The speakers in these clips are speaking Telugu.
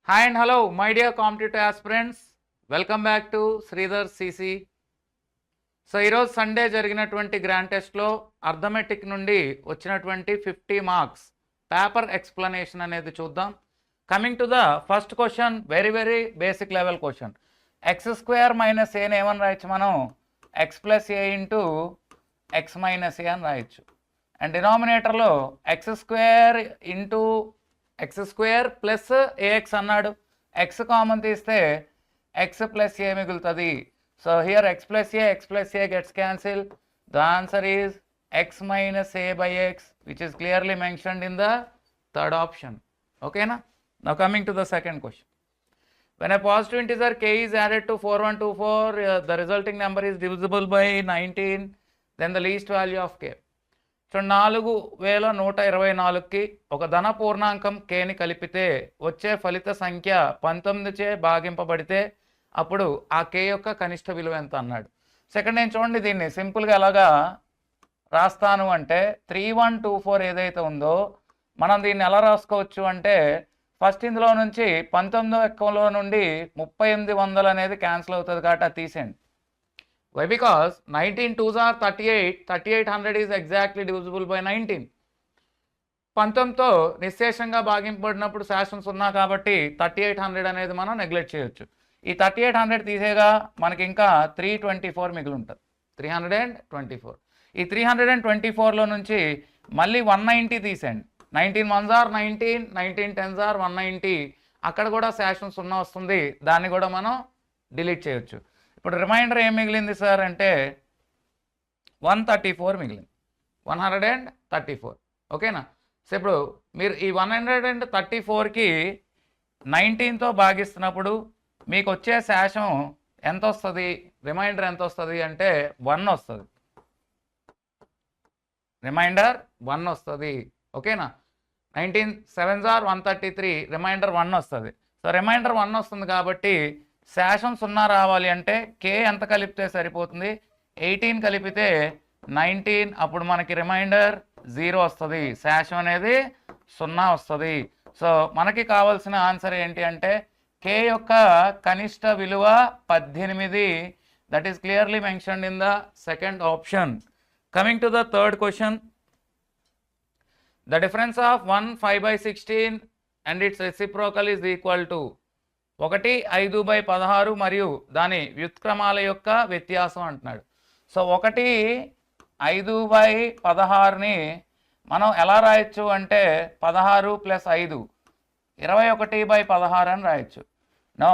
Hi and hello, my dear competitive aspirants. Welcome back to Sridhar CC. So ఈరోజు సండే జరిగినటువంటి గ్రాండ్ టెస్ట్లో అర్థమెటిక్ నుండి వచ్చినటువంటి 50 మార్క్స్ పేపర్ ఎక్స్ప్లెనేషన్ అనేది చూద్దాం. Coming to the first question, very basic level question. X square minus ఏని ఏమని రాయొచ్చు మనం? X plus a into x minus a అని రాయొచ్చు. అండ్ డినామినేటర్లో x square into x square plus ax అన్నాడు. ఎక్స్ కామన్ తీస్తే ఎక్స్ ప్లస్ ఏ మిగులుతుంది. So here x plus a gets cancel. The answer is x minus a by x, which is clearly mentioned in the third option. ఓకేనా? Now coming to the second question. When a positive integer k is added to 4124, the resulting number is divisible by 19, then the least value of k. So 4124కి ఒక ధన పూర్ణాంకం కేని కలిపితే వచ్చే ఫలిత సంఖ్య 19చే భాగింపబడితే అప్పుడు ఆ కే యొక్క కనిష్ట విలువ ఎంత అన్నాడు. సెకండ్ నేను చూడండి, దీన్ని సింపుల్గా ఎలాగా రాస్తాను అంటే 3124 ఏదైతే ఉందో మనం దీన్ని ఎలా రాసుకోవచ్చు అంటే ఫస్ట్ ఇందులో నుంచి 19వ ఎక్కలో నుండి 3800 అనేది క్యాన్సిల్ అవుతుంది కాబట్టి అది తీసేయండి. Why? Because 19 2s are 38, 3800 is exactly divisible by 19. 19తో నిశ్శేషంగా భాగింపబడినప్పుడు శాసనం 0 కాబట్టి 3800 అనేది మనం నెగ్లెక్ట్ చేయొచ్చు. ఈ 3800 తీసేగా మనకి ఇంకా 324 మిగిలి ఉంటుంది. 324. ఈ 324లో నుంచి మళ్ళీ 190 తీసేయండి. 19 1s are 19, 19 10s are 190. అక్కడ కూడా శాసనం 0 వస్తుంది, దాన్ని కూడా మనం డిలీట్ చేయొచ్చు. ఇప్పుడు రిమైండర్ ఏం మిగిలింది సార్ అంటే 134 మిగిలింది. 134. ఓకేనా? సో ఇప్పుడు మీరు ఈ 134కి 19తో భాగిస్తున్నప్పుడు మీకు వచ్చే శాసం ఎంత వస్తుంది? రిమైండర్ ఎంత వస్తుంది అంటే 1 వస్తుంది. రిమైండర్ 1 వస్తుంది. ఓకేనా? 19 7s are 133, రిమైండర్ 1 వస్తుంది. సో రిమైండర్ 1 వస్తుంది కాబట్టి శాసం 0 రావాలి అంటే కే ఎంత కలిపితే సరిపోతుంది? 18 కలిపితే 19, అప్పుడు మనకి రిమైండర్ 0 వస్తుంది. శాసం అనేది 0 వస్తుంది. సో మనకి కావాల్సిన ఆన్సర్ ఏంటి అంటే కే యొక్క కనిష్ట విలువ 18. That is clearly mentioned in the second option. Coming to the third question. The difference of 1 5/16 and its reciprocal is equal to 1 5/16 మరియు దాని వ్యుత్క్రమాల యొక్క వ్యత్యాసం అంటున్నాడు. సో 1 5/16ని మనం ఎలా రాయొచ్చు అంటే 16 + 5 21/16 అని రాయొచ్చు. నో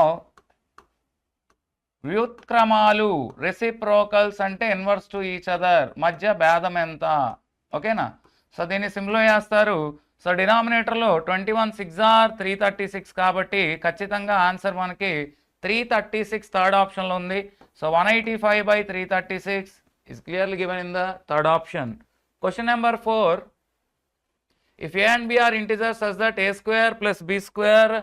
వ్యుత్క్రమాలు రెసిప్రోకల్స్ అంటే ఇన్వర్స్ టు ఈచ్ అదర్, మధ్య భేదం ఎంత? ఓకేనా? సో దీన్ని సింప్లిఫై చేస్తారు. సో డినామినేటర్లో 21 6s are 336 కాబట్టి ఖచ్చితంగా ఆన్సర్ మనకి 336 థర్డ్ ఆప్షన్లో ఉంది. So 185/336 is clearly given in the third option. Question number 4. If a and b are integers such that a square plus b square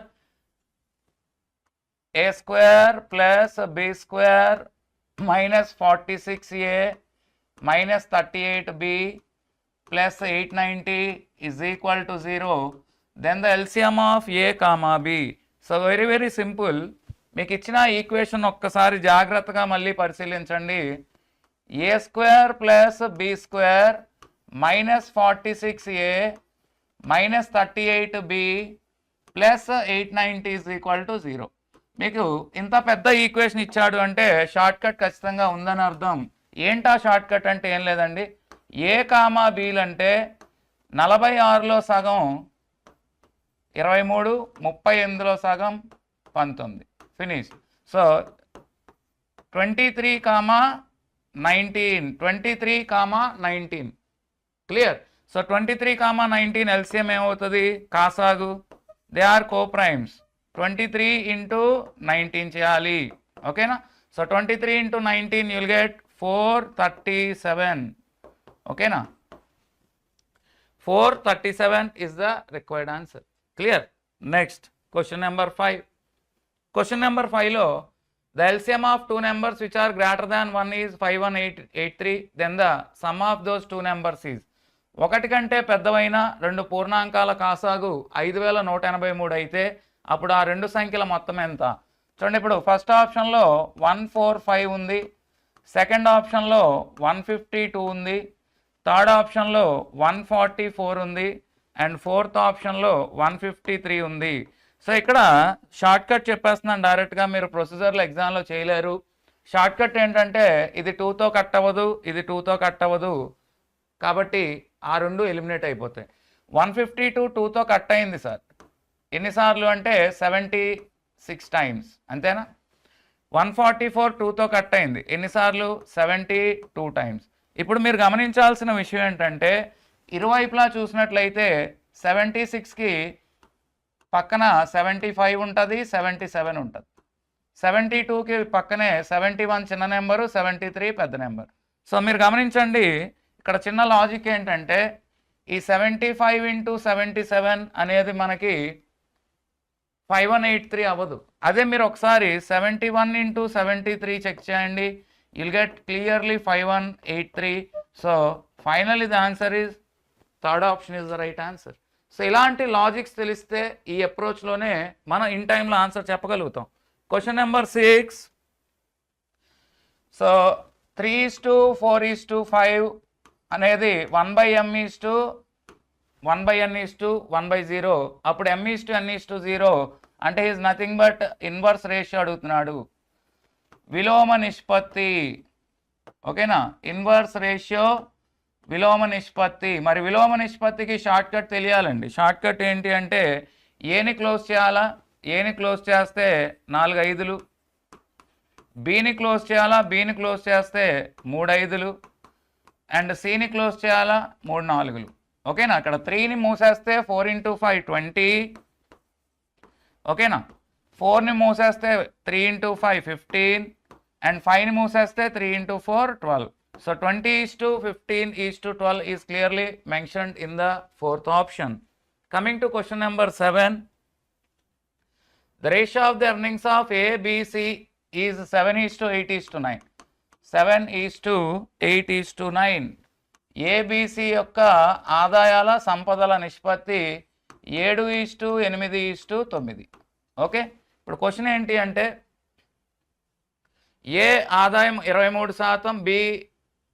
plus b square minus 46a minus 38b plus 890 is equal to 0, then the LCM of a comma b. So very simple. మీకు ఇచ్చిన ఈక్వేషన్ ఒక్కసారి జాగ్రత్తగా మళ్ళీ పరిశీలించండి. A square plus b square minus 46a minus 38b plus 890 is equal to 0. మీకు ఇంత పెద్ద ఈక్వేషన్ ఇచ్చాడు అంటే షార్ట్ కట్ ఖచ్చితంగా ఉందని అర్థం. ఏంటా షార్ట్ కట్ అంటే ఏం లేదండి, ఏ కామా బీలు అంటే 46లో సగం 23, 38లో సగం 19. Finish. So 23,19 clear. So 23,19 LCM ఏమవుతుంది? కాసాగు. They are coprimes. 23 × 19 చేయాలి. ఓకేనా? So 23 × 19 you'll get 437. ఓకేనా? 437 is the required answer. Clear? Next, question number 5. Question number 5లో the LCM of two numbers which are greater than 1 is 51883, then the sum of those two numbers is. ఒకటి కంటే పెద్దవైన రెండు పూర్ణాంకాల కాసాగు 5183 అయితే అప్పుడు ఆ రెండు సంఖ్యల మొత్తం ఎంత చూడండి. ఇప్పుడు ఫస్ట్ ఆప్షన్లో 145 ఉంది, సెకండ్ ఆప్షన్లో 152 ఉంది, థర్డ్ ఆప్షన్లో 144 ఉంది, అండ్ ఫోర్త్ ఆప్షన్లో 153 ఉంది. సో ఇక్కడ షార్ట్ కట్ చెప్పేస్తున్నాను డైరెక్ట్గా, మీరు ప్రొసీజర్లో ఎగ్జామ్లో చేయలేరు. షార్ట్ కట్ ఏంటంటే ఇది 2తో కట్ అవ్వదు, ఇది 2తో కట్ అవ్వదు, కాబట్టి ఆ రెండు ఎలిమినేట్ అయిపోతాయి. 152 2తో కట్ అయింది సార్, ఎన్నిసార్లు అంటే 76 టైమ్స్, అంతేనా? 144 2తో కట్ అయింది, ఎన్నిసార్లు? 72 టైమ్స్. ఇప్పుడు మీరు గమనించాల్సిన విషయం ఏంటంటే ఇరువైపులా చూసినట్లయితే 76కి పక్కన 75 ఉంటుంది, 77 ఉంటుంది. 72కి పక్కనే 71 చిన్న నెంబరు, 73 పెద్ద నెంబర్. సో మీరు గమనించండి, ఇక్కడ చిన్న లాజిక్ ఏంటంటే ఈ 75 × 77 అనేది మనకి 5183 అవ్వదు. అదే మీరు ఒకసారి 71 × 73 చెక్ చేయండి, you'll get clearly 5183. So finally the answer is third option is the right answer. So ఇలాంటి లాజిక్స్ తెలిస్తే ఈ అప్రోచ్లోనే మనం ఇన్ టైంలో ఆన్సర్ చెప్పగలుగుతాం. Question number 6. సో 3:4:5 అనేది 1/m/1/n/1/0. అప్పుడు m/n/0 అంటే is nothing but inverse ratio అడుగుతున్నాడు. విలోమ నిష్పత్తి, ఓకేనా? ఇన్వర్స్ రేషియో, విలోమ నిష్పత్తి. మరి విలోమ నిష్పత్తికి షార్ట్ కట్ తెలియాలండి. షార్ట్ కట్ ఏంటి అంటే ఏని క్లోజ్ చేయాలా, ఏని క్లోజ్ చేస్తే 4 5లు, బిని క్లోజ్ చేయాలా, బిని క్లోజ్ చేస్తే 3 5లు, అండ్ సిని క్లోజ్ చేయాలా 3 4లు. ఓకేనా? అక్కడ 3ని మూసేస్తే 4 × 5 20, ఓకేనా? 4ని మూసేస్తే 3 × 5 15, అండ్ 5ని మూసేస్తే 3 × 4 12. So 20:15:12 is clearly mentioned in the fourth option. Coming to question number 7. The ratio of the earnings of A, B, C is 7:8:9. 7:8:9. ABC యొక్క ఆదాయాల సంపదల నిష్పత్తి 7:8:9. ఓకే, ఇప్పుడు క్వశ్చన్ ఏంటి అంటే ఏ ఆదాయం 23%, బి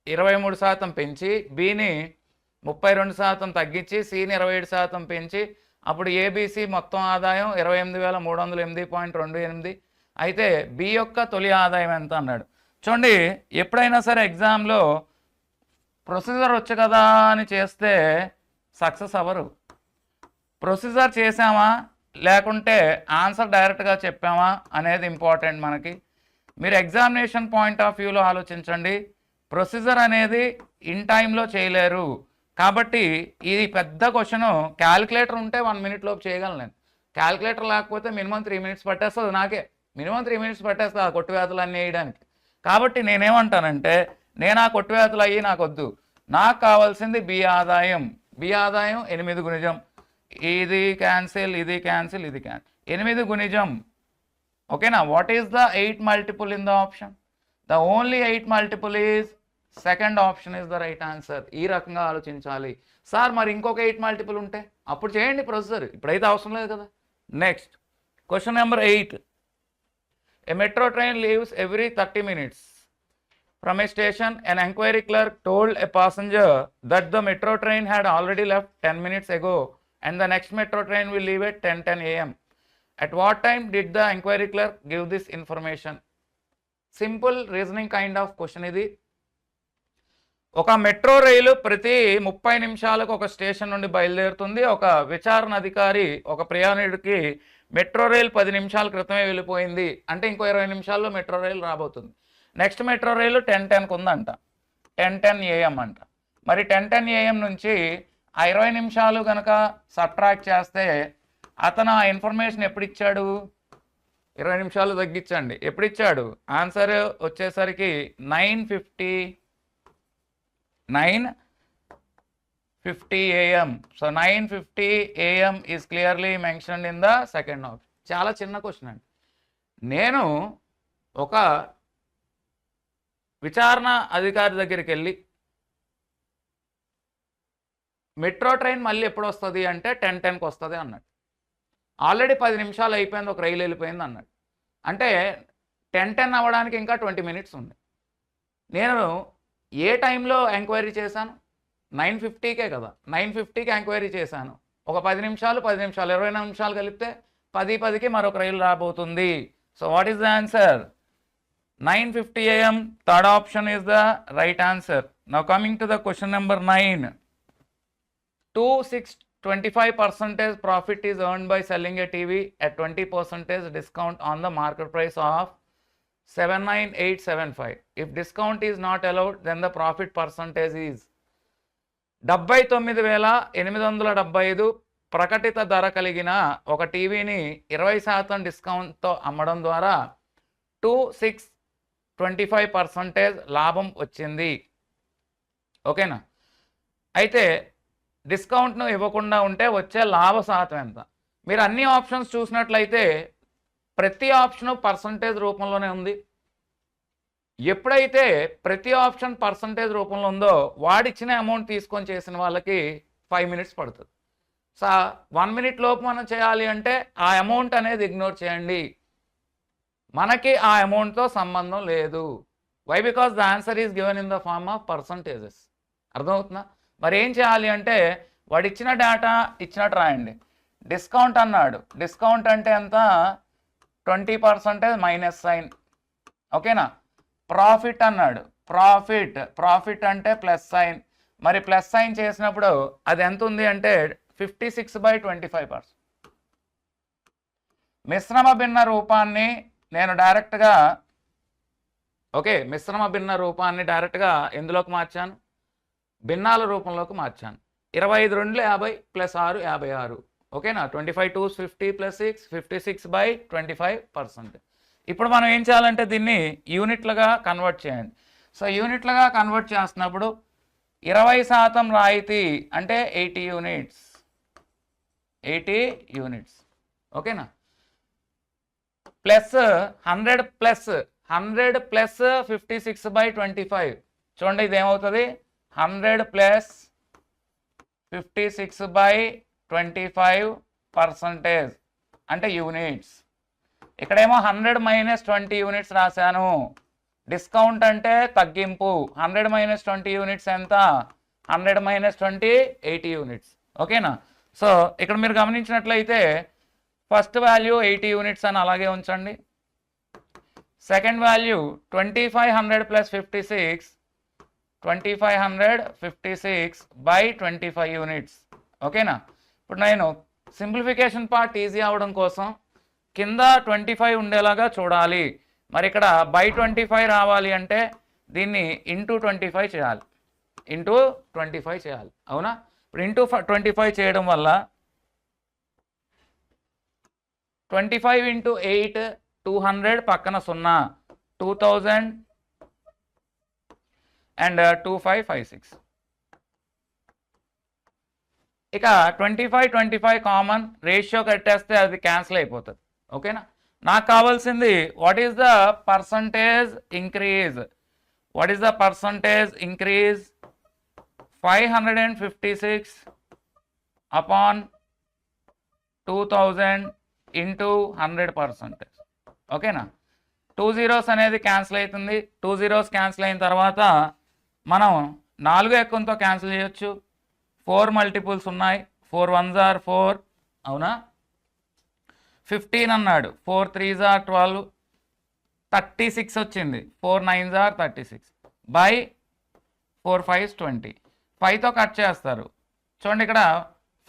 23% పెంచి, బిని 32% తగ్గించి, సిని 27% పెంచి, అప్పుడు ఏబిసి మొత్తం ఆదాయం 28,308.28. అయితే బి యొక్క తొలి ఆదాయం ఎంత అన్నాడు. చూడండి, ఎప్పుడైనా సరే ఎగ్జామ్లో ప్రొసీజర్ వచ్చు కదా అని చేస్తే సక్సెస్ అవ్వరు. ప్రొసీజర్ చేసామా లేకుంటే ఆన్సర్ డైరెక్ట్గా చెప్పామా అనేది ఇంపార్టెంట్ మనకి. మీరు ఎగ్జామినేషన్ పాయింట్ ఆఫ్ వ్యూలో ఆలోచించండి. ప్రొసీజర్ అనేది ఇన్ టైంలో చేయలేరు, కాబట్టి ఇది పెద్ద క్వశ్చను. క్యాలిక్యులేటర్ ఉంటే 1 minute లోపు చేయగలను నేను. క్యాలిక్యులేటర్ లేకపోతే మినిమం 3 minutes పట్టేస్తుంది నాకే. మినిమం 3 minutes పట్టేస్తుంది ఆ కొట్టువేతలు అన్నీ వేయడానికి. కాబట్టి నేనేమంటానంటే నేను ఆ కొట్టువేతలు అయ్యి నాకు వద్దు, నాకు కావాల్సింది బి ఆదాయం. బి ఆదాయం 8 గుణిజం, ఇది క్యాన్సిల్, ఇది క్యాన్సిల్, ఇది క్యాన్సిల్, 8 గుణిజం. ఓకేనా? What is the 8 multiple in the option? The only 8 multiple is second option is the right answer. ఈ రకంగా ఆలోచించాలి. సార్ మరి ఇంకొక 8 multiple ఉంటే అప్పుడు చేయండి ప్రొసెసర్, ఇప్పుడైతే అవసరం లేదు కదా. Next question number 8. A metro train leaves every 30 minutes from a station. An enquiry clerk told a passenger that the metro train had already left 10 minutes ago and the next metro train will leave at 10:10 a.m. At what time did the enquiry clerk give this information? Simple reasoning kind of question ఇది. ఒక మెట్రో రైలు ప్రతి 30 నిమిషాలకు ఒక స్టేషన్ నుండి బయలుదేరుతుంది. ఒక విచారణ అధికారి ఒక ప్రయాణికుడికి మెట్రో రైలు 10 నిమిషాల క్రితమే వెళ్ళిపోయింది అంటే ఇంకో 20 నిమిషాల్లో మెట్రో రైలు రాబోతుంది. నెక్స్ట్ మెట్రో రైలు 10:10కు ఉందంట, 10:10 AM అంట. మరి 10:10 AM నుంచి ఆ 20 నిమిషాలు కనుక సబ్ట్రాక్ట్ చేస్తే అతను ఆ ఇన్ఫర్మేషన్ ఎప్పుడు ఇచ్చాడు? 20 నిమిషాలు తగ్గించండి, ఎప్పుడు ఇచ్చాడు? ఆన్సర్ వచ్చేసరికి 9:50 AM. So 9:50 AM is clearly mentioned in the second option. చాలా చిన్న క్వశ్చన్ అండి. నేను ఒక విచారణ అధికారి దగ్గరికి వెళ్ళి మెట్రో ట్రైన్ మళ్ళీ ఎప్పుడు వస్తుంది అంటే 10:10కి వస్తుంది అన్నాడు. ఆల్రెడీ 10 నిమిషాలు అయిపోయింది, ఒక రైలు వెళ్ళిపోయింది అన్నాడు. అంటే 10:10 అవ్వడానికి ఇంకా 20 మినిట్స్ ఉంది. నేను ఏ టైంలో ఎంక్వైరీ చేశాను? 9:50కే కదా, 9:50కి ఎంక్వైరీ చేశాను. ఒక 10 నిమిషాలు 20 నిమిషాలు కలిపితే 10:10కి మరొక రైలు రాబోతుంది. So what is the answer? 9:50 AM. Third option is the right answer. Now coming to the question number 9. 25% profit is earned by selling a TV at 20% discount on the market price of 79875. If discount is not allowed, then the profit percentage is 79,875 ప్రకటిత ధర కలిగిన ఒక టీవీని 20% డిస్కౌంట్తో అమ్మడం ద్వారా 2625% లాభం వచ్చింది. ఓకేనా? అయితే డిస్కౌంట్ను ఇవ్వకుండా ఉంటే వచ్చే లాభ శాతం ఎంత? మీరు అన్ని ఆప్షన్స్ చూసినట్లయితే ప్రతి ఆప్షను పర్సంటేజ్ రూపంలోనే ఉంది. ఎప్పుడైతే ప్రతి ఆప్షన్ పర్సంటేజ్ రూపంలో ఉందో వాడిచ్చిన అమౌంట్ తీసుకొని చేసిన వాళ్ళకి 5 మినిట్స్ పడుతుంది. సో 1 మినిట్ లోపు మనం చేయాలి అంటే ఆ అమౌంట్ అనేది ఇగ్నోర్ చేయండి. మనకి ఆ అమౌంట్తో సంబంధం లేదు. Why? Because the answer is given in the form of percentages. అర్థమవుతుందా? మరి ఏం చేయాలి అంటే వాడు ఇచ్చిన డేటా ఇచ్చినట్టు రాయండి. డిస్కౌంట్ అన్నాడు, డిస్కౌంట్ అంటే ఎంత? 20% మైనస్ సైన్. ఓకేనా? ప్రాఫిట్ అన్నాడు, ప్రాఫిట్ అంటే ప్లస్ సైన్. మరి ప్లస్ సైన్ చేసినప్పుడు అది ఎంత ఉంది అంటే 56/25%. మిశ్రమ భిన్న రూపాన్ని నేను డైరెక్ట్గా మిశ్రమ భిన్న రూపాన్ని డైరెక్ట్గా ఎందులోకి మార్చాను? భిన్నాల రూపంలోకి మార్చాను. 25 2 50 ప్లస్ 6 56. ఓకేనా? 25 2s 50 ప్లస్ 6 56/25%. ఇప్పుడు మనం ఏం చేయాలంటే దీన్ని యూనిట్లుగా కన్వర్ట్ చేయండి. సో యూనిట్లుగా కన్వర్ట్ చేస్తున్నప్పుడు 20% రాయితీ అంటే 80 యూనిట్స్. ఓకేనా? Plus 100 plus 56/25. చూడండి ఇది ఏమవుతుంది? 100 ప్లస్ 56/25% అంటే యూనిట్స్. ఇక్కడేమో 100 మైనస్ 20 యూనిట్స్ రాశాను. డిస్కౌంట్ అంటే తగ్గింపు. 100 మైనస్ 20 యూనిట్స్ ఎంత? 100 మైనస్ 20 80 యూనిట్స్. ఓకేనా? సో ఇక్కడ మీరు గమనించినట్లయితే ఫస్ట్ వాల్యూ 80 యూనిట్స్ అని అలాగే ఉంచండి. Second value 2500 plus 56 2556/25 units. ఓకేనా? ఇప్పుడు నేను సింప్లిఫికేషన్ పార్ట్ ఈజీ అవడం కోసం కింద 25 ఉండేలాగా చూడాలి. మరి ఇక్కడ బై 25 రావాలి అంటే దీన్ని ఇంటూ 25 చేయాలి. అవునా? ఇప్పుడు ఇంటూ 25 చేయడం వల్ల 25 × 8 200 పక్కన 0 2000 అండ్ 2556. ఇక 25 కామన్ రేషియో కట్టేస్తే అది క్యాన్సిల్ అయిపోతుంది. ఓకేనా? నాకు కావాల్సింది what is the percentage increase. 556 upon 2000 into 100%. ఓకేనా? 2 zeros అనేది క్యాన్సిల్ అవుతుంది. 2 zeros క్యాన్సిల్ అయిన తర్వాత మనం 4 ఎక్కువతో క్యాన్సిల్ చేయొచ్చు. 4 మల్టిపుల్స్ ఉన్నాయి. 4 1s are 4. అవునా? 15 అన్నాడు. 4 3s are 12. 36 వచ్చింది. 4 9s are 36 by 4 5s 20. 5తో cut చేస్తారు. చూడండి ఇక్కడ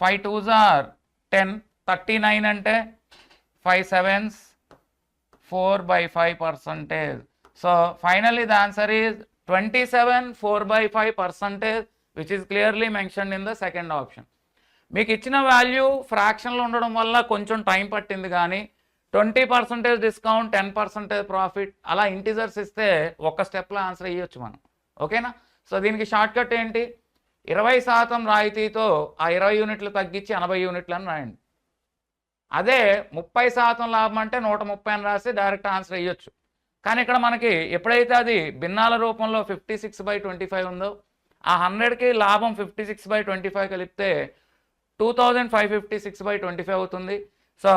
5 2s are 10. 39 అంటే 5 7s 4/5%. So finally the answer is 27 4/5%, which is clearly mentioned in the second option. మీకు ఇచ్చిన వాల్యూ ఫ్రాక్షన్లో ఉండడం వల్ల కొంచెం టైం పట్టింది, కానీ 20% డిస్కౌంట్ 10% ప్రాఫిట్ అలా ఇంటిజర్స్ ఇస్తే ఒక్క స్టెప్లో ఆన్సర్ ఇవ్వచ్చు మనం. ఓకేనా? సో దీనికి షార్ట్ కట్ ఏంటి? 20% రాయితీతో ఆ 20 యూనిట్లు తగ్గించి 80 యూనిట్లు అని రాయండి. అదే 30% లాభం అంటే 130 అని రాసి డైరెక్ట్ ఆన్సర్ ఇవ్వచ్చు. కానీ ఇక్కడ మనకి ఎప్పుడైతే అది భిన్నాల రూపంలో 56/25 ఉందో ఆ 100కి లాభం 56/25 కలిపితే 2556/25 అవుతుంది. సో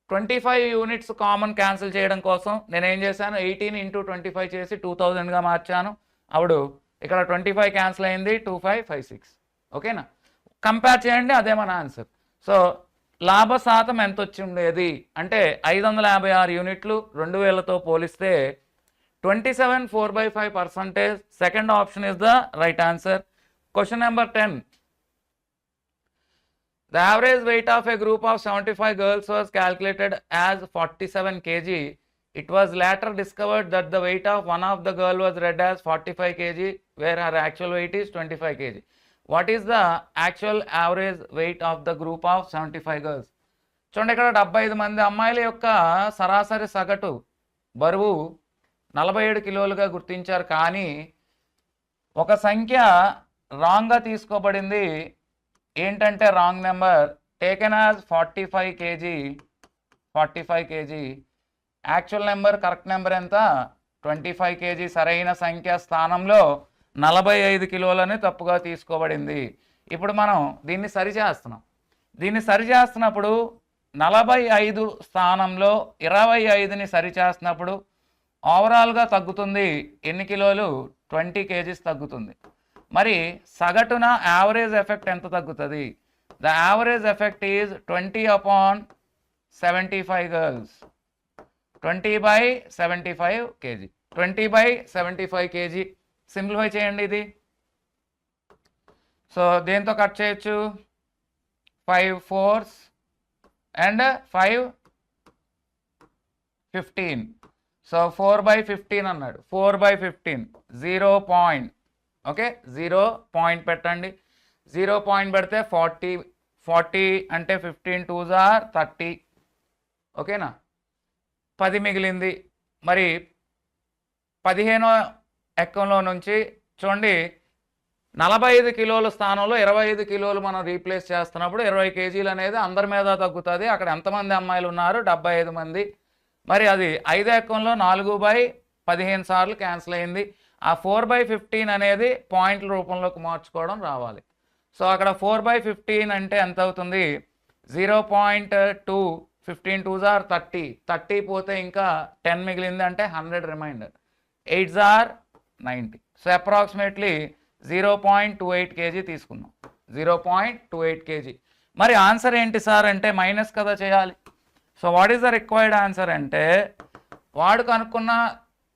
25 యూనిట్స్ కామన్ క్యాన్సిల్ చేయడం కోసం నేను ఏం చేశాను, 18 ఇంటూ 25 చేసి 2000గా మార్చాను. అప్పుడు ఇక్కడ 25 క్యాన్సిల్ అయింది, 2556. ఓకేనా, కంపేర్ చేయండి, అదే మన ఆన్సర్. సో లాభ శాతం ఎంత వచ్చి ఉండేది అంటే 556 యూనిట్లు 2000తో పోలిస్తే 27 4/5%. Second option is the right answer. Question number 10. The average weight of a group of 75 girls was calculated as 47 kg. It was later discovered that the weight of one of the girl was read as 45 kg, where her actual weight is 25 kg. What is the actual average weight of the group of 75 girls? చూడండి, ఇక్కడ 75 మంది అమ్మాయిల యొక్క సరాసరి సగటు బరువు 47 కిలోలుగా గుర్తించారు. కానీ ఒక సంఖ్య రాంగ్గా తీసుకోబడింది. ఏంటంటే wrong number taken as 45 KG. 45 KG actual number, correct number ఎంత 25 కేజీ. సరైన సంఖ్య స్థానంలో 45 కిలోలని తప్పుగా తీసుకోబడింది. ఇప్పుడు మనం దీన్ని సరిచేస్తున్నప్పుడు 45 స్థానంలో 25ని సరిచేస్తున్నప్పుడు ఓవరాల్గా తగ్గుతుంది ఎన్ని కిలోలు, 20 కేజీస్ తగ్గుతుంది. మరి సగటున యావరేజ్ ఎఫెక్ట్ ఎంత తగ్గుతుంది? The average effect is 20/75 girls. 20/75 KG. 20/75 KG simplify చేయండి ఇది. సో దేంతో కట్ చేయొచ్చు, 5 4s అండ్ 5 15. సో 4/15 అన్నాడు. 4/15 0 పాయింట్. ఓకే, 0 పాయింట్ పెట్టండి. 0 పాయింట్ పెడితే 40 అంటే 15 2s are 30. ఓకేనా, 10 మిగిలింది. మరి 15వ ఎక్కంలో నుంచి చూడండి, 45 కిలోల స్థానంలో 25 కిలోలు మనం రీప్లేస్ చేస్తున్నప్పుడు 20 కేజీలు అనేది అందరి మీద తగ్గుతుంది. అక్కడ ఎంతమంది అమ్మాయిలు ఉన్నారు, 75 మంది. మరి అది 5వ ఎక్కంలో 4/15 సార్లు క్యాన్సిల్ అయింది. ఆ 4/15 అనేది పాయింట్ల రూపంలోకి మార్చుకోవడం రావాలి. సో అక్కడ 4/15 అంటే ఎంత అవుతుంది, 0.2. 15 2s are 30. 30 పోతే ఇంకా 10 మిగిలింది అంటే 100 remainder. 8s are 90. So approximately 0.28 KG తీసుకున్నాం. 0.28 కేజీ. మరి ఆన్సర్ ఏంటి సార్ అంటే మైనస్ కదా చేయాలి. So what is the required answer అంటే వాడు కనుక్కున్న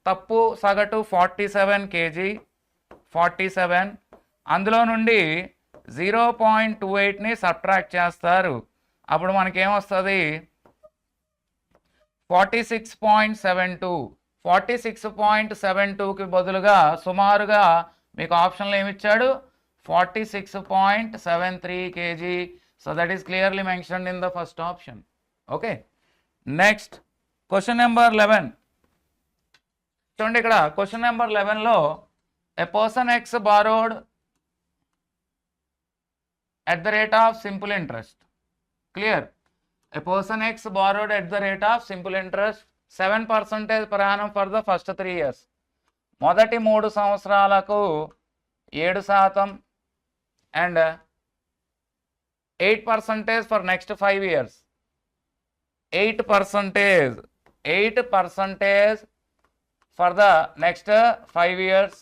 తప్పు సగటు 47 కేజీ. 47 అందులో నుండి 0.28ని సబ్ట్రాక్ట్ చేస్తారు. అప్పుడు మనకేమొస్తుంది, 46.72. 46.72కి బదులుగా సుమారుగా మీకు ఆప్షన్లో ఏమిచ్చాడు, 46.73 KG. So that is clearly mentioned in the first option. Okay, next question number 11. చూడండి, ఇక్కడ క్వశ్చన్ నెంబర్ 11లో a person x borrowed at the rate of simple interest. Clear? A person X borrowed at the rate of simple interest 7% per annum for the first 3 years. మొదటి 3 సంవత్సరాలకు 7% and 8% for next 5 years. 8% for the next 5 years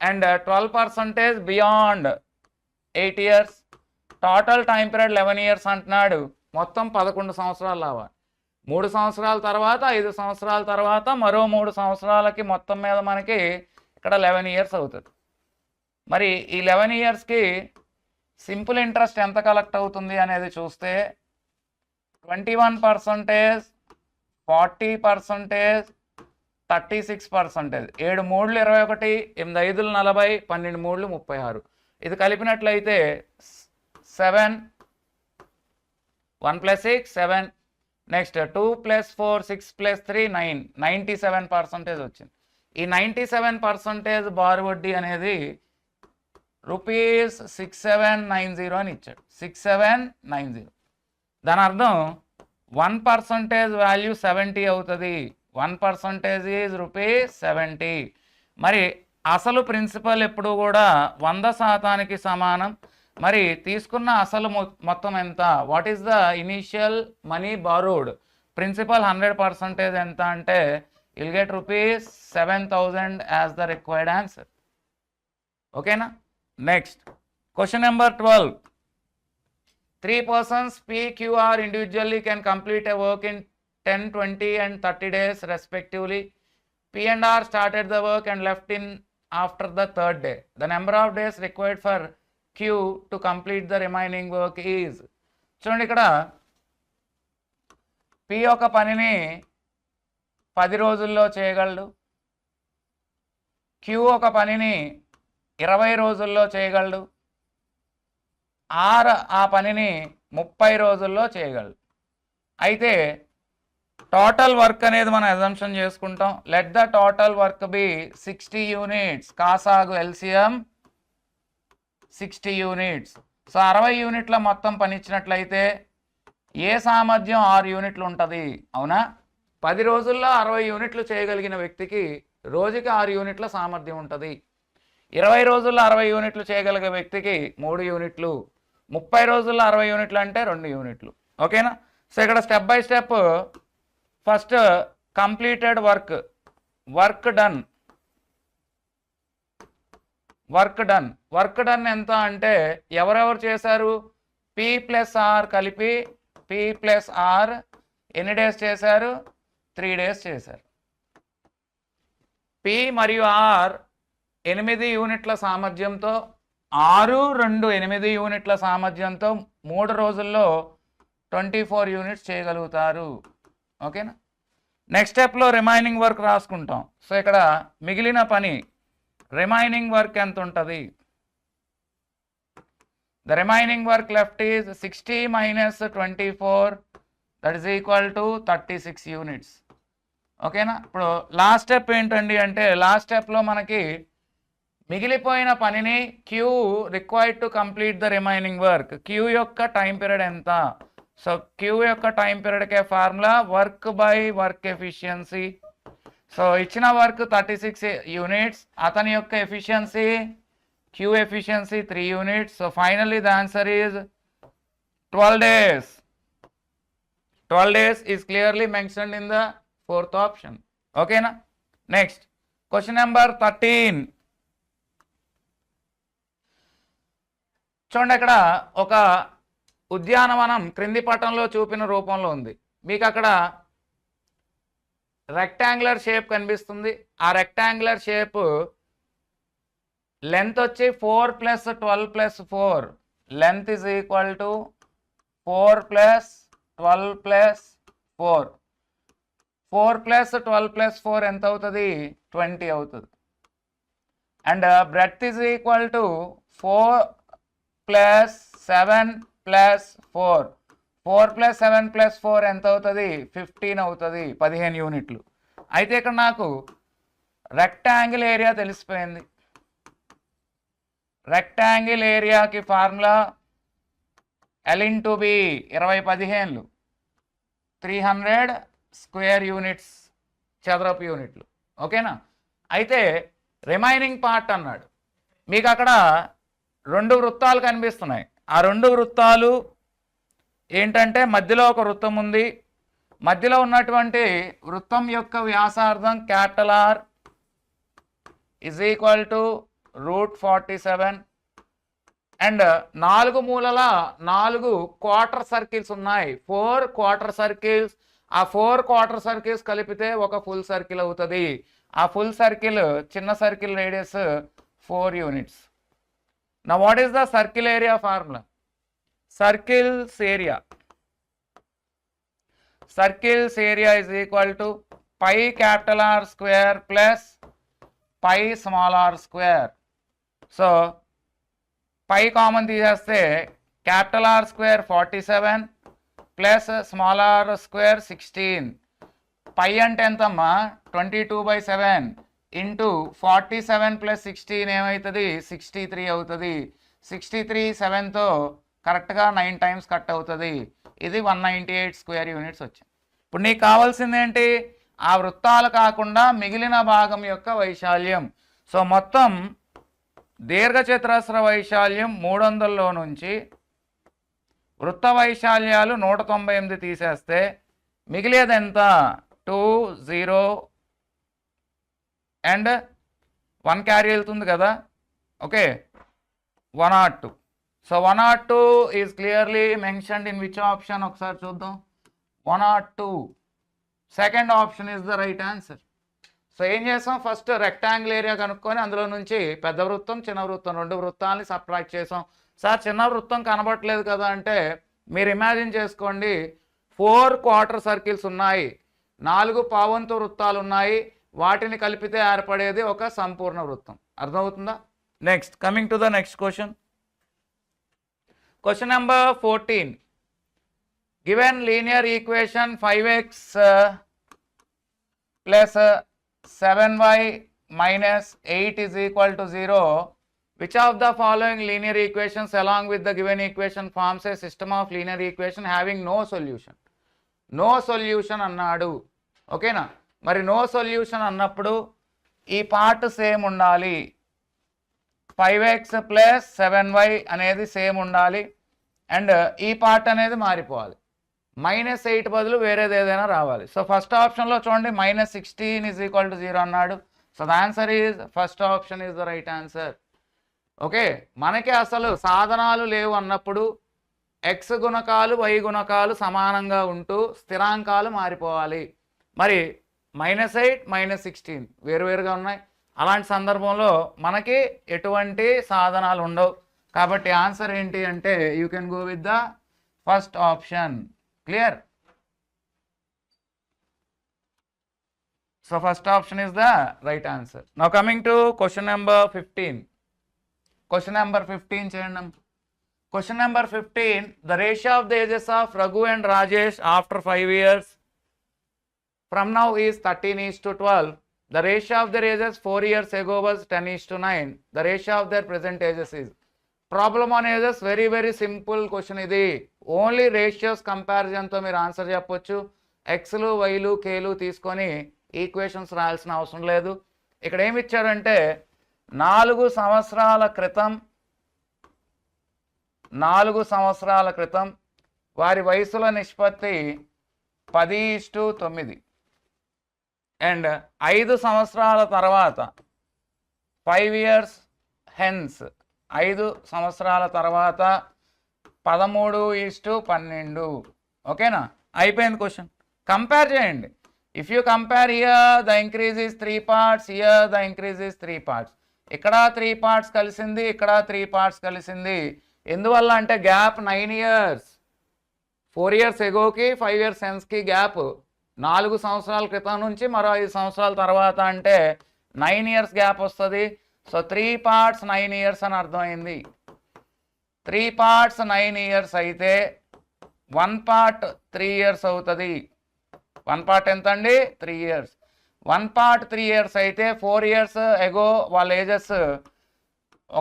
and 12% beyond 8 years. Total time period 11 years అంటున్నాడు. మొత్తం 11 సంవత్సరాలు రావాలి. 3 సంవత్సరాల తర్వాత 5 సంవత్సరాల తర్వాత మరో 3 సంవత్సరాలకి మొత్తం మీద మనకి ఇక్కడ 11 years అవుతుంది. మరి ఈ 11 yearsకి సింపుల్ ఇంట్రెస్ట్ ఎంత కలెక్ట్ అవుతుంది అనేది చూస్తే 21%, 40%, 36%. 7 3 21, 8 5 40, 12 3 36. ఇది కలిపినట్లయితే 7, 1 + 6 7, నెక్స్ట్ 2 + 4 6 + 3 9, 97% వచ్చింది. ఈ 97% బార్ వడ్డీ అనేది ₹6790 అని ఇచ్చాడు. 6790. దాని అర్థం 1% వాల్యూ 70 అవుతుంది. 1% ఈజ్ ₹70. మరి అసలు ప్రిన్సిపల్ ఎప్పుడు కూడా 100% సమానం. మరి తీసుకున్న అసలు మొత్తం ఎంత? What is the initial money borrowed? Principal 100% ఎంత అంటే will get rupees 7,000 as the required answer. ఓకేనా? Next question number 12. 3 persons P, Q, R individually can complete a work in 10, 20 and 30 days respectively. P and R started the work and left in after the third day. The number of days required for Q to complete the remaining work is. చూడండి, ఇక్కడ P ఒక పనిని 10 రోజుల్లో చేయగలడు, Q ఒక పనిని 20 రోజుల్లో చేయగలడు, R ఆ పనిని 30 రోజుల్లో చేయగలడు. అయితే టోటల్ వర్క్ అనేది మనం అజంప్షన్ చేసుకుంటాం. Let the total work be 60 units. కాసాగు ఎల్సిఎం 60 యూనిట్స్. సో 60 యూనిట్ల మొత్తం పని ఇచ్చినట్లయితే ఏ సామర్థ్యం 6 యూనిట్లు ఉంటుంది? అవునా? 10 రోజుల్లో 60 యూనిట్లు చేయగలిగిన వ్యక్తికి రోజుకి 6 యూనిట్ల సామర్థ్యం ఉంటుంది. 20 రోజుల్లో 60 యూనిట్లు చేయగలిగే వ్యక్తికి 3 యూనిట్లు, 30 రోజుల్లో 60 యూనిట్లు అంటే 2 యూనిట్లు. ఓకేనా? సో ఇక్కడ step by step first completed work done ఎంత అంటే ఎవరెవరు చేశారు? P ప్లస్ ఆర్ కలిపి P ప్లస్ ఆర్ ఎన్ని డేస్ చేశారు? 3 డేస్ చేశారు. P మరియు ఆర్ 8 యూనిట్ల సామర్థ్యంతో 6, 2 8 యూనిట్ల సామర్థ్యంతో 3 రోజుల్లో 24 యూనిట్స్ చేయగలుగుతారు. ఓకేనా? నెక్స్ట్ స్టెప్లో రిమైనింగ్ వర్క్ రాసుకుంటాం. సో ఇక్కడ మిగిలిన పని రిమైనింగ్ వర్క్ ఎంత ఉంటుంది? The remaining work left is 60 minus 24 that is equal to 36 units. ఓకేనా? ఇప్పుడు లాస్ట్ స్టెప్ ఏంటండి అంటే లాస్ట్ స్టెప్లో మనకి మిగిలిపోయిన పనిని Q required to complete the remaining work. Q యొక్క టైం పీరియడ్ ఎంత? సో Q యొక్క టైం పీరియడ్కే formula work by work efficiency. So ఇచ్చిన వర్క్ 36 యూనిట్స్, అతని యొక్క efficiency Q efficiency 3 units. So finally the answer is 12 days. 12 days is clearly mentioned in the 4th option. ఓకేనా? Next question number 13. చూడండి, అక్కడ ఒక ఉద్యానవనం క్రింది పటంలో చూపిన రూపంలో ఉంది. మీకు అక్కడ రెక్టాంగులర్ షేప్ కనిపిస్తుంది. ఆ రెక్టాంగులర్ షేప్ లెంత్ వచ్చి 4 + 12 + 4. Length is equal to 4 + 12 + 4. 4 + 12 + 4 ఎంత అవుతుంది? 20 అవుతుంది. And breadth is equal to 4 + 7 + 4. 4 + 7 + 4 ఎంత అవుతుంది? 15 అవుతుంది, 15 యూనిట్లు. అయితే ఇక్కడ నాకు రెక్టాంగిల్ ఏరియా తెలిసిపోయింది. రెక్టాంగిల్ ఏరియాకి ఫార్ములా L/B 20 15 300 స్క్వేర్ యూనిట్స్, చదరపు యూనిట్లు. ఓకేనా? అయితే రిమైనింగ్ పార్ట్ అన్నాడు. మీకు అక్కడ 2 వృత్తాలు కనిపిస్తున్నాయి. ఆ 2 వృత్తాలు ఏంటంటే మధ్యలో ఒక వృత్తం ఉంది. మధ్యలో ఉన్నటువంటి వృత్తం యొక్క వ్యాసార్థం R is equal to √47. And 4 మూలల 4 quarter circles ఉన్నాయి. 4 క్వార్టర్ సర్కిల్స్. ఆ 4 క్వార్టర్ సర్కిల్స్ కలిపితే ఒక ఫుల్ సర్కిల్ అవుతుంది. ఆ ఫుల్ సర్కిల్ చిన్న circle radius 4 units. Now what is the circle area formula? Circle's area is equal to pi R square plus pi small r square. So pi common తీసేస్తే R square 47 plus small r square 16. pi అంటే ఎంతమ్మా? 22/7 ఇంటూ 47 + 16 ఏమవుతుంది? 63 అవుతుంది. 63 7తో కరెక్ట్గా 9 టైమ్స్ కట్ అవుతుంది. ఇది 198 స్క్వేర్ యూనిట్స్ వచ్చింది. ఇప్పుడు నీకు కావాల్సింది ఏంటి? ఆ వృత్తాలు కాకుండా మిగిలిన భాగం యొక్క వైశాల్యం. సో మొత్తం దీర్ఘచతురస్ర వైశాల్యం 300లో నుంచి వృత్త వైశాల్యాలు 198 తీసేస్తే మిగిలేది ఎంత? 2 0 అండ్ 1 క్యారీ వెళ్తుంది కదా. Okay, 102. So 102 is clearly mentioned in which option? ఒకసారి చూద్దాం. 102 second option is the right answer. So ఏం చేసాం? ఫస్ట్ రెక్టాంగిల్ ఏరియా కనుక్కొని అందులో నుంచి పెద్ద వృత్తం చిన్న వృత్తం 2 వృత్తాలని సబ్ట్రాక్ట్ చేసాం. సార్ చిన్న వృత్తం కనబడట్లేదు కదా అంటే మీరు ఇమాజిన్ చేసుకోండి, 4 క్వార్టర్ సర్కిల్స్ ఉన్నాయి, 4 పావంతు వృత్తాలు ఉన్నాయి, వాటిని కలిపితే ఏర్పడేది ఒక సంపూర్ణ వృత్తం. అర్థమవుతుందా? Next, coming to the next question. Question number 14. Given linear equation 5x plus 7y minus 8 is equal to 0. Which of the following linear equations along with the given equation forms a system of linear equation having no solution? No solution అన్నాడు. ఓకేనా? మరి నో సొల్యూషన్ అన్నప్పుడు ఈ పార్ట్ సేమ్ ఉండాలి, 5x ప్లస్ 7y అనేది సేమ్ ఉండాలి, అండ్ ఈ పార్ట్ అనేది మారిపోవాలి, -8 బదులు వేరేది ఏదైనా రావాలి. సో ఫస్ట్ ఆప్షన్లో చూడండి -16 is equal to 0 అన్నాడు. So the answer is first option is the right answer. Okay, మనకి అసలు సాధనాలు లేవు అన్నప్పుడు x గుణకాలు y గుణకాలు సమానంగా ఉంటూ స్థిరాంకాలు మారిపోవాలి. మరి -8 -16 వేరువేరుగా ఉన్నాయి. అలాంటి సందర్భంలో మనకి ఎటువంటి సాధనాలు ఉండవు. కాబట్టి ఆన్సర్ ఏంటి అంటే you can go with the first option. Clear? So first option is the right answer. Now coming to question number 15. Question number 15 చేయండి. Question number 15. The ratio of the ages of Raghu and Rajesh after 5 years from now is 13:12. The ratio of their ages 4 years ago was 10:9. The ratio of their present ages is. Problem అనేది వెరీ సింపుల్ క్వశ్చన్. ఇది ఓన్లీ రేషియోస్ కంపారిజన్తో మీరు ఆన్సర్ చెప్పొచ్చు. ఎక్స్లు వైలు కేలు తీసుకొని ఈక్వేషన్స్ రాయాల్సిన అవసరం లేదు. ఇక్కడ ఏమి ఇచ్చాడంటే 4 సంవత్సరాల క్రితం వారి వయసుల నిష్పత్తి 10:9 అండ్ 5 సంవత్సరాల తర్వాత 5 years hence 5 సంవత్సరాల తర్వాత 13:12. ఓకేనా? అయిపోయింది క్వశ్చన్. కంపేర్ చేయండి. If you compare here the increase is 3 parts, here the increase is 3 parts. ఇక్కడ 3 parts కలిసింది, ఇక్కడ 3 parts కలిసింది. ఎందువల్ల అంటే గ్యాప్ 9 years. 4 years ఎగోకి 5 years హెన్స్కి గ్యాప్ 4 సంవత్సరాల క్రితం నుంచి మరో 5 సంవత్సరాల తర్వాత అంటే 9 years గ్యాప్ వస్తుంది. సో 3 parts 9 years అని అర్థమైంది. 3 parts 9 years అయితే 1 part 3 years అవుతుంది. 1 part ఎంత అండి? 3 years. 1 part 3 years అయితే 4 years ఎగో వాళ్ళ ఏజెస్,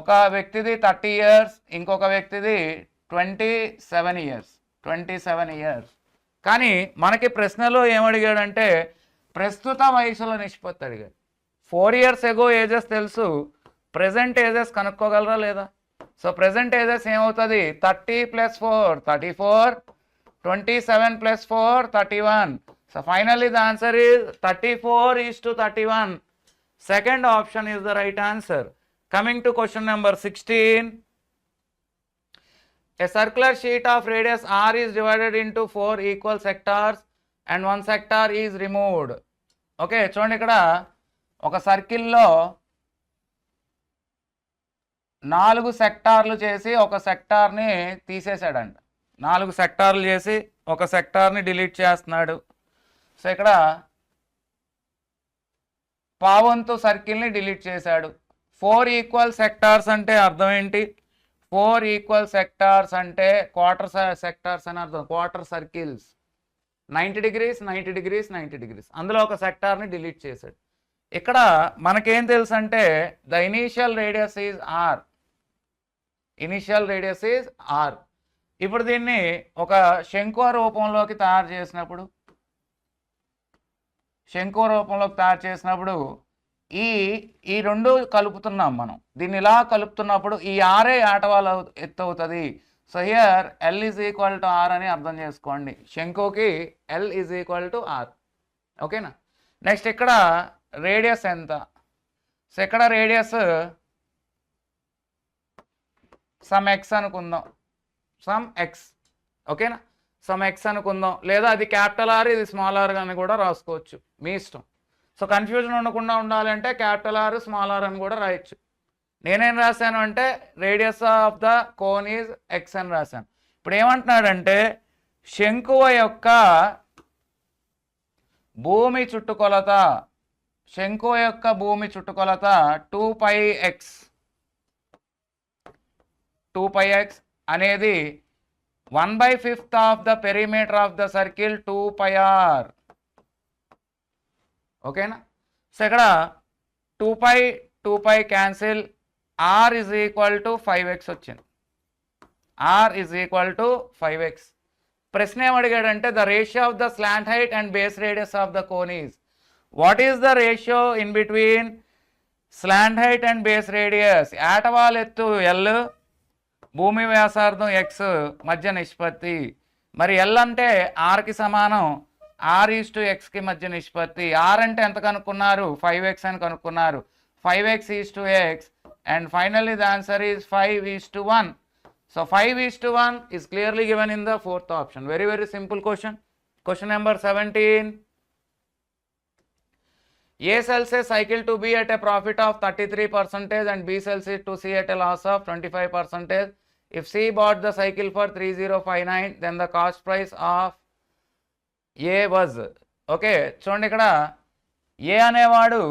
ఒక వ్యక్తిది 30 years, ఇంకొక వ్యక్తిది 27 years. 27 years. కానీ మనకి ప్రశ్నలో ఏమడిగాడంటే ప్రస్తుత వయసుల నిష్పత్తి అడిగాడు. 4 years ఎగో ఏజెస్ తెలుసు, ప్రెజెంట్ ఏజెస్ కనుక్కోగలరా లేదా? సో ప్రెజెంట్ ఏజెస్ ఏమవుతుంది? 30 + 4 34, 27 + 4 31. So finally the answer is 34:31. Second option is the right answer. Coming to question number 16. A circular sheet of radius r is divided into 4 equal sectors and 1 sector is removed. Okay, చూడండి ఇక్కడ ఒక సర్కిల్లో 4 సెక్టార్లు చేసి ఒక సెక్టార్ని తీసేశాడంట. 4 సెక్టార్లు చేసి ఒక సెక్టార్ని డిలీట్ చేస్తున్నాడు. సో ఇక్కడ పావంతు సర్కిల్ని డిలీట్ చేశాడు. 4 ఈక్వల్ సెక్టార్స్ అంటే అర్థం ఏంటి? 4 ఈక్వల్ సెక్టార్స్ అంటే క్వార్టర్ సెక్టార్స్ అని అర్థం. Quarter circles 90 degrees 90 degrees 90 degrees. అందులో ఒక సెక్టార్ని డిలీట్ చేశాడు. ఇక్కడ మనకేం తెలుసు అంటే the initial radius is R. Initial radius is R. ఇప్పుడు దీన్ని ఒక శంకు రూపంలోకి తయారు చేసినప్పుడు ఈ ఈ రెండు కలుపుతున్నాం మనం. దీన్ని ఇలా కలుపుతున్నప్పుడు ఈ ఆరే ఆటవాళ్ళ ఎత్తు అవుతుంది. So here L is equal to R అని అర్థం చేసుకోండి. శంకుకి L is equal to R. ఓకేనా? నెక్స్ట్ ఇక్కడ రేడియస్ ఎంత? సో ఇక్కడ రేడియస్ సమ్ ఎక్స్ అనుకుందాం. Some x. ఓకేనా? సమ్ ఎక్స్ అనుకుందాం. లేదా అది క్యాపిటల్ ఆర్, ఇది స్మాల్ ఆర్ అని కూడా రాసుకోవచ్చు, మీ ఇష్టం. సో కన్ఫ్యూజన్ ఉండకుండా ఉండాలంటే క్యాపిటల్ ఆర్ స్మాల్ ఆర్ అని కూడా రాయొచ్చు. నేనేం రాశాను అంటే radius of the cone is X అని రాశాను. ఇప్పుడు ఏమంటున్నాడంటే శంకువ యొక్క భూమి చుట్టుకొలత, శంకువ యొక్క భూమి చుట్టుకొలత 2πx. 2πx అనేది 1/5 of the perimeter of the circle 2πr. ఓకేనా? సో ఇక్కడ 2π cancel, r is equal to 5x వచ్చింది. r is equal to 5x. ప్రశ్న ఏమడిగాడంటే the ratio of the slant height and base radius of the cone is. What is the ratio in between slant height and base radius? ఏటవాల్ ఎత్తు L, భూమి వ్యాసార్థం x మధ్య నిష్పత్తి. మరి L అంటే rకి సమానం, r:x మధ్య నిష్పత్తి. r అంటే ఎంత కనుక్కున్నారు? 5x అని కనుక్కున్నారు. 5x:x and finally the answer is 5:1. So 5:1 is clearly given in the fourth option. Very very simple question. Question number 17. A sells a cycle to B at a profit of 33% and B sells it to C at a loss of 25%. If C bought the cycle for 3059, then the cost price of A was. Okay, చూడండి ఇక్కడ ఏ అనేవాడు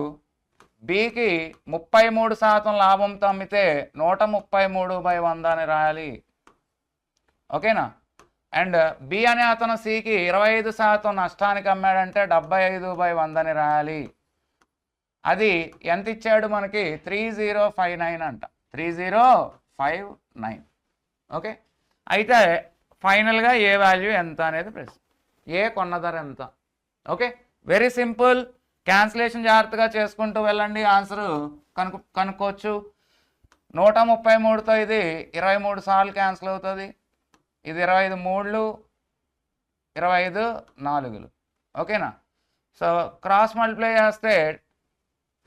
బికి 33% లాభంతో అమ్మితే 133/100 అని రాయాలి. ఓకేనా? అండ్ బి అనే అతను సికి 25% నష్టానికి అమ్మాడంటే 75/100 అని రాయాలి. అది ఎంత ఇచ్చాడు మనకి? 3059 అంట. 3059. ఓకే, అయితే ఫైనల్గా ఏ వాల్యూ ఎంత అనేది ప్రశ్న. ఏ కొన్న ధర ఎంత? Okay, very simple. క్యాన్సిలేషన్ జాగ్రత్తగా చేసుకుంటూ వెళ్ళండి, ఆన్సర్ కనుక్కోవచ్చు. 133తో ఇది 23 సార్లు క్యాన్సిల్ అవుతుంది. ఇది 25 3లు, 25 4లు. ఓకేనా? సో క్రాస్ మల్టిప్లై చేస్తే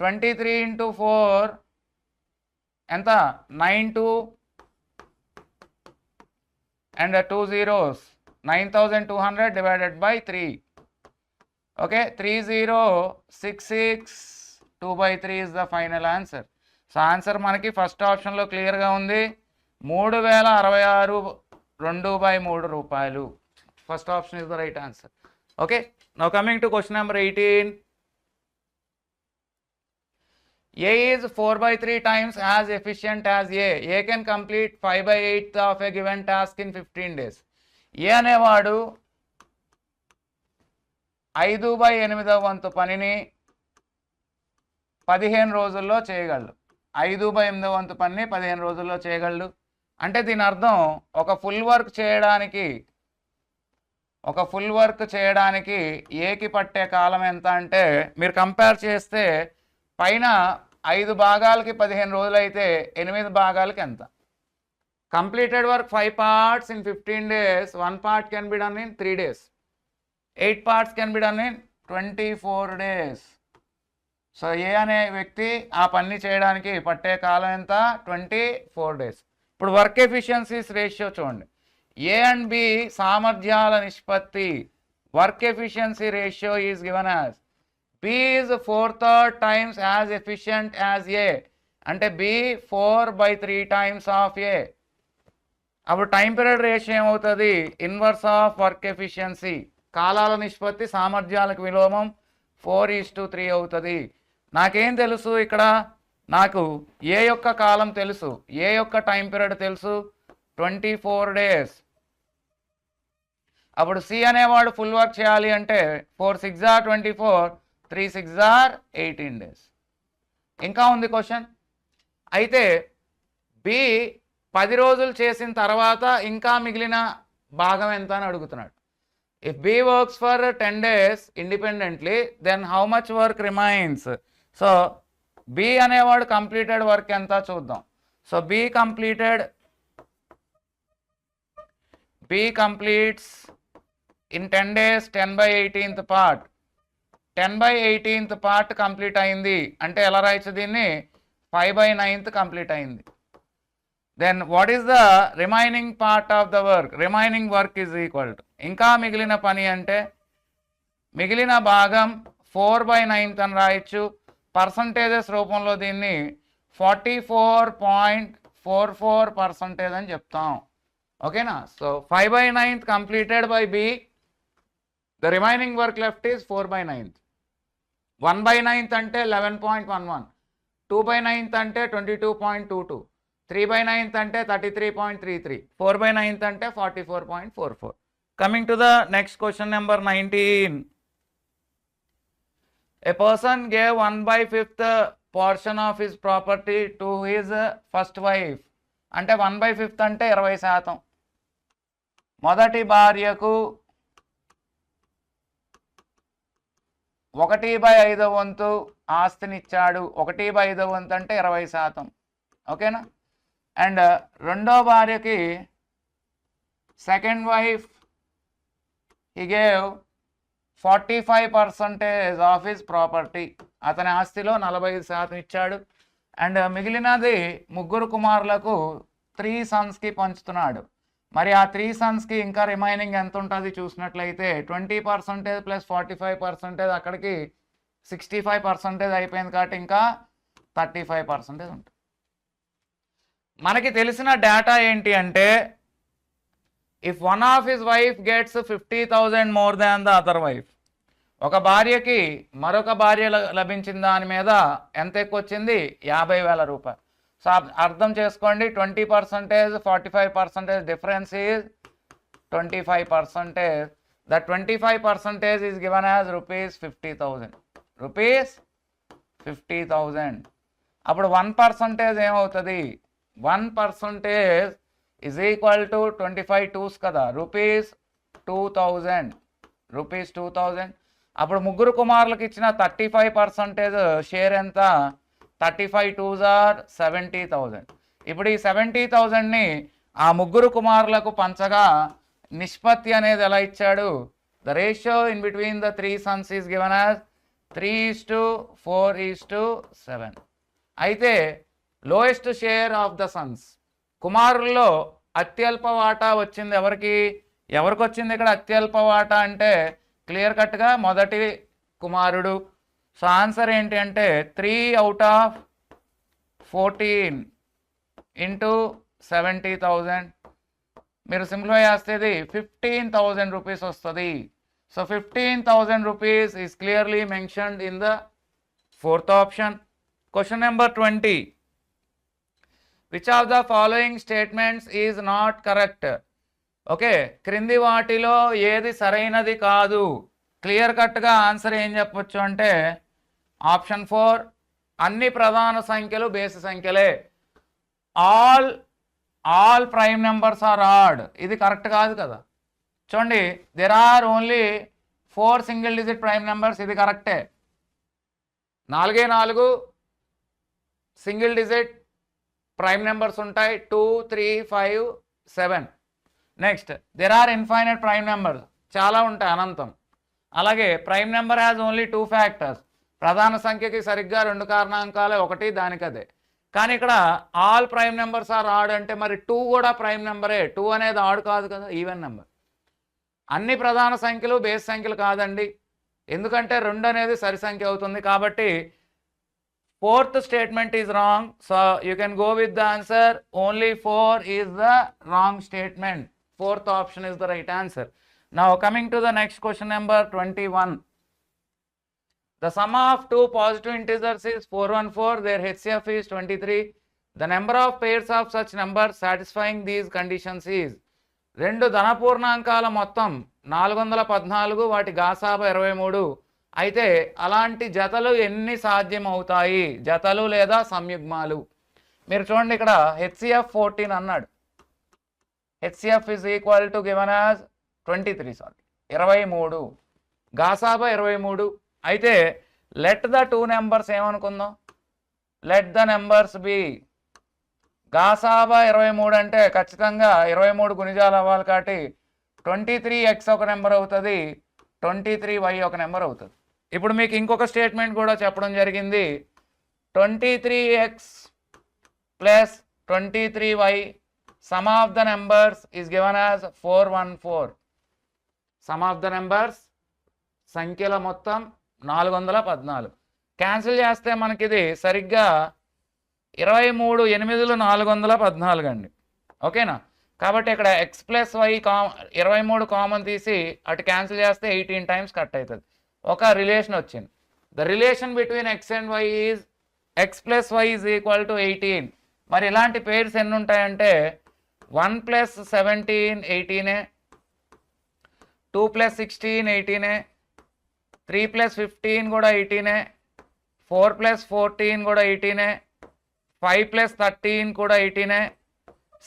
23 × 4 ఎంత? 92 and 2 zeros 9200 divided by 3. Okay, 3066 2/3 is the final answer. So answer మనకి ఫస్ట్ ఆప్షన్లో క్లియర్గా ఉంది. 3066 2/3 రూపాయలు. First option is the right answer. Okay, now coming to question number 18. A is 4/3 times as efficient as A. A can complete 5/8 of a given task in 15 days. A అనేవాడు 5/8 వంతు పనిని 15 రోజుల్లో చేయగలడు. 5/8 వంతు పనిని 15 రోజుల్లో చేయగలడు. అంటే దీని అర్థం ఒక ఫుల్ వర్క్ చేయడానికి ఏకి పట్టే కాలం ఎంత అంటే, మీరు కంపేర్ చేస్తే పైన 5 భాగాలకి 15 రోజులు అయితే 8 భాగాలకి ఎంత? Completed work 5 parts in 15 days. 1 part can be done in 3 days. 8 parts can be done in 24 days. So ఏ అనే వ్యక్తి ఆ పని చేయడానికి పట్టే కాలం ఎంత? 24 days. ఇప్పుడు వర్క్ ఎఫిషియన్సీస్ రేషియో చూడండి. ఏ అండ్ బి సామర్థ్యాల నిష్పత్తి. Work efficiency ratio is given as B is 4/3 times as efficient as A. అంటే B 4/3 times of A. అప్పుడు టైం పీరియడ్ రేషియో ఏమవుతుంది? Inverse of work efficiency. కాలాల నిష్పత్తి సామర్థ్యాలకు విలోమం 4:3 అవుతుంది. నాకేం తెలుసు ఇక్కడ? నాకు ఏ యొక్క కాలం తెలుసు, ఏ యొక్క టైం పీరియడ్ తెలుసు, 24 days. అప్పుడు సి అనేవాడు ఫుల్ వర్క్ చేయాలి అంటే 4 6 are 24, 3 6 are 18 days. ఇంకా ఉంది క్వశ్చన్. అయితే బి 10 రోజులు చేసిన తర్వాత ఇంకా మిగిలిన భాగం ఎంత అని అడుగుతున్నాడు. If B works for 10 days independently, then how much work remains? So B అనేవాడు కంప్లీటెడ్ వర్క్ ఎంత చూద్దాం. So B completes in 10 days 10/18th part. 10/18th part complete అయింది అంటే ఎలా రాయొచ్చు దీన్ని, 5/9th కంప్లీట్ అయింది. Then what is the remaining part of the work, remaining work is equal to, ఇంకా మిగిలిన పని అంటే మిగిలిన భాగం 4/9th అని రాయొచ్చు. పర్సంటేజెస్ రూపంలో దీన్ని 44.44% అని చెప్తాం. ఓకేనా. So 5/9th completed by B, the remaining work left is 4/9th. 1/9th అంటే 11.11, 2/9th అంటే 22.22, 3/9th అంటే 33.33, 4/9th అంటే 44.44. Coming to the next question number 19. A person gave 1/5th portion of his property to his first wife. అంటే 1/5 అంటే 20%. మొదటి భార్యకు 1/5 వంతు ఆస్తినిచ్చాడు. 1/5 వంతు అంటే 20%. ఓకేనా. అండ్ రెండో భార్యకి, second wife, he gave 45% of his property. అతని ఆస్తిలో 45% ఇచ్చాడు. అండ్ మిగిలినది ముగ్గురు కుమారులకు 3 sonsకి పంచుతున్నాడు. మరి ఆ 3 sonsకి ఇంకా రిమైనింగ్ ఎంత ఉంటుంది చూసినట్లయితే 20% ప్లస్ 45% అక్కడికి 65% అయిపోయింది కాబట్టి ఇంకా 35% ఉంటుంది. మనకి తెలిసిన డేటా ఏంటి అంటే, if one of his wife gets 50,000 more than the other wife, ఒక భార్యకి మరొక భార్య లభించిన దాని మీద ఎంత ఎక్కువ వచ్చింది, 50,000 రూపాయలు. సో అర్థం చేసుకోండి, 20%, 45% difference is 25%. The 25% is given as ₹50,000. ₹50,000. అప్పుడు 1% ఏమవుతుంది, 1% ఈజ్ ఈక్వల్ టు 25 2s కదా, ₹2,000. ₹2,000. అప్పుడు ముగ్గురు కుమారులకు ఇచ్చిన 35% షేర్ ఎంత, 35 2s are 70,000. ఇప్పుడు ఈ 70,000ని ఆ ముగ్గురు కుమారులకు పంచగా నిష్పత్తి అనేది ఎలా ఇచ్చాడు, the ratio in between the 3 sons is given as 3:4:7. అయితే lowest share of the sons, కుమారుల్లో అత్యల్ప వాటా వచ్చింది ఎవరికి వచ్చింది ఇక్కడ అత్యల్ప వాటా అంటే క్లియర్ కట్గా మొదటి కుమారుడు. సో ఆన్సర్ ఏంటి అంటే 3/14 ఇంటూ 70,000. మీరు సింప్లిఫై చేస్తేది 15,000 రూపీస్ వస్తుంది. So 15,000 rupees is clearly mentioned in the fourth option. Question number 20. Which of the following statements is not correct. Okay, క్రింది వాటిలో ఏది సరైనది కాదు. క్లియర్ కట్గా ఆన్సర్ ఏం చెప్పొచ్చు అంటే ఆప్షన్ 4, అన్ని ప్రధాన సంఖ్యలు బేసి సంఖ్యలే. All prime numbers are odd. ఇది కరెక్ట్ కాదు కదా. చూడండి, there are only 4 single digit prime numbers. ఇది కరెక్టే. 4 సింగిల్ డిజిట్ ప్రైమ్ నెంబర్స్ ఉంటాయి, 2 3 5 7. Next, there are infinite prime numbers, చాలా ఉంటాయి, అనంతం. అలాగే prime number has only 2 factors. ప్రధాన సంఖ్యకి సరిగ్గా 2 కారణాంకాలే, ఒకటి దానికదే. కానీ ఇక్కడ all prime numbers are odd అంటే మరి 2 కూడా ప్రైమ్ నెంబరే. 2 అనేది ఆడ్ కాదు కదా, ఈవెన్ నెంబర్. అన్ని ప్రధాన సంఖ్యలు బేస్ సంఖ్యలు కాదండి, ఎందుకంటే 2 అనేది సరి సంఖ్య అవుతుంది. కాబట్టి fourth statement is wrong. So you can go with the answer only 4 is the wrong statement. Fourth option is the right answer. Now coming to the next question number 21. The sum of 2 positive integers is 414. Their HCF is 23. The number of pairs of such numbers satisfying these conditions is. 2 ధనపూర్ణాంకాల మొత్తం 414, వాటి గాసాబా 23. అయితే అలాంటి జతలు ఎన్ని సాధ్యం అవుతాయి, జతలు లేదా సంయుగ్మాలు. మీరు చూడండి, ఇక్కడ HCF 14 అన్నాడు. HCF is equal to given as 23, 23. గాసాబా 23. అయితే లెట్ ద 2 నెంబర్స్ ఏమనుకుందాం, లెట్ ద నెంబర్స్ బి. గాసాబా 23 అంటే ఖచ్చితంగా 23 గుణిజాలు అవ్వాలి కాబట్టి 23x ఒక నెంబర్ అవుతుంది, 23y ఒక నెంబర్ అవుతుంది. ఇప్పుడు మీకు ఇంకొక స్టేట్మెంట్ కూడా చెప్పడం జరిగింది. 23x plus 23y some of the numbers is given as 414. Some of the numbers సంఖ్యల మొత్తం 414. క్యాన్సిల్ చేస్తే మనకి ఇది సరిగ్గా 23 8 414 అండి. ఓకేనా? కాబట్టి ఇక్కడ x ప్లస్ వై 23 కామన్ తీసి అటు క్యాన్సిల్ చేస్తే 18 టైమ్స్ కట్ అవుతుంది. ఒక రిలేషన్ వచ్చింది. The relation between x and y is x plus Y is equal to 18. మరి ఇలాంటి పేర్స్ ఎన్ని ఉంటాయంటే 1 ప్లస్ 17 18, 2 ప్లస్ 16 18, 3 ప్లస్ 15 కూడా 18, 4 ప్లస్ 14 కూడా 18, 5 ప్లస్ 13 కూడా 18,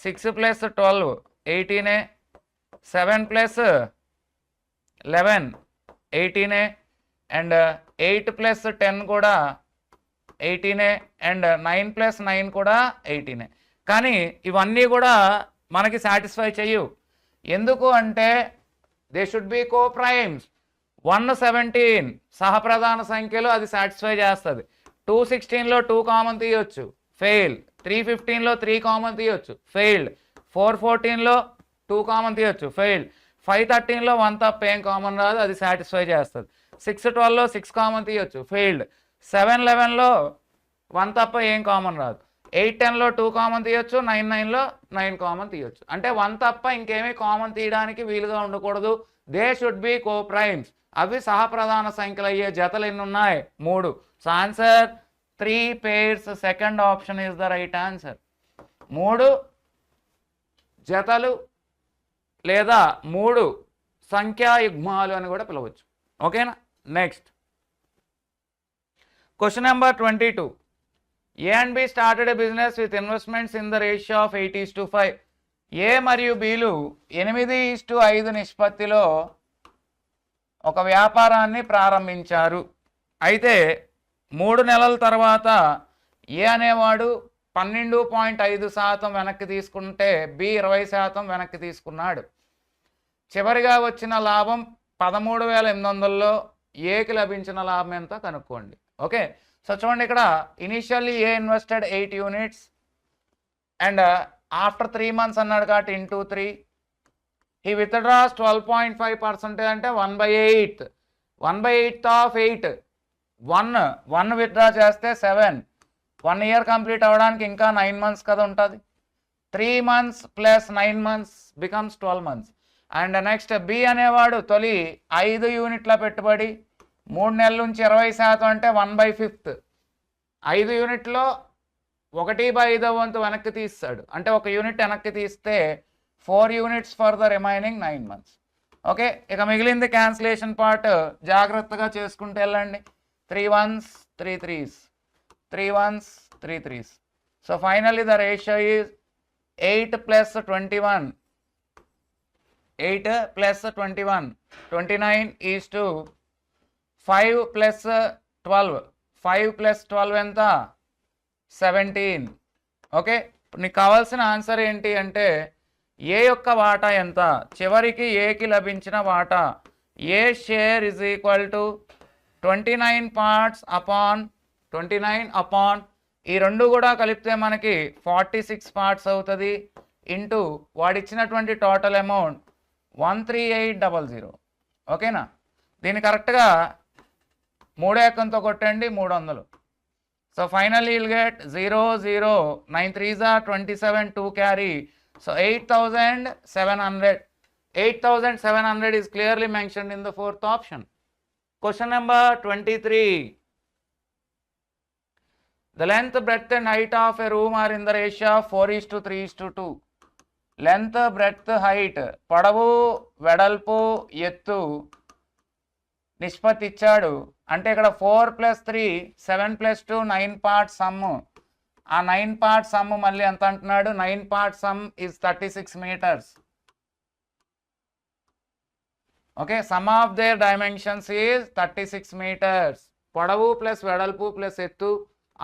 6 ప్లస్ 12 18, 7 ప్లస్ 11 18, అండ్ 8 ప్లస్ 10 కూడా 18, అండ్ 9 ప్లస్ 9 కూడా 18. కానీ ఇవన్నీ కూడా మనకి సాటిస్ఫై చెయ్యు. ఎందుకు అంటే they should be co primes. 117 సహప్రధాన సంఖ్యలో అది సాటిస్ఫై చేస్తుంది. 216లో 2 కామన్ తీయొచ్చు, ఫెయిల్. 315లో 3 కామన్ తీయొచ్చు, ఫెయిల్డ్. 414లో 2 కామన్ తీయొచ్చు, ఫెయిల్డ్. 513లో 1 తప్ప ఏం కామన్ రాదు, అది సాటిస్ఫై చేస్తుంది. 612లో 6 కామన్ తీయొచ్చు, ఫెయిల్డ్. 711లో 1 తప్ప ఏం కామన్ రాదు. 810లో 2 కామన్ తీయొచ్చు, 99లో 9 కామన్ తీయొచ్చు. అంటే 1 తప్ప ఇంకేమీ కామన్ తీయడానికి వీలుగా ఉండకూడదు. They should be co primes. అవి సహప్రధాన సంఖ్యలు అయ్యే జతలు ఎన్ని ఉన్నాయి? 3. So answer 3 pairs. Second option is the right answer. 3 జతలు లేదా 3 సంఖ్యా యుగ్మాలు అని కూడా పిలవచ్చు. ఓకేనా? Next question number 22. A and B started a business with investments in the ratio of 8:5. A మరియు బిలు 8:5 నిష్పత్తిలో ఒక వ్యాపారాన్ని ప్రారంభించారు. అయితే 3 నెలల తర్వాత ఏ అనేవాడు 12.5% వెనక్కి తీసుకుంటే బి 20% వెనక్కి తీసుకున్నాడు. చివరిగా వచ్చిన లాభం 13,800లో ఏకి లభించిన లాభం ఎంత కనుక్కోండి. ఓకే, సో చూడండి, ఇక్కడ initially A invested 8 units and after 3 months అన్నాడు కాబట్టి ఇంటూ 3. he withdraws 12.5% అంటే 1/8. 1/8 ఆఫ్ 8 1 విత్డ్రా చేస్తే 7. 1 year కంప్లీట్ అవ్వడానికి ఇంకా 9 months కదా ఉంటుంది. 3 months plus 9 months becomes 12 months. And next B అనేవాడు తొలి 5 యూనిట్ల పెట్టుబడి 3 నెలల నుంచి 20% అంటే 1/5. 5 యూనిట్లో 1/5 వంతు వెనక్కి తీస్తాడు. అంటే 1 యూనిట్ వెనక్కి తీస్తే 4 units for the remaining 9 months. Okay, ఇక మిగిలింది క్యాన్సిలేషన్ పార్ట్ జాగ్రత్తగా చేసుకుంటూ వెళ్ళండి. 3 1s 3 3s, 3 1s 3 3s. So finally the ratio is 8 plus 21, 8 plus 21 29 is to 5 plus 12, 5 plus 12 ఎంత? 17. ఓకే, నీకు కావాల్సిన ఆన్సర్ ఏంటి అంటే ఏ యొక్క వాటా ఎంత? చివరికి ఏకి లభించిన వాటా A share is equal to 29 parts upon 29 upon ఈ రెండు కూడా కలిపితే మనకి 46 parts అవుతుంది. ఇంటూ వాడిచ్చినటువంటి టోటల్ అమౌంట్ 13800. ఓకేనా? దీన్ని కరెక్ట్గా 3 ఎక్కంతో కొట్టండి, 300. So finally will get 0 0 9 3s are 27, 2 carry. So 8,700. 8,700 is clearly mentioned in the fourth option. Question number 23. The length, breadth and height of a room are in the ratio of 4:3:2. Length, breadth, height, పొడవు వెడల్పు ఎత్తు నిష్పత్తి ఇచ్చాడు. అంటే ఇక్కడ 4 + 3 7 + 2 9 parts సమ్. ఆ 9 parts సమ్ మళ్ళీ ఎంత అంటున్నాడు? 9 parts some is 36 meters. Okay, some of their dimensions is 36 meters. పొడవు ప్లస్ వెడల్పు ప్లస్ ఎత్తు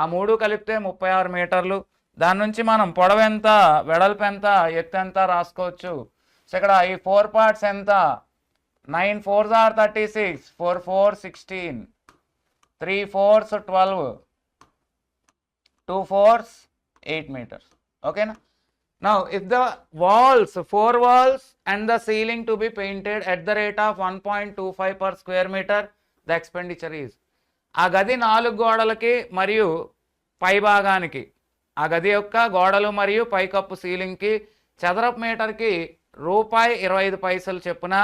ఆ 3 కలిపితే 36 మీటర్లు. దాని నుంచి మనం పొడవు ఎంత, వెడల్పు ఎంత, ఎత్తు ఎంత రాసుకోవచ్చు. సో ఇక్కడ ఈ 4 పార్ట్స్ ఎంత, 9 4s are 36, 4 4 16, 3 4s 12, 2 4s 8 meters. Okay na? Now if the walls, 4 walls and the ceiling to be painted at the rate of 1.25 per square meter, the expenditure is. ఆ గది 4 గోడలకి మరియు పై భాగానికి, ఆ గది యొక్క గోడలు మరియు పైకప్పు సీలింగ్కి చదరపు మీటర్కి ₹25 చొప్పున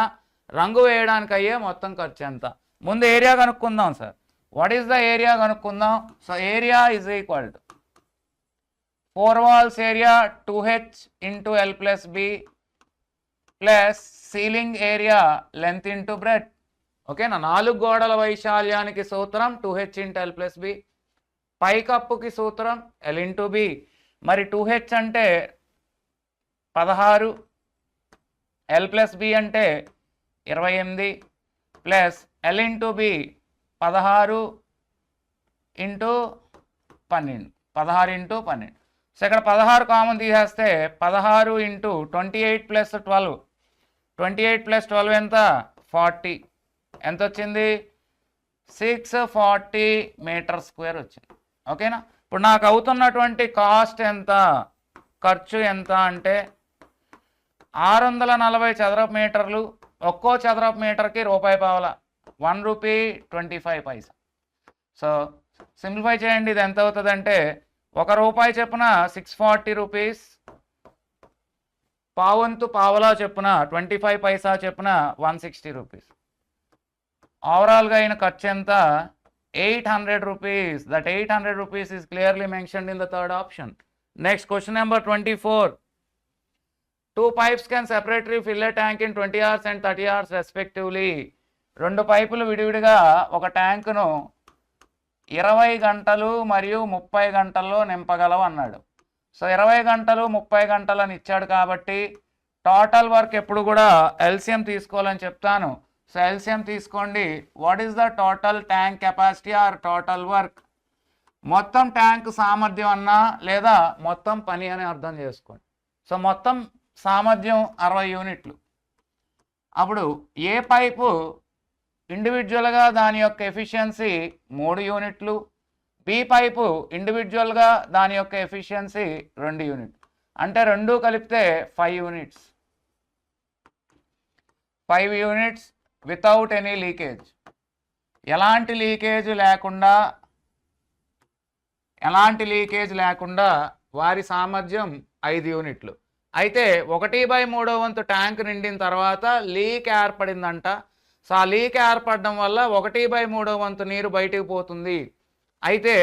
రంగు వేయడానికి అయ్యే మొత్తం ఖర్చు ఎంత. ముందు ఏరియా కనుక్కుందాం sir. What is the area కనుక్కుందాం. So area is equal to 4 walls area 2h into L plus B plus ceiling area length into breadth. ఓకేనా. 4 గోడల వైశాల్యానికి సూత్రం 2h into L plus B, పైకప్పుకి సూత్రం L into B. మరి 2h అంటే 16, L plus B అంటే 28 plus L into B 16 into 12, 16 into 12. So ఇక్కడ 16 కామన్ తీసేస్తే 16 ఇంటూ 28 ప్లస్ 12, 28 ప్లస్ 12 ఎంత, 40. ఎంత వచ్చింది, 640 మీటర్ స్క్వేర్ వచ్చింది. ఓకేనా. ఇప్పుడు నాకు అవుతున్నటువంటి కాస్ట్ ఎంత, ఖర్చు ఎంత అంటే 640 చదరపు మీటర్లు. ఒక్కో చదరపు మీటర్కి ₹1.25, ₹1.25. సో సింప్లిఫై చేయండి. ఇది ఎంత అవుతుంది అంటే ₹1 చొప్పున 640 రూపీస్, పావంతు పావలా చొప్పున 25 పైసా చొప్పున 160 రూపీస్. ఓవరాల్గా అయిన ఖర్చు ఎంత, 800 rupees. That 800 rupees is clearly mentioned in the third option. Next question number 24. 2 pipes can separately fill a tank in 20 hours and 30 hours respectively. 2 పైపులు విడివిడిగా ఒక ట్యాంకును 20 గంటలు మరియు 30 గంటల్లో నింపగలవు అన్నాడు. సో 20 గంటలు 30 గంటలు అని ఇచ్చాడు కాబట్టి టోటల్ వర్క్ ఎప్పుడు కూడా ఎల్సిఎం తీసుకోవాలని చెప్తాను. సో ఎల్సిఎం తీసుకోండి. What is the total tank capacity or total work. మొత్తం ట్యాంక్ సామర్థ్యం అన్నా లేదా మొత్తం పని అని అర్థం చేసుకోండి. సో మొత్తం సామర్థ్యం 60 యూనిట్లు. అప్పుడు ఏ పైపు ఇండివిజువల్గా దాని యొక్క ఎఫిషియన్సీ 3 యూనిట్లు, బి పైపు ఇండివిజువల్గా దాని యొక్క ఎఫిషియన్సీ 2 యూనిట్లు. అంటే 2 కలిపితే 5 units, 5 units without any leakage. ఎలాంటి లీకేజ్ లేకుండా వారి సామర్థ్యం 5 యూనిట్లు. అయితే 1/3 వంతు ట్యాంక్ నిండిన తర్వాత లీక్ ఏర్పడిందంట. సో ఆ లీక్ ఏర్పడడం వల్ల 1/3 వంతు నీరు బయటికి పోతుంది. అయితే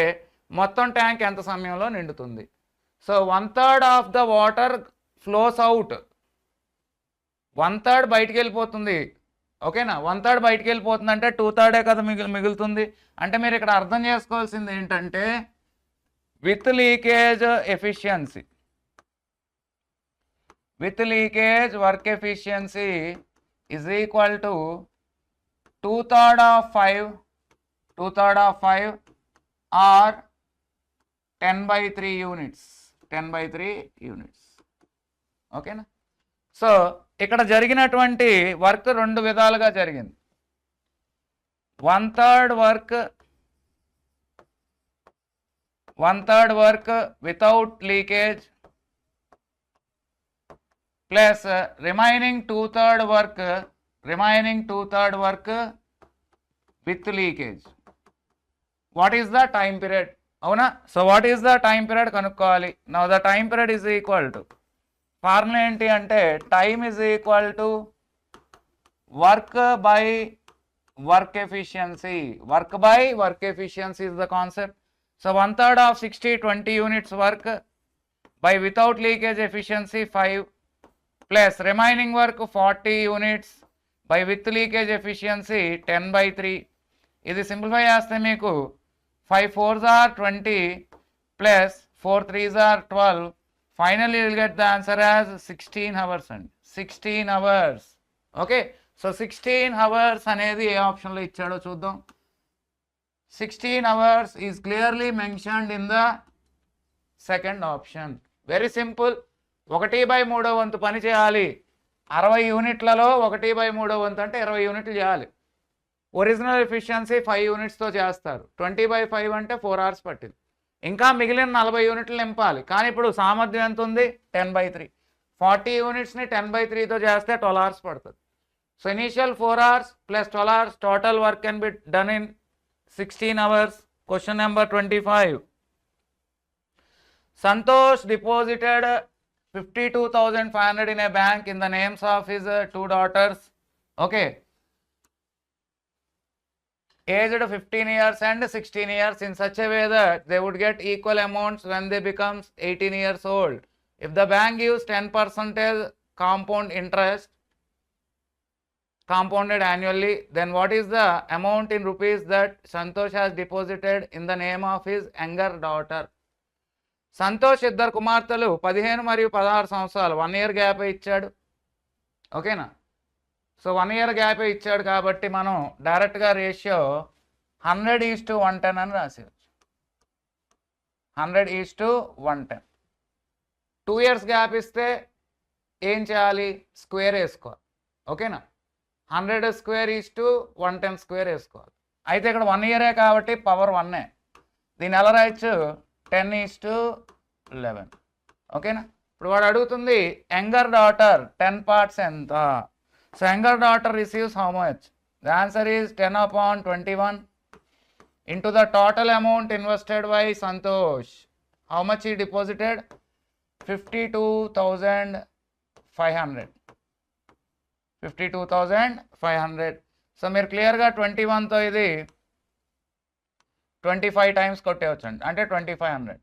మొత్తం ట్యాంక్ ఎంత సమయంలో నిండుతుంది. So 1/3 of the water flows out, 1/3 బయటికి వెళ్ళిపోతుంది. ఓకేనా. 1/3 బయటికి వెళ్ళిపోతుంది అంటే 2/3 కదా మిగులుతుంది. అంటే మీరు ఇక్కడ అర్థం చేసుకోవాల్సింది ఏంటంటే with leakage efficiency, with leakage work efficiency is equal to 2/3 of 5 or 10/3 units, 10/3 units. ఓకేనా. సో ఇక్కడ జరిగినటువంటి వర్క్ 2 విధాలుగా జరిగింది. 1/3 work without leakage plus remaining 2/3 work with leakage. What is the time period. అవునా. So what is the time period కనుక్కోవాలి. Now the time period is equal to, formula ఏంటి అంటే time is equal to work by work efficiency. Work by work efficiency is the concept. So 1/3 of 60, 20 units work by without leakage efficiency 5 plus remaining work 40 units by with leakage efficiency 10/3. ఇది సింప్లిఫై చేస్తే మీకు 5 4s are 20 plus 4 3s are 12. Finally will get the answer as 16 hours అండి. 16 అవర్స్. ఓకే. సో 16 అవర్స్ అనేది ఏ ఆప్షన్లో ఇచ్చాడో చూద్దాం. 16 hours is clearly mentioned in the second option. Very simple. 1/3 వంతు పని చేయాలి. 60 యూనిట్లలో 1/3 వంతు అంటే 20 యూనిట్లు చేయాలి. ఒరిజినల్ ఎఫిషియన్సీ 5 యూనిట్స్తో చేస్తారు. 20/5 అంటే 4 hours పట్టింది. ఇంకా మిగిలిన 40 యూనిట్లు నింపాలి. కానీ ఇప్పుడు సామర్థ్యం ఎంత ఉంది? 10/3. 40 యూనిట్స్ని 10/3తో చేస్తే 12 hours పడుతుంది. So initial 4 hours plus 12 hours total work can be done in 16 hours. Question number 25. Santosh deposited 52,500 in a bank in the names of his 2 daughters. Okay. Aged 15 years and 16 years in such a way that they would get equal amounts when they become 18 years old. If the bank gives 10% compound interest compounded annually, then what is the amount in rupees that Santosh has deposited in the name of his younger daughter? Santosh ఇద్దరు కుమార్తెలు 15 మరియు 16 సంవత్సరాలు 1 year గ్యాప్ ఇచ్చాడు. ఓకేనా? సో 1 year గ్యాప్ ఇచ్చాడు కాబట్టి మనం డైరెక్ట్గా రేషియో 100:110 అని రాసేయచ్చు. 100:110. 2 years గ్యాప్ ఇస్తే ఏం చేయాలి? స్క్వేర్ వేసుకోవాలి. ఓకేనా? 100² 110² వేసుకోవాలి. అయితే ఇక్కడ 1 year కాబట్టి పవర్ 1. దీన్ని ఎలా రాయొచ్చు? 10:11. ఓకేనా? ఇప్పుడు వాడు అడుగుతుంది యంగర్ డాటర్ 10 parts ఎంత? So younger daughter receives how much? The answer is 10/21 into the total amount invested by Santosh. How much ఈ డిపాజిటెడ్? 52,500. 52,500. సో మీరు క్లియర్గా 21తో ఇది 25 times కొట్టేవచ్చండి, అంటే 2,500.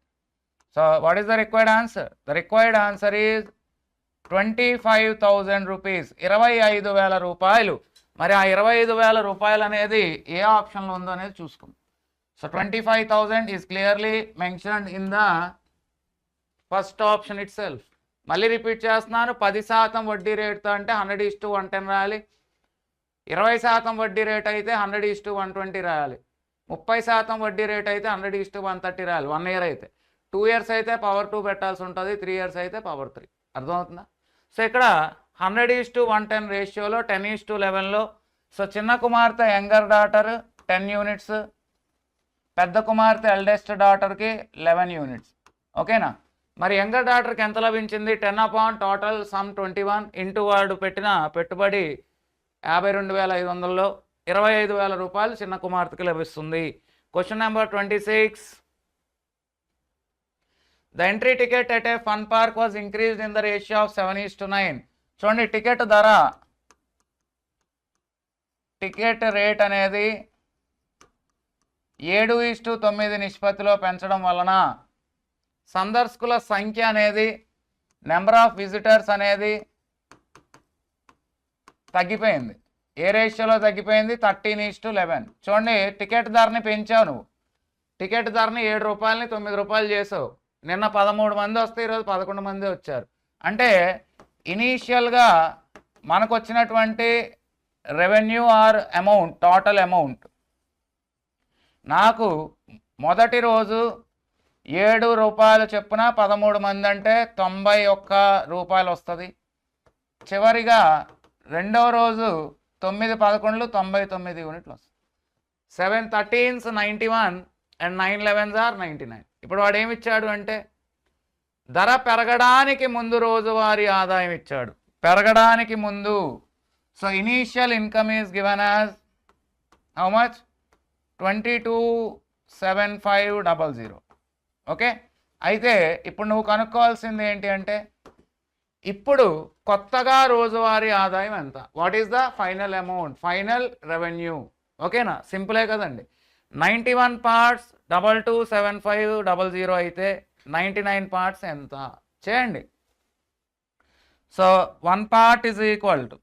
So what is the required answer? The required answer is 25,000 rupees. 25,000 రూపాయలు. మరి ఆ 25,000 రూపాయలు అనేది ఏ ఆప్షన్లో ఉందో అనేది చూసుకుందాం. So 25,000 is clearly mentioned in the first option it self. మళ్ళీ రిపీట్ చేస్తున్నాను. 10% వడ్డీ రేటుతో అంటే 100:110 రాయాలి. 20% వడ్డీ రేట్ అయితే 100:120 రాయాలి. 30% వడ్డీ రేట్ అయితే 100:130 రాయాలి 1 year అయితే. 2 years అయితే పవర్ 2 పెట్టాల్సి ఉంటుంది. 3 years అయితే పవర్ 3. అర్థమవుతుందా? సో ఇక్కడ 100:110 రేషియోలో 10:11లో సో చిన్న కుమార్తె యంగర్ డాటర్ 10 units, పెద్ద కుమార్తె ఎల్డెస్ట్ డాటర్కి 11 units. ఓకేనా? మరి యంగర్ డాటర్కి ఎంత లభించింది? 10 టోటల్ సమ్ 21 ఇంటూ వాడు పెట్టిన పెట్టుబడి 52,500లో 25,000 రూపాయలు చిన్న కుమార్తెకి లభిస్తుంది. Question number 26. The entry ticket at a fun park was increased in the ratio of 7:9. చూడండి, టికెట్ ధర, టికెట్ రేట్ అనేది 7:9 నిష్పత్తిలో పెంచడం వలన సందర్శకుల సంఖ్య అనేది, నెంబర్ ఆఫ్ విజిటర్స్ అనేది తగ్గిపోయింది. ఏ రేషియోలో తగ్గిపోయింది? 13:11. చూడండి, టికెట్ ధరని పెంచావు నువ్వు. టికెట్ ధరని 7 రూపాయలని 9 రూపాయలు చేసావు. నిన్న 13 మంది వస్తే ఈరోజు 11 మంది వచ్చారు. అంటే ఇనీషియల్గా మనకు వచ్చినటువంటి revenue are amount, total amount నాకు మొదటి రోజు 7 రూపాయలు చొప్పున 13 మంది అంటే 91 రూపాయలు వస్తుంది. చివరిగా రెండవ రోజు 9 11 99 యూనిట్లు వస్తుంది. 7 13s 91 అండ్ 9 11s are 99. ఇప్పుడు వాడు ఏమి ఇచ్చాడు అంటే ధర పెరగడానికి ముందు రోజువారీ ఆదాయం ఇచ్చాడు. పెరగడానికి ముందు. So initial income is given as how much? 22,7500. Okay. అయితే ఇప్పుడు నువ్వు కనుక్కోవాల్సింది ఏంటి అంటే ఇప్పుడు కొత్తగా రోజువారీ ఆదాయం ఎంత? What is the final amount, final revenue? ఓకేనా? సింపులే కదండి. 91 parts 22,7500 అయితే 99 parts ఎంత చేయండి. So 1 part is equal to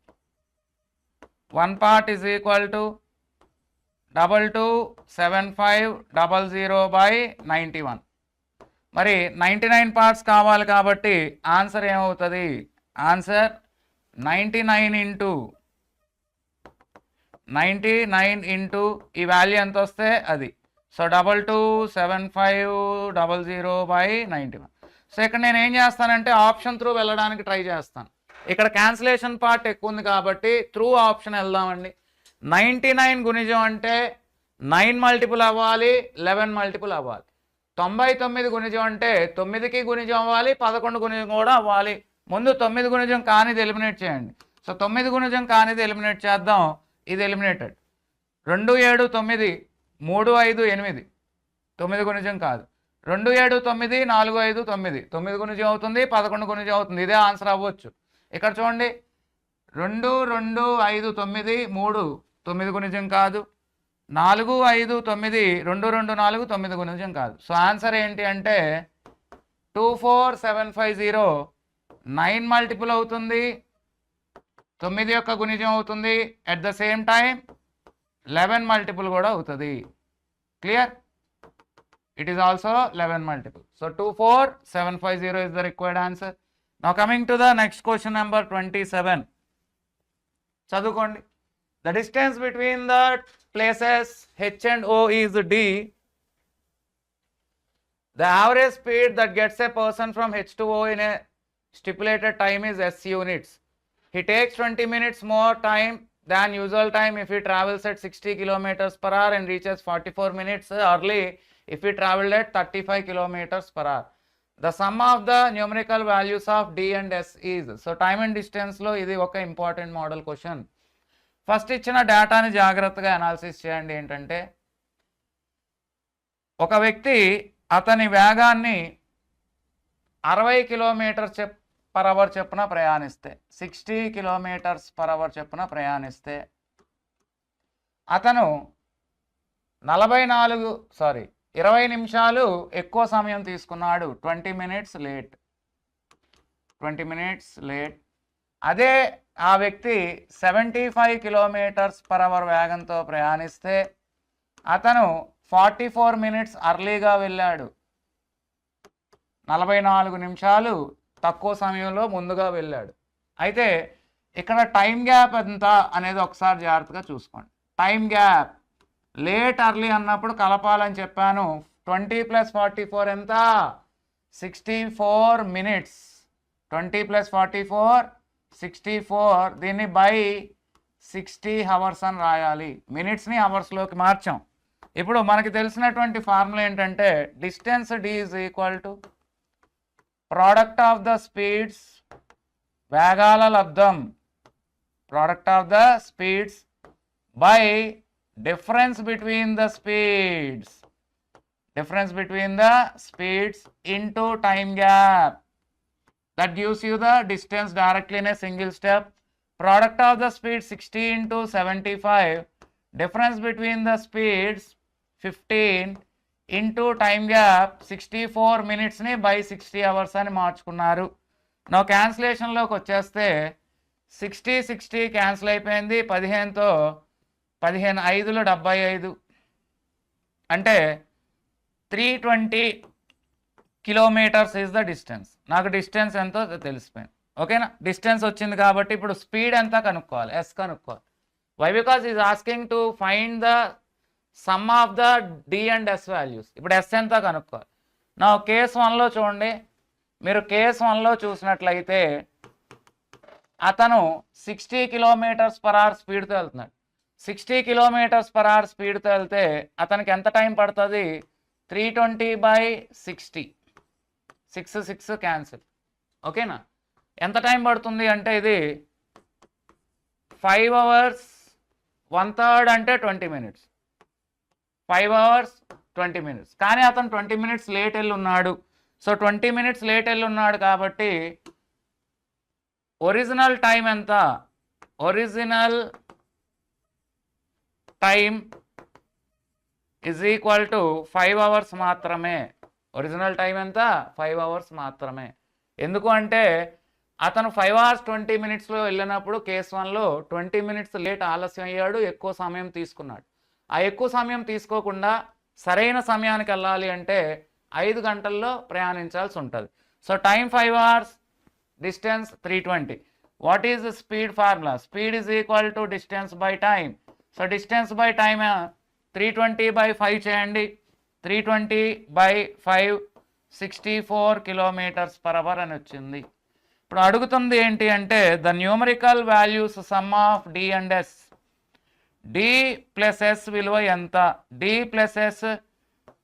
22,7500 by 91. మరి 99 parts కావాలి కాబట్టి ఆన్సర్ ఏమవుతుంది? ఆన్సర్ 99 ఇంటూ ఈ వాల్యూ ఎంత వస్తే అది సో 227500/91. సో ఇక్కడ నేను ఏం చేస్తానంటే ఆప్షన్ త్రూ వెళ్ళడానికి ట్రై చేస్తాను. ఇక్కడ క్యాన్సిలేషన్ పార్ట్ ఎక్కువ ఉంది కాబట్టి త్రూ ఆప్షన్ వెళ్దామండి. 99 గుణిజం అంటే 9 మల్టిపుల్ అవ్వాలి, 11 మల్టిపుల్ అవ్వాలి. 99 గుణిజం అంటే 9కి గుణిజం అవ్వాలి, 11 గుణిజం కూడా అవ్వాలి. ముందు 9 గుణిజం కానిది ఎలిమినేట్ చేయండి. సో 9 గుణిజం కానిది ఎలిమినేట్ చేద్దాం. ఇది ఎలిమినేటెడ్. 2 7 9 3 5 8 9 గుణిజం కాదు. 2 7 9 4 5 9 9 గుణిజం అవుతుంది, 11 గుణిజం అవుతుంది. ఇదే ఆన్సర్ అవ్వచ్చు. ఇక్కడ చూడండి 2 2 5 9 3 9 గుణిజం కాదు, 4 5 9 2 2 4 9 గుణిజం కాదు. సో ఆన్సర్ ఏంటి అంటే 24750 9 మల్టిపుల్ అవుతుంది, 9 యొక్క గుణిజం అవుతుంది. At the same time 11 multiple కూడా అవుతుంది. Clear? It is also 11 multiple. So 24750 is the required answer. Now coming to the next question number 27. చదువుకోండి. The distance between the places H and O is D. The average speed that gets a person from H to O in a stipulated time is S units. He takes 20 minutes more time than usual time if he travels at 60 kilometers per hour and reaches 44 minutes early if he traveled at 35 kilometers per hour. The sum of the numerical values of D and S is. So time and distance లో ఇది ఒక ఇంపార్టెంట్ మోడల్ క్వశ్చన్. ఫస్ట్ ఇచ్చిన డేటాని జాగ్రత్తగా అనాలిసిస్ చేయండి. ఏంటంటే ఒక వ్యక్తి అతని వేగాన్ని 60 కిలోమీటర్స్ పర్ అవర్ చొప్పున ప్రయాణిస్తే 60 కిలోమీటర్స్ పర్ అవర్ చొప్పున ప్రయాణిస్తే అతను 20 నిమిషాలు ఎక్కువ సమయం తీసుకున్నాడు. 20 minutes లేట్. 20 minutes late. అదే ఆ వ్యక్తి 75 కిలోమీటర్స్ పర్ అవర్ వేగంతో ప్రయాణిస్తే అతను 44 minutes అర్లీగా వెళ్ళాడు. 44 నిమిషాలు తక్కువ సమయంలో ముందుగా వెళ్ళాడు. అయితే ఇక్కడ టైం గ్యాప్ ఎంత అనేది ఒకసారి జాగ్రత్తగా చూసుకోండి. టైం గ్యాప్ లేట్ అర్లీ అన్నప్పుడు కలపాలని చెప్పాను. 20 + 44 ఎంత? 64 minutes. 20 + 44 64. దీన్ని బై 60 hours అని రాయాలి. మినిట్స్ని అవర్స్లోకి మార్చాం. ఇప్పుడు మనకి తెలిసినటువంటి ఫార్ములా ఏంటంటే distance D is equal to product of the speeds, వేగాల లబ్ధం, product of the speeds by difference between the speeds into time gap. That gives you the distance directly in a single step. Product of the speed 60 into 75, difference between the speeds 15 into time gap 64 minutes ని by 60 hours అని మార్చుకున్నారు. నా క్యాన్సిలేషన్లోకి వచ్చేస్తే 60 క్యాన్సిల్ అయిపోయింది. 15తో 15 5లు 75 అంటే 320 కిలోమీటర్స్ ఈజ్ ద డిస్టెన్స్. నాకు డిస్టెన్స్ ఎంతో తెలిసిపోయింది. ఓకేనా? డిస్టెన్స్ వచ్చింది కాబట్టి ఇప్పుడు స్పీడ్ ఎంత కనుక్కోవాలి? ఎస్ కనుక్కోవాలి. Why? Because is asking to find the sum of the D and S values. ఇప్పుడు ఎస్ ఎంత కనుక్కోవాలి. నా కేస్ 1లో చూడండి. మీరు కేస్ 1లో చూసినట్లయితే అతను 60 కిలోమీటర్స్ పర్ అవర్ స్పీడ్తో వెళ్తున్నాడు. 60 కిలోమీటర్స్ పర్ అవర్ స్పీడ్తో వెళ్తే అతనికి ఎంత టైం పడుతుంది? 320/60. 6 క్యాన్సిల్. ఓకేనా? ఎంత టైం పడుతుంది అంటే ఇది 5 hours 1/3 అంటే 20 minutes. 5 hours 20 minutes. కానీ అతను 20 minutes లేట్ వెళ్ళి ఉన్నాడు. సో 20 minutes లేట్ వెళ్ళి ఉన్నాడు కాబట్టి ఒరిజినల్ టైం ఎంత? Original time is equal to 5 hours మాత్రమే. ఒరిజినల్ టైం ఎంత? 5 hours మాత్రమే. ఎందుకు అంటే అతను 5 hours 20 minutesలో వెళ్ళినప్పుడు కేస్ 1లో 20 minutes లేట్ ఆలస్యం అయ్యాడు, ఎక్కువ సమయం తీసుకున్నాడు. ఆ ఎక్కువ సమయం తీసుకోకుండా సరైన సమయానికి వెళ్ళాలి అంటే 5 గంటల్లో ప్రయాణించాల్సి ఉంటుంది. So time 5 hours, distance 320. What is the speed formula? Speed is equal to distance by time. So distance by time 320/5 చేయండి. 320/5 64 km/h అని వచ్చింది. ఇప్పుడు అడుగుతుంది ఏంటి అంటే the numerical values sum of D and S. D plus S విలువ ఎంత? డి ప్లస్ ఎస్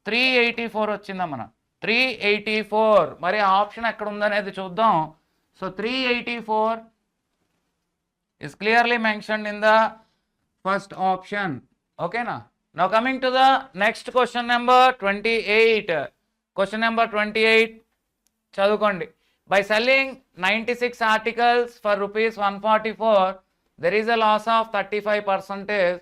384 వచ్చిందా మన 384. మరి ఆప్షన్ ఎక్కడ ఉందనేది చూద్దాం. So 384 is clearly mentioned in the first option. Okay na? Now coming to the next question number 28. Question number 28 chadukondi. By selling 96 articles for rupees 144, there is a loss of 35%.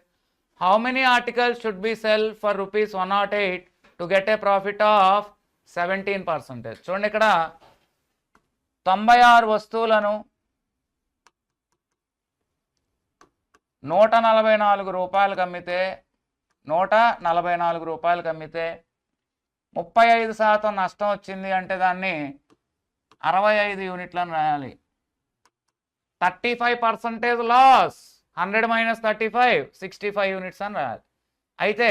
How many articles should be sold for rupees 108 to get a profit of 17%? చూడండి ఇక్కడ 96 వస్తువులను 144 రూపాయలకు అమ్మితే 144 రూపాయలకు అమ్మితే 35% నష్టం వచ్చింది అంటే దాన్ని 65 యూనిట్లను రాయాలి. 35% లాస్, 100 - 35 65 యూనిట్స్ అని రాయాలి. అయితే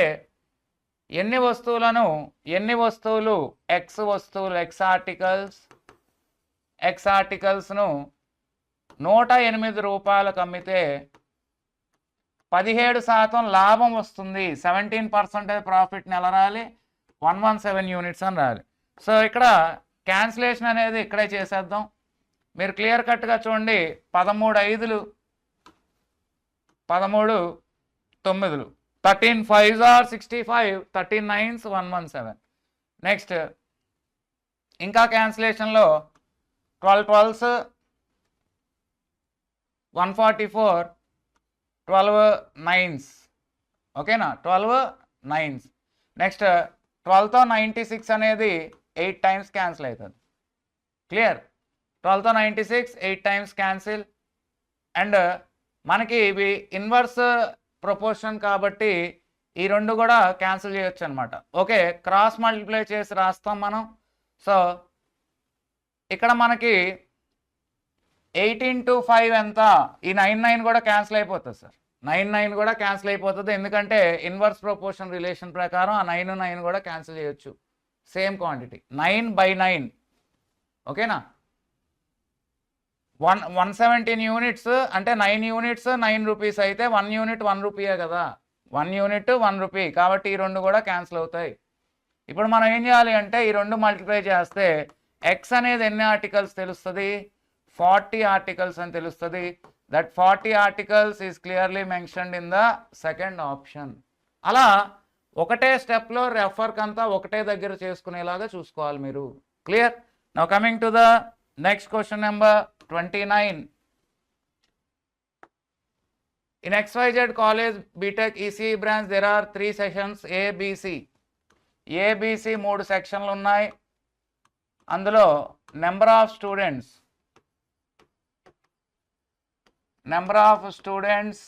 ఎన్ని వస్తువులు ఎక్స్ వస్తువులు ఎక్స్ ఆర్టికల్స్ను 108 రూపాయలకు అమ్మితే 17% లాభం వస్తుంది. 17% ప్రాఫిట్ని ఎలా రాయాలి? 117 యూనిట్స్ అని రాయాలి. సో ఇక్కడ క్యాన్సిలేషన్ అనేది ఇక్కడే చేసేద్దాం. మీరు క్లియర్ కట్గా చూడండి. 13 5లు 13 9లు 13 5s are 65, 13 9s 117. నెక్స్ట్ ఇంకా క్యాన్సిలేషన్లో 12 12s 144, 12 9s. ఓకేనా? 12 9s. నెక్స్ట్ 12తో 96 అనేది 8 టైమ్స్ క్యాన్సిల్ అవుతుంది. క్లియర్? 12తో 96 8 times cancel. అండ్ మనకి ఇవి ఇన్వర్స్ ప్రపోర్షన్ కాబట్టి ఈ రెండు కూడా క్యాన్సిల్ చేయొచ్చు అనమాట. ఓకే, క్రాస్ మల్టిప్లై చేసి రాస్తాం మనం. సో ఇక్కడ మనకి 18 to 5 ఎంత? ఈ 99 కూడా క్యాన్సిల్ అయిపోతుంది సార్. 99 కూడా క్యాన్సిల్ అయిపోతుంది, ఎందుకంటే ఇన్వర్స్ ప్రపోర్షన్ రిలేషన్ ప్రకారం ఆ 9 కూడా క్యాన్సిల్ చేయొచ్చు. Same quantity 9/9. ఓకేనా? 117 యూనిట్స్ అంటే 9 యూనిట్స్ 9 రూపీస్ అయితే 1 యూనిట్ 1 రూపీయే కదా. 1 యూనిట్ 1 రూపీ కాబట్టి ఈ రెండు కూడా క్యాన్సిల్ అవుతాయి. ఇప్పుడు మనం ఏం చేయాలి అంటే ఈ రెండు మల్టిప్లై చేస్తే ఎక్స్ అనేది ఎన్ని ఆర్టికల్స్ తెలుస్తుంది? 40 ఆర్టికల్స్ అని తెలుస్తుంది. That 40 articles is clearly mentioned in the second option. అలా ఒకటే స్టెప్లో రెఫర్క్ అంతా ఒకటే దగ్గర చేసుకునేలాగా చూసుకోవాలి మీరు. Clear? Now coming to the next question number 29. In XYZ college BTech ECE branch there are 3 sections ABC. ABC 3 సెక్షన్లు ఉన్నాయి. అందులో నెంబర్ ఆఫ్ స్టూడెంట్స్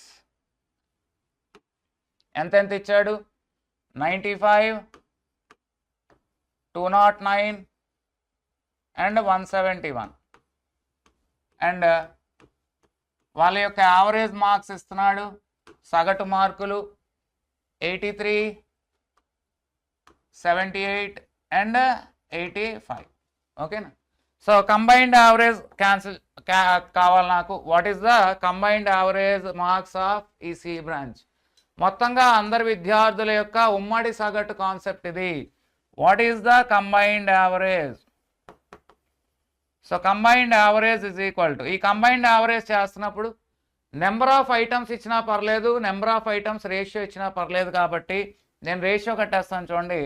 ఎంత ఇచ్చాడు? 95, 209 అండ్ 171. అండ్ వాళ్ళ యొక్క యావరేజ్ మార్క్స్ ఇస్తున్నాడు. సగటు మార్కులు 83, 78 అండ్ 85. ఓకేనా? సో కంబైన్డ్ యావరేజ్ క్యాన్సిల్ కావాలి నాకు. What is the combined average marks of ECE branch? మొత్తంగా అందరి విద్యార్థుల యొక్క ఉమ్మడి సగటు కాన్సెప్ట్ ఇది. What is the combined average? So combined average is equal to, ఈ కంబైన్డ్ యావరేజ్ చేస్తున్నప్పుడు నెంబర్ ఆఫ్ ఐటమ్స్ ఇచ్చినా పర్లేదు, నెంబర్ ఆఫ్ ఐటమ్స్ రేషియో ఇచ్చినా పర్లేదు, కాబట్టి నేను రేషియో కట్టేస్తాను. చూడండి,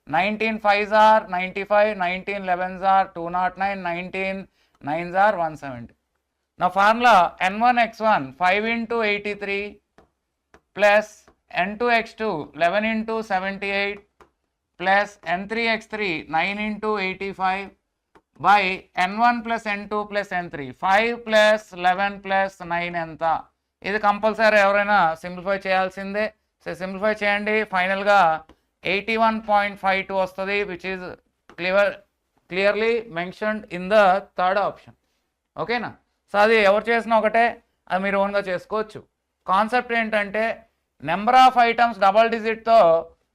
19 5s are 95, 19 11s are 209, 19 9s are 170. నా formula n1 x1 5 into 83 plus n2 x2 11 into 78 plus n3 x3 9 into 85 by n1 plus n2 plus n3 5 plus 11 plus 9 ఎంత? ఇది కంపల్సరీ ఎవరైనా సింప్లిఫై చేయాల్సిందే. సో సింప్లిఫై చేయండి. ఫైనల్గా 81.52 వస్తుంది, which is clearly mentioned in the third option. ఓకేనా? సో అది ఎవరు చేసినా ఒకటే, అది మీరు ఓన్గా చేసుకోవచ్చు. కాన్సెప్ట్ ఏంటంటే నెంబర్ ఆఫ్ ఐటమ్స్ డబల్ డిజిట్తో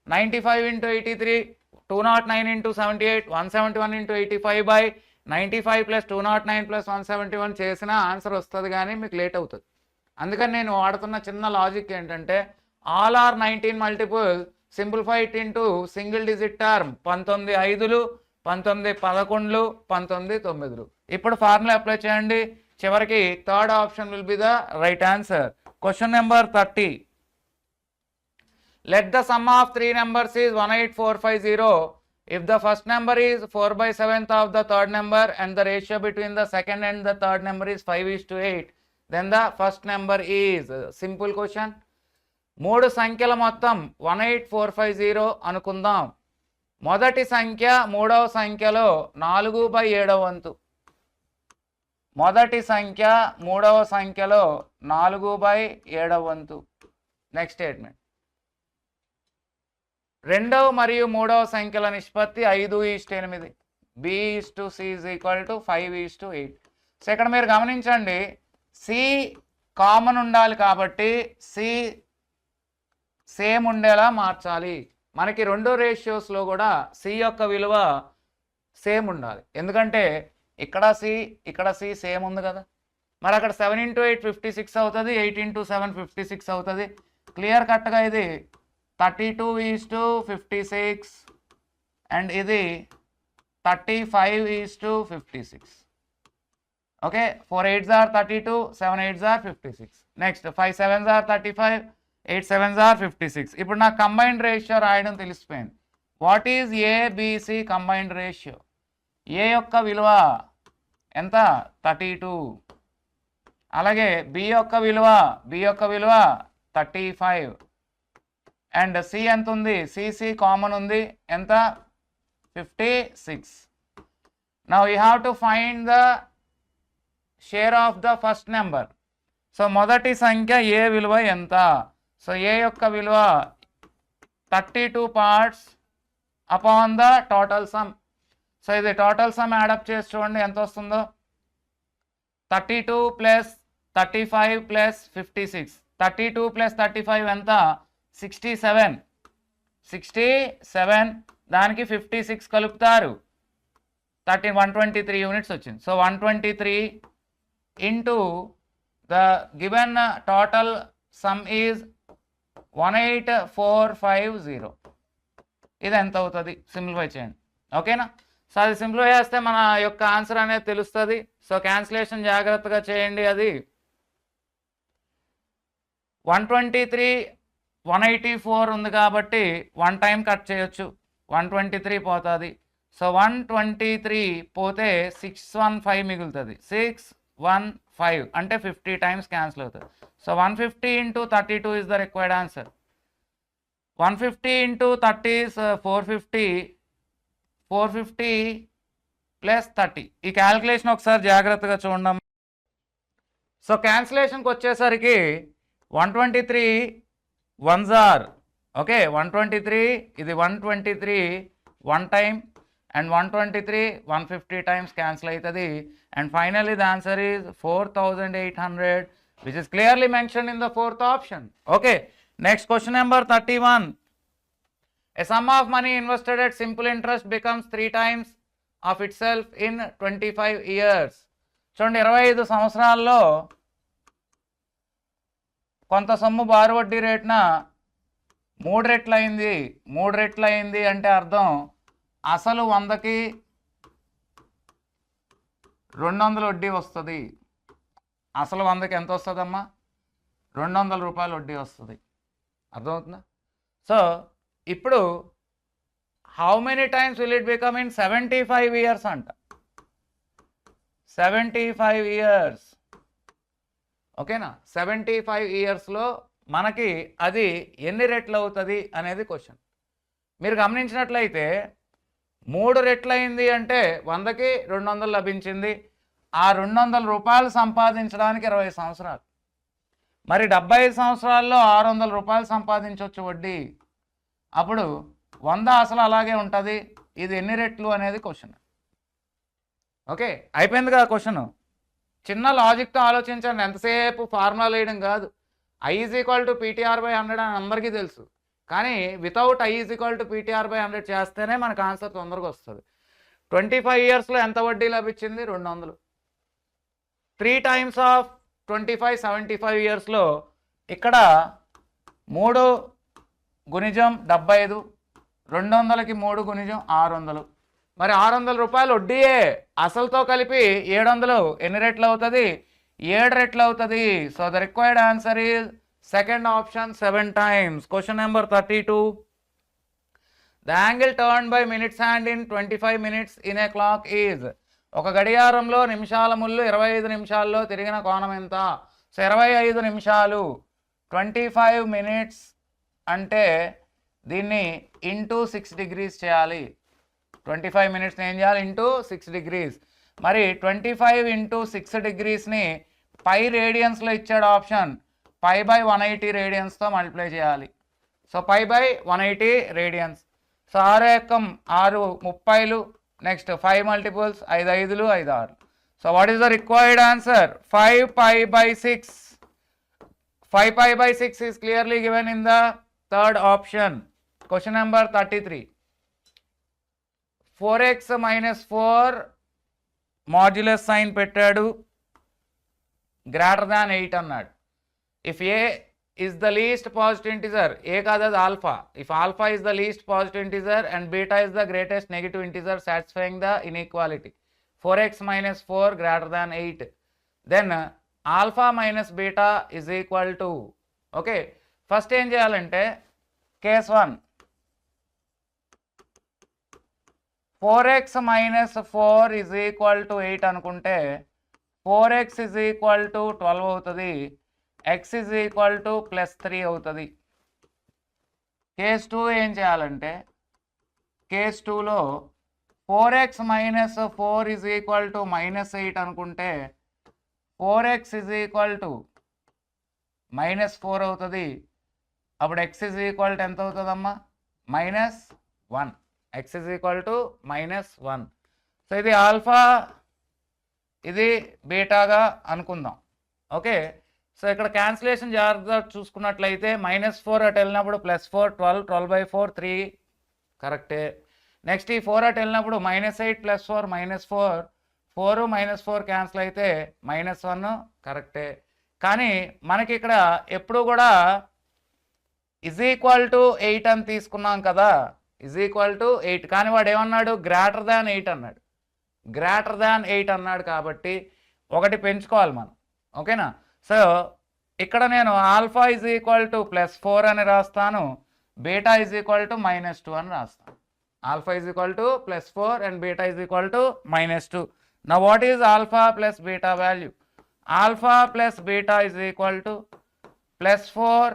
95 into 83 209 into 78, 171 into 85/95 plus 209 plus 171 చేసిన ఆన్సర్ వస్తుంది, కానీ మీకు లేట్ అవుతుంది. అందుకని నేను వాడుతున్న చిన్న లాజిక్ ఏంటంటే all are 19 multiple, simplify it into single digit term, 19 5లు, 19 11లు, 19 9లు. ఇప్పుడు ఫార్ములా అప్లై చేయండి. చివరికి third option will be the right answer. Question number 30. Let the sum of three numbers is 18450. If the first number is 4/7 of the third number and the ratio between the second and the third number is 5:8, then the first number is. Simple question. మూడు సంఖ్యల మొత్తం 18450 అనుకుందాం. మొదటి సంఖ్య మూడవ సంఖ్యలో 4/7 వంతు. మొదటి సంఖ్య మూడవ సంఖ్యలో 4/7 వంతు. Next statement. రెండవ మరియు మూడవ సంఖ్యల నిష్పత్తి 5:8. B/C = 5:8. సో ఇక్కడ మీరు గమనించండి, సి కామన్ ఉండాలి కాబట్టి సి సేమ్ ఉండేలా మార్చాలి. మనకి రెండు రేషియోస్లో కూడా సి యొక్క విలువ సేమ్ ఉండాలి. ఎందుకంటే ఇక్కడ సి సేమ్ ఉంది కదా. మరి అక్కడ 7 into 8 56 అవుతుంది, 8 into 7 56 అవుతుంది. క్లియర్ కట్గా ఇది 32:56 అండ్ ఇది 35:56. Okay, 4 8s are 32, 7 8s are 56. Next 5 7s are 35, 8 7s are 56. ఇప్పుడు నాకు కంబైన్డ్ రేషియో రాయడం తెలిసిపోయింది. What is ABC combined ratio? A యొక్క విలువ ఎంత? 32. అలాగే బి యొక్క విలువ 35. అండ్ సి ఎంత ఉంది? సిసి కామన్ ఉంది, ఎంత? 56. Now you have to find the share of the first number. So మొదటి సంఖ్య ఏ విలువ ఎంత? సో ఏ యొక్క విలువ 32 parts upon the total some. So ఇది టోటల్ సమ్ యాడప్ చేసి చూడండి ఎంత వస్తుందో. 32 + 35 + 56. 32 + 35 ఎంత? 67. దానికి 56 కలుపుతారు, 123 యూనిట్స్ వచ్చింది. So 123 into the given total some is 18450. ఇది ఎంత అవుతుంది? సింప్లిఫై చేయండి. ఓకేనా? సో అది సింప్లిఫై చేస్తే మన యొక్క ఆన్సర్ అనేది తెలుస్తుంది. సో క్యాన్సిలేషన్ జాగ్రత్తగా చేయండి. అది 123 184 ఉంది కాబట్టి 1 టైం కట్ చేయొచ్చు, 123 పోతుంది. సో 123 పోతే 615 మిగులుతుంది. 615 అంటే 50 టైమ్స్ క్యాన్సిల్ అవుతుంది. So 150 into 32 is the required answer. 150 into 30 is 450. 450 + 30. ఈ క్యాల్కులేషన్ ఒకసారి జాగ్రత్తగా చూడండి. సో క్యాన్సిలేషన్కి వచ్చేసరికి 123 1s are, ఓకే, 123 ఇది 123 1 టైం అండ్ 123 150 టైమ్స్ క్యాన్సిల్ అవుతుంది. And finally the answer is 4800, which is clearly mentioned in the fourth option. Okay, next question number 31. A sum of money invested at simple interest becomes 3 times of itself in 25 years. చూడండి, 25 సంవత్సరాల్లో కొంత సొమ్ము బారు వడ్డీ రేటున 3 రెట్లు అయింది. 3 రెట్లు అయింది అంటే అర్థం అసలు 100కి 200 వడ్డీ వస్తుంది. అసలు 100కి ఎంత వస్తుందమ్మా? 200 రూపాయలు వడ్డీ వస్తుంది. అర్థమవుతుందా? సో ఇప్పుడు how many times will it become in 75 years అంట. 75 ఇయర్స్, ఓకేనా? 75 ఇయర్స్లో మనకి అది ఎన్ని రెట్లు అవుతుంది అనేది క్వశ్చన్. మీరు గమనించినట్లయితే 3 రెట్లు అయింది అంటే 100కి 200 లభించింది. ఆ 200 రూపాయలు సంపాదించడానికి 20 సంవత్సరాలు. మరి 75 సంవత్సరాల్లో 600 రూపాయలు సంపాదించవచ్చు వడ్డీ. అప్పుడు 100 అసలు అలాగే ఉంటుంది. ఇది ఎన్ని రెట్లు అనేది క్వశ్చన్. ఓకే, అయిపోయింది కదా క్వశ్చన్. చిన్న లాజిక్తో ఆలోచించండి, ఎంతసేపు ఫార్ములా వేయడం కాదు. I = PTR/100 అని అందరికీ తెలుసు. కానీ వితౌట్ I = PTR/100 చేస్తేనే మనకు ఆన్సర్ తొందరగా వస్తుంది. 25 ఇయర్స్లో ఎంత వడ్డీ లభించింది? 200. 3 టైమ్స్ ఆఫ్ 25 75 ఇయర్స్లో ఇక్కడ 3 గుణిజం 75, 200కి 3 గుణిజం 600. మరి 600 రూపాయలు వడ్డీయే, అసలుతో కలిపి 700 ఎన్ని రెట్లు అవుతుంది? 7 రెట్లు అవుతుంది. So the required answer is second option 7 times. Question number 32. The angle turn by minutes hand in 25 minutes in a clock is. ఒక గడియారంలో నిమిషాల ముళ్ళు 25 నిమిషాల్లో తిరిగిన కోణం ఎంత? సో 25 నిమిషాలు 25 minutes అంటే దీన్ని ఇంటూ 6 degrees చేయాలి. 25 minutes ఏం చేయాలి? Into 6 degrees. మరి 25 ఇంటూ 6 degreesని పై రేడియన్స్లో ఇచ్చాడు ఆప్షన్. π/180 రేడియన్స్తో మల్టిప్లై చేయాలి. So π/180 radians. సో 6 ఎక్కం 6 30, నెక్స్ట్ 5 multiples 5 5లు 5 6లు. So what is the required answer? 5π/6. 5π/6 is clearly given in the third option. Question number 33. 4x - 4 modulus sign పెట్టాడు, గ్రేటర్ దాన్ 8 అన్నాడు. If A is the least positive integer, a కాదు అది alpha. If alpha is the least positive integer and beta is the greatest negative integer satisfying the inequality, 4x - 4 greater than 8, then alpha minus beta is equal to, okay first ఏం చేయాలంటే case 1 4x - 4 is equal to 8 అనుకుంటే 4x is equal to 12 అవుతుంది, x is equal to +3 అవుతుంది. కేస్ 2 ఏం చేయాలంటే కేస్ 2లో 4x - 4 is equal to -8 అనుకుంటే 4x is equal to -4 అవుతుంది. అప్పుడు x is equal to ఎంత అవుతుందమ్మా? -1. x is equal to -1. So ఇది ఆల్ఫా, ఇది బీటాగా అనుకుందాం. ఓకే సో ఇక్కడ క్యాన్సిలేషన్ జాగ్రత్తగా చూసుకున్నట్లయితే -4 అటు వెళ్ళినప్పుడు +4 12, 12/4 3 కరెక్టే. నెక్స్ట్ ఈ 4 అటు వెళ్ళినప్పుడు -8 + 4 -4, 4 -4 క్యాన్సిల్ అయితే -1 కరెక్టే. కానీ మనకి ఇక్కడ ఎప్పుడు కూడా =8 అని తీసుకున్నాం కదా, =8. కానీ వాడు ఏమన్నాడు? గ్రేటర్ దాన్ 8 అన్నాడు. గ్రేటర్ దాన్ 8 అన్నాడు కాబట్టి ఒకటి పెంచుకోవాలి మనం. ఓకేనా? సో ఇక్కడ నేను ఆల్ఫా +4 అని రాస్తాను, బీటా -2 అని రాస్తాను. Alpha +4 and beta -2. Now what is alpha plus beta value? Alpha plus beta is equal to +4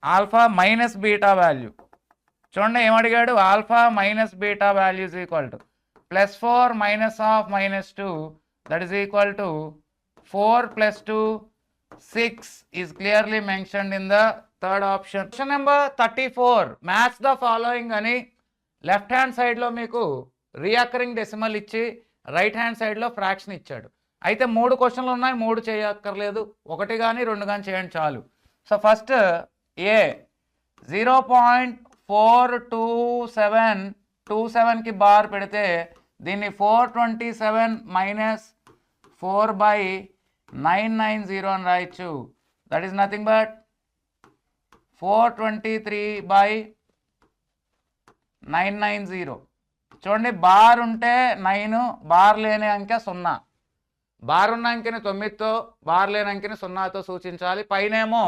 alpha minus beta value. చూడండి ఏం అడిగాడు? Alpha minus beta value is equal to +4 minus of -2, that is equal to 4 + 2 6 is clearly mentioned in the third option. Question number 34. Match the following అని లెఫ్ట్ హ్యాండ్ సైడ్లో మీకు రీఅకరింగ్ డెసిమల్ ఇచ్చి రైట్ హ్యాండ్ సైడ్లో ఫ్రాక్షన్ ఇచ్చాడు. అయితే 3 క్వశ్చన్లు ఉన్నాయి, 3 చేయక్కర్లేదు, 1 కానీ 2 కానీ చేయండి చాలు. సో ఫస్ట్ ఏ 0.42727కి బార్ పెడితే దీన్ని 427 - 4/990 అని రాయొచ్చు. That is nothing but 423/990. చూడండి బార్ ఉంటే 9, బార్ లేని అంకె 0. బార్ ఉన్న అంకెని 9తో, బార్ లేని అంకెని 0తో సూచించాలి. పైనేమో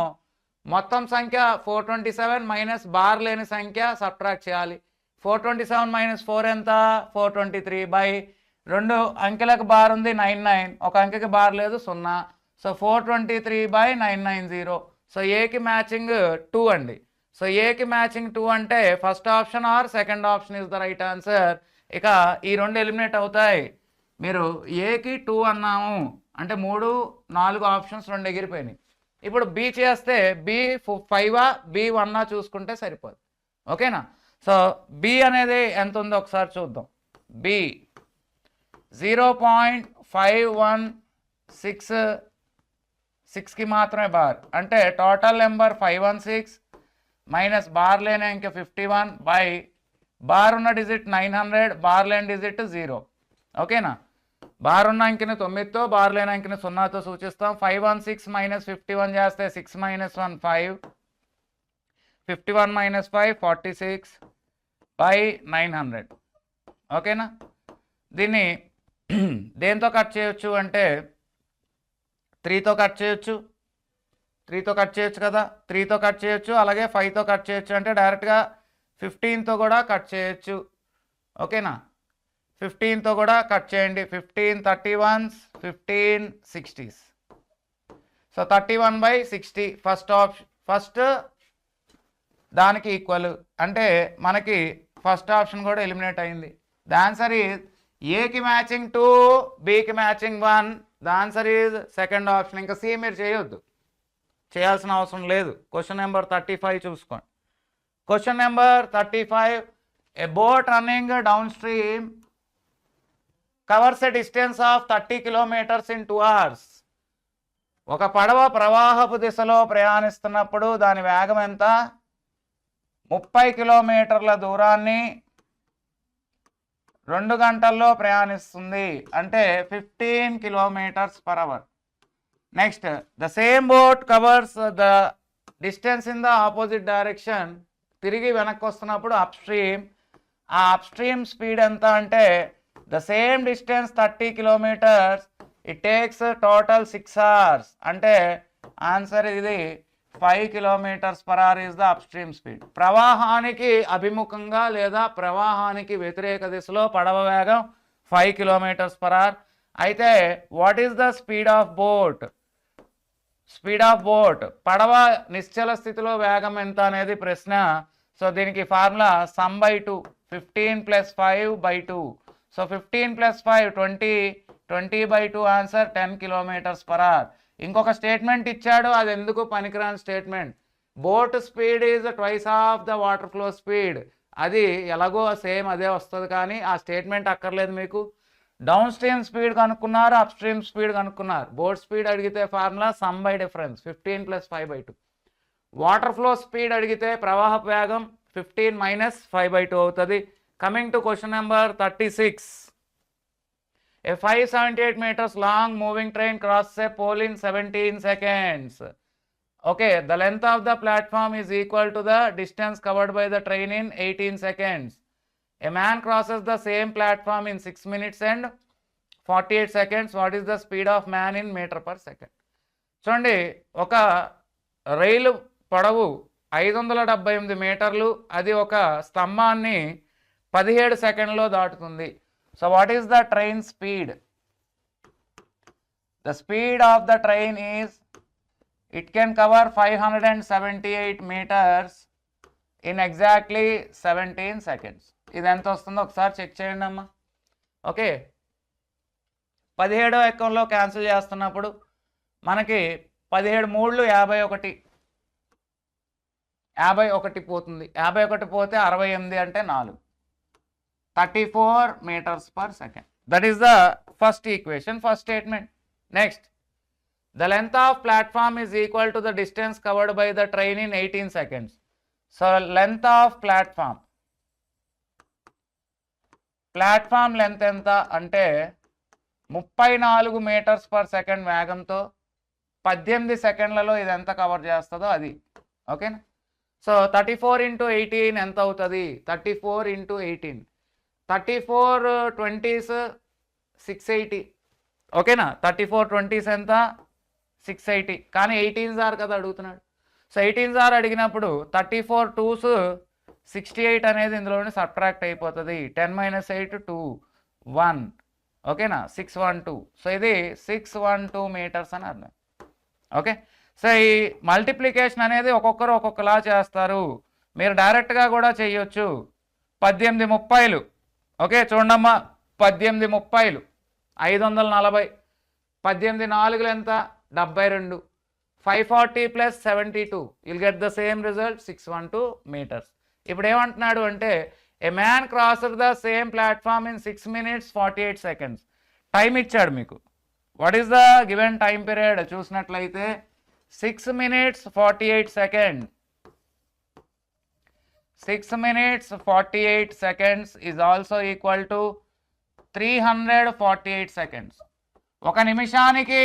మొత్తం సంఖ్య 427 మైనస్ బార్ లేని సంఖ్య సబ్ట్రాక్ట్ చేయాలి. 427 - 4 ఎంత? 423/2 అంకెలకు బార్ ఉంది 99, ఒక అంకెకి బార్ లేదు 0. సో 423/990. సో ఏకి మ్యాచింగ్ 2 అండి. సో ఏకి మ్యాచింగ్ 2 అంటే first option or second option is the right answer. ఇక ఈ 2 ఎలిమినేట్ అవుతాయి. మీరు ఏకి 2 అన్నాము అంటే 3 4 ఆప్షన్స్ 2 ఎగిరిపోయినాయి. ఇప్పుడు బి చేస్తే బి 5 బి 1 చూసుకుంటే సరిపోదు. ఓకేనా? సో బి అనేది ఎంత ఉందో ఒకసారి చూద్దాం. బి 0.516 6కి మాత్రమే బార్, అంటే టోటల్ నెంబర్ 516, మైనస్ బార్ లేని అంకె 51 బై బార్ ఉన్న డిజిట్ 900, బార్ లేని డిజిట్ 0. ఓకేనా? బార్ ఉన్న అంకెని 9తో, బార్ లేని అంకెని 0తో సూచిస్తాం. 516 మైనస్ 51 చేస్తే 6 మైనస్ 1 5, 51 మైనస్ 5 46 బై 900. ఓకేనా? దీన్ని దేంతో కట్ చేయొచ్చు అంటే 3తో కట్ చేయొచ్చు, 3తో కట్ చేయొచ్చు కదా, 3తో కట్ చేయొచ్చు, అలాగే 5తో కట్ చేయొచ్చు. అంటే డైరెక్ట్గా 15తో కూడా కట్ చేయొచ్చు. ఓకేనా? 15తో కూడా కట్ చేయండి. 15 31s, 15 60s. సో 31/60 ఫస్ట్ దానికి ఈక్వల్. అంటే మనకి ఫస్ట్ ఆప్షన్ కూడా ఎలిమినేట్ అయింది. ద ఆన్సర్ ఈజ్ ఏకి మ్యాచింగ్ 2, బికి matching 1. The answer is second option. ఇంకా సి మీరు చేయొద్దు, చేయాల్సిన అవసరం లేదు. క్వశ్చన్ నెంబర్ 35 చూసుకోండి. Question number 35, a boat running downstream covers a distance of 30 kilometers in 2 hours. ఒక పడవ ప్రవాహపు దిశలో ప్రయాణిస్తున్నప్పుడు దాని వేగం ఎంత? 30 కిలోమీటర్ల దూరాన్ని 2 గంటల్లో ప్రయాణిస్తుంది. అంటే 15 km/h. Next, the same boat covers the distance in the opposite direction. తిరిగి వెనక్కి వస్తున్నప్పుడు అప్ స్ట్రీమ్, ఆ అప్ స్ట్రీమ్ స్పీడ్ ఎంత అంటే the same distance 30 kilometers, it takes total 6 hours. అంటే ఆన్సర్ ఇది 5 km/h is the up stream speed. ప్రవాహానికి అభిముఖంగా లేదా ప్రవాహానికి వ్యతిరేక దిశలో పడవ వేగం 5 km/h. అయితే what is the speed of boat? Speed of boat, పడవ నిశ్చల స్థితిలో వేగం ఎంత అనేది ప్రశ్న. సో దీనికి formula sum by 2, 15 + 5/2. So 15 + 5 20, 20/2 answer 10 km/h. ఇంకొక స్టేట్మెంట్ ఇచ్చాడు, అది ఎందుకు పనికిరాని statement. Boat speed is twice of the water flow speed. అది ఎలాగో సేమ్ అదే వస్తుంది, కానీ ఆ స్టేట్మెంట్ అక్కర్లేదు మీకు. డౌన్ స్ట్రీమ్ స్పీడ్ కనుక్కున్నారు, అప్ స్ట్రీమ్ స్పీడ్ కనుక్కున్నారు. బోట్ స్పీడ్ అడిగితే formula sum by difference 15 + 5/2. Water flow speed అడిగితే ప్రవాహ వేగం 15 - 5/2 అవుతుంది. Coming to question number 36. A 578 meters long moving train crosses a pole in 17 seconds. Okay, the length of the platform is equal to the distance covered by the train in 18 seconds. A man crosses the same platform in 6 minutes and 48 seconds. What is the speed of man in meter/second? చూడండి, ఒక రైలు పొడవు 578 మీటర్లు, అది ఒక స్తంభాన్ని 17 సెకండ్లో దాటుతుంది. So what is the train speed? The speed of the train is, it can cover 578 meters in exactly 17 seconds. ఇది ఎంత వస్తుందో ఒకసారి చెక్ చేయండి అమ్మా. ఓకే, 17వ ఎక్కంలో క్యాన్సిల్ చేస్తున్నప్పుడు మనకి 17 3 51, 51 పోతుంది. 51 పోతే 68 అంటే 4, 34 meters/second. That is the first equation, first statement. Next, the length of platform is equal to the distance covered by the train in 18 seconds. So length of platform length ఎంత అంటే 34 meters/second వేగంతో 18 సెకండ్లలో ఇది ఎంత కవర్ చేస్తుందో అది. ఓకేనా? సో 34 × 18 ఎంత అవుతుంది? 34 × 18, 34 20s 680. ఓకేనా? 34 20s ఎంత? 680. కానీ 18s ఆర్ కదా అడుగుతున్నాడు. సో 18s ఆర్ అడిగినప్పుడు 34 2s 68 అనేది ఇందులోనే సబ్ట్రాక్ట్ అయిపోతుంది. 10 - 8 2 1. ఓకేనా? 612. సో ఇది 612 meters అని అర్థం. ఓకే, సో ఈ మల్టిప్లికేషన్ అనేది ఒక్కొక్కరు ఒక్కొక్కలా చేస్తారు. మీరు డైరెక్ట్గా కూడా చేయొచ్చు. 18 30. ఓకే, చూడమ్మా, 18 30 540. 18 4 ఎంత? 72. 540 + 72, you'll get the same result, 612 meters. ఇప్పుడు ఏమంటున్నాడు అంటే ఏ man crossed the same platform in 6 minutes 48 seconds. Time ఇచ్చాడు మీకు. What is the given time period చూసినట్లయితే 6 minutes 48 seconds. 6 minutes 48 seconds is also equal to 348 seconds. ఒక నిమిషానికి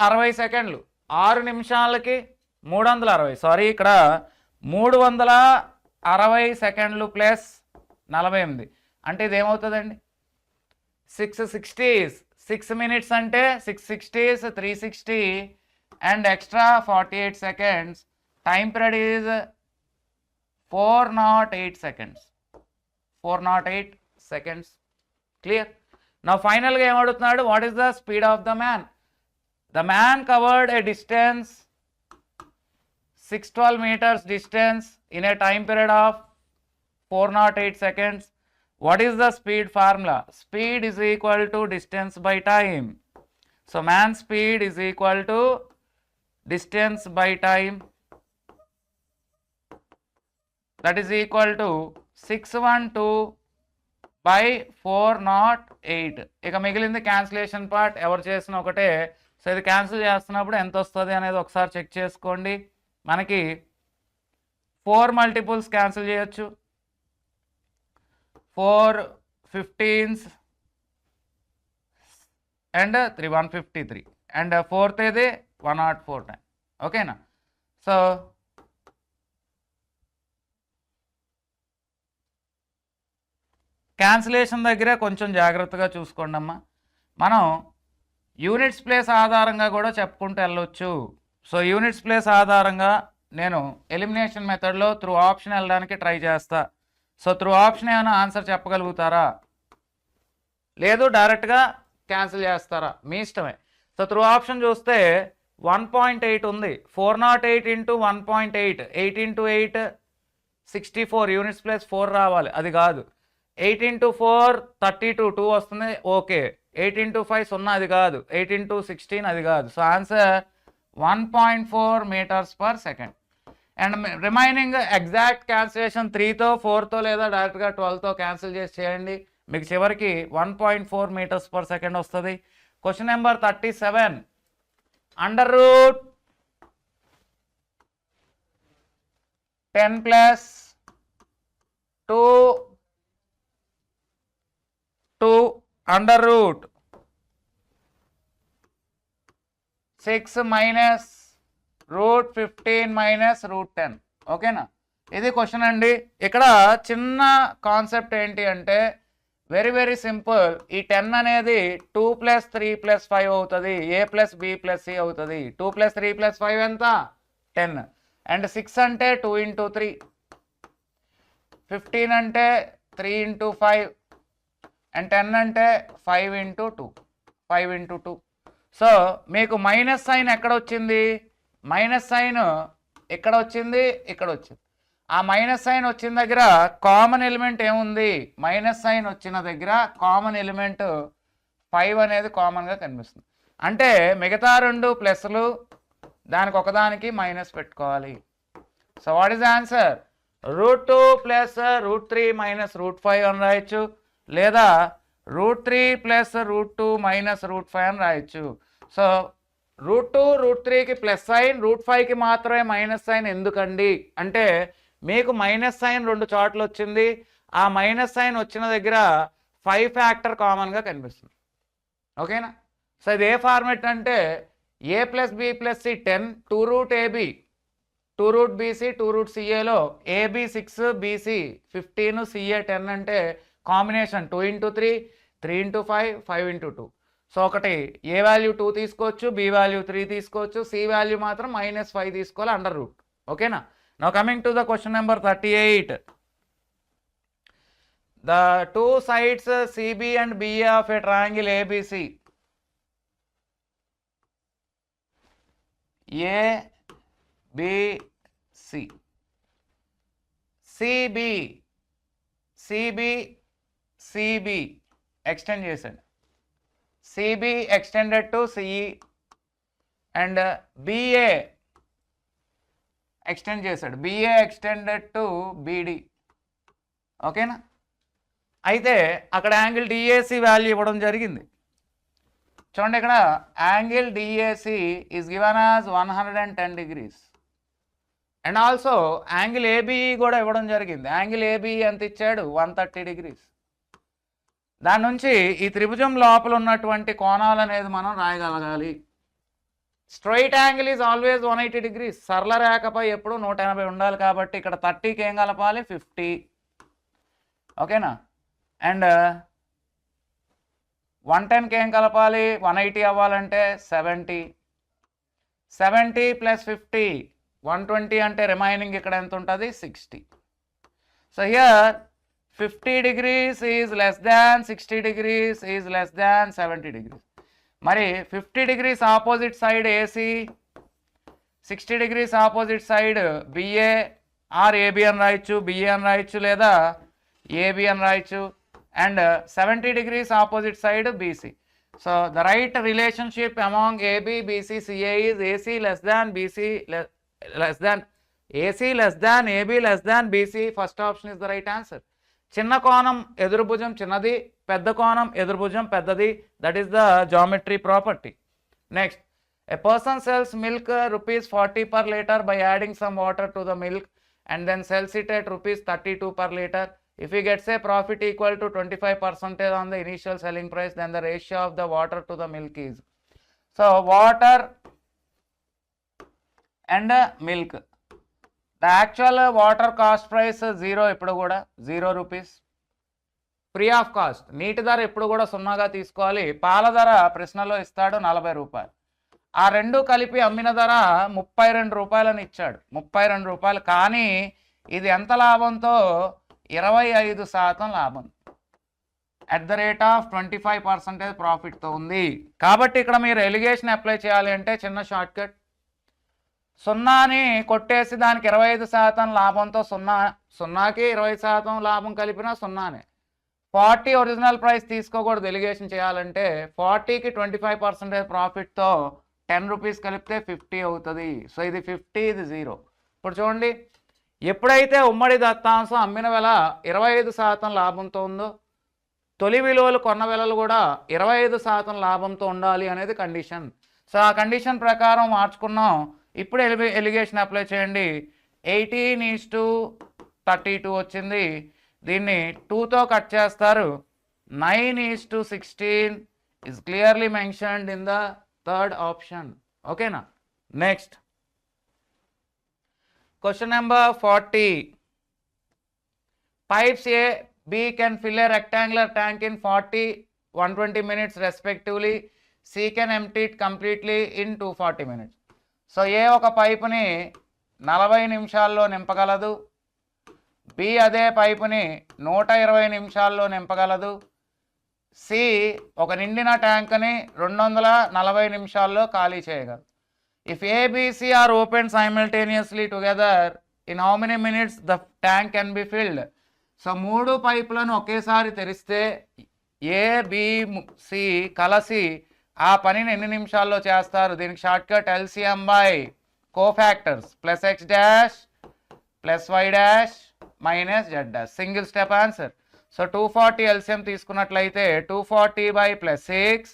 60 సెకండ్లు, 6 నిమిషాలకి 360, సారీ ఇక్కడ 360 సెకండ్లు ప్లస్ 48 అంటే ఇది ఏమవుతుందండి? 660s, 6 minutes అంటే 660s 360 and extra 48 seconds. Time period is 408 seconds. 408 seconds. Clear? Now final ga em adugutunnadu, what is the speed of the man? The man covered a distance 612 meters distance in a time period of 408 seconds. What is the speed formula? Speed is equal to distance by time. So man speed is equal to distance by time, that is equal to 612 by 408. ఇక మిగిలింది క్యాన్సిలేషన్ పార్ట్, ఎవరు చేసిన ఒకటే. సో ఇది క్యాన్సిల్ చేస్తున్నప్పుడు ఎంత వస్తుంది అనేది ఒకసారి చెక్ చేసుకోండి. మనకి 4 మల్టిపుల్స్ క్యాన్సిల్ చేయొచ్చు, 4 15s అండ్ 153 అండ్ 4th ఇది 104 టైం. ఓకేనా? సో క్యాన్సిలేషన్ దగ్గర కొంచెం జాగ్రత్తగా చూసుకోండి అమ్మా. మనం యూనిట్స్ ప్లేస్ ఆధారంగా కూడా చెప్పుకుంటూ వెళ్ళొచ్చు. సో యూనిట్స్ ప్లేస్ ఆధారంగా నేను ఎలిమినేషన్ మెథడ్లో త్రూ ఆప్షన్ వెళ్ళడానికి ట్రై చేస్తా. సో త్రూ ఆప్షన్ ఏమైనా ఆన్సర్ చెప్పగలుగుతారా, లేదు డైరెక్ట్గా క్యాన్సిల్ చేస్తారా, మీ ఇష్టమే. సో త్రూ ఆప్షన్ చూస్తే 1.8 ఉంది, 408 ఇంటూ 1.8, 8 ఇంటూ 8 64, యూనిట్స్ ప్లేస్ 4 రావాలి, అది కాదు. 8 ఇంటూ 4 32, 2 వస్తుంది, ఓకే. 8 ఇంటూ 5 0, అది కాదు. 8 ఇంటూ 16, అది కాదు. So answer 1.4 meters per second. And remaining exact cancellation 3తో 4తో లేదా డైరెక్ట్గా 12తో క్యాన్సిల్ చేసి చేయండి, మీకు చివరికి 1.4 meters per second వస్తుంది. Question number 37, under root 10 plus 2 under root 6 minus root 15 minus root 10. ఓకేనా? ఇది క్వశ్చన్ అండి. ఇక్కడ చిన్న కాన్సెప్ట్ ఏంటి అంటే వెరీ వెరీ సింపుల్. ఈ 10 అనేది 2 + 3 + 5 అవుతుంది, a + b + c అవుతుంది. 2 + 3 + 5 ఎంత? 10. అండ్ 6 అంటే 2 × 3, 15 అంటే 3 × 5 అండ్ 10 అంటే 5 × 2, 5 × 2. సో మీకు మైనస్ సైన్ ఎక్కడ వచ్చింది? మైనస్ సైన్ ఇక్కడ వచ్చింది, ఇక్కడ వచ్చింది. ఆ మైనస్ సైన్ వచ్చిన దగ్గర కామన్ ఎలిమెంట్ ఏముంది? మైనస్ సైన్ వచ్చిన దగ్గర కామన్ ఎలిమెంట్ 5 అనేది కామన్గా కనిపిస్తుంది. అంటే మిగతా 2 ప్లస్లు దానికి ఒకదానికి మైనస్ పెట్టుకోవాలి. So what is answer? √2 + √3 - √5 అని రాయొచ్చు, లేదా √3 + √2 - √5 అని రాయొచ్చు. సో √2 √3కి ప్లస్ సైన్, √5కి మాత్రమే మైనస్ సైన్ ఎందుకండి అంటే మీకు మైనస్ సైన్ 2 చోట్ల వచ్చింది. ఆ మైనస్ సైన్ వచ్చిన దగ్గర 5 ఫ్యాక్టర్ కామన్గా కనిపిస్తుంది. ఓకేనా? సో ఇది ఏ ఫార్మెట్ అంటే a + b + c 10, 2√ab, 2√bc, 2√caలో ab 6, bc 15, ca 10 అంటే కాంబినేషన్ 2 × 3, 3 × 5, 5 × 2. సో ఒకటి ఏ వాల్యూ 2 తీసుకోవచ్చు, బి వాల్యూ 3 తీసుకోవచ్చు, సి వాల్యూ మాత్రం -5 తీసుకోవాలి అండర్ రూట్. ఓకేనా? Now coming to the question number 38. The 2 sides CB and BA of a triangle ABC. ABC. CB extend చేశాడు. CB extended to CE and BA extend చేశాడు. BA extended to BD. ఓకేనా? అయితే అక్కడ యాంగిల్ DAC వాల్యూ ఇవ్వడం జరిగింది. చూడండి, ఇక్కడ angle DAC is given as 110 degrees. And also angle ABE కూడా ఇవ్వడం జరిగింది. యాంగిల్ ఏబిఈ ఎంత ఇచ్చాడు? 130 degrees. దాని నుంచి ఈ త్రిభుజం లోపల ఉన్నటువంటి కోణాలు అనేది మనం రాయగలగాలి. Straight angle is always 180 degrees. సరళ రేఖపై ఎప్పుడు 180 ఉండాలి కాబట్టి ఇక్కడ 30కి ఏం కలపాలి? 50. ఓకేనా? అండ్ 110కి ఏం కలపాలి? 180 అవ్వాలంటే 70. 70 + 50 120 అంటే రిమైనింగ్ ఇక్కడ ఎంత ఉంటుంది? 60. So here 50 degrees is less than 60 degrees is less than 70 degrees. మరి 50 degrees opposite side AC, 60 degrees opposite side BA or AB అని రాయొచ్చు, బిఏ అని రాయొచ్చు, లేదా ఏబి అని రాయొచ్చు. And 70 degrees opposite side BC. So the right relationship among AB BC CA is AC less than BC less than AC less than AB less than BC. First option is the right answer. చిన్న కోణం ఎదురుభుజం చిన్నది, పెద్ద కోణం ఎదురుభుజం పెద్దది. That is the geometry property. Next, a person cells milk ₹40 per liter by adding some water to the milk and then sells it at ₹32 per liter. If he gets a profit equal to 25% on the initial selling price, then the ratio of the water to the milk is. So water and milk. The actual water cost price 0 ఎప్పుడు కూడా ₹0. Free of cost. నీటి ధర ఎప్పుడు కూడా సున్నాగా తీసుకోవాలి. పాల ధర ప్రశ్నలో ఇస్తాడు ₹40. ఆ రెండు కలిపి అమ్మిన ధర ₹32 ఇచ్చాడు. ₹32. కానీ ఇది ఎంత లాభంతో? 25% లాభం. అట్ ద రేట్ ఆఫ్ 25% ప్రాఫిట్తో ఉంది. కాబట్టి ఇక్కడ మీరు ఎలిగేషన్ అప్లై చేయాలి అంటే చిన్న షార్ట్ కట్. సున్నాని కొట్టేసి దానికి 25% లాభంతో సున్నాకి 20% లాభం కలిపినా సున్నానే. 40 ఒరిజినల్ ప్రైస్ తీసుకోకూడదు ఎలిగేషన్ చేయాలంటే. 40కి 25% ప్రాఫిట్తో ₹10 కలిపితే 50 అవుతుంది. సో ఇది 50, ఇది 0. ఇప్పుడు చూడండి, ఎప్పుడైతే ఉమ్మడి దత్తాంశం అమ్మిన వెల 25% లాభంతో ఉందో, తొలి విలువలు కొన్న వెలలు కూడా 25% లాభంతో ఉండాలి అనేది కండిషన్. సో ఆ కండిషన్ ప్రకారం మార్చుకున్నాం. ఇప్పుడు ఎలిగేషన్ అప్లై చేయండి. 18:32 వచ్చింది. దీన్ని 2తో కట్ చేస్తారు. 9:16 is clearly mentioned in the third option. ఓకేనా? Next, question number 40. Pipes A, B can fill a rectangular tank in 40, 120 minutes respectively. C can empty it completely in 240 minutes. So ఏ ఒక పైపుని 40 నిమిషాల్లో నింపగలదు. బి అదే పైపుని 120 నిమిషాల్లో నింపగలదు. సి ఒక నిండిన ట్యాంక్ని 240 నిమిషాల్లో ఖాళీ చేయగలదు. If ABC are open simultaneously together, in how many minutes the tank can be filled. So 3 పైపులను ఒకేసారి తెరిస్తే ఏ, బి, సి కలిసి ఆ పనిని ఎన్ని నిమిషాల్లో చేస్తారు? దీనికి short cut LCM by cofactors +X dash +Y dash -Z dash. Single step answer. So 240 LCM తీసుకున్నట్లయితే 240/+6,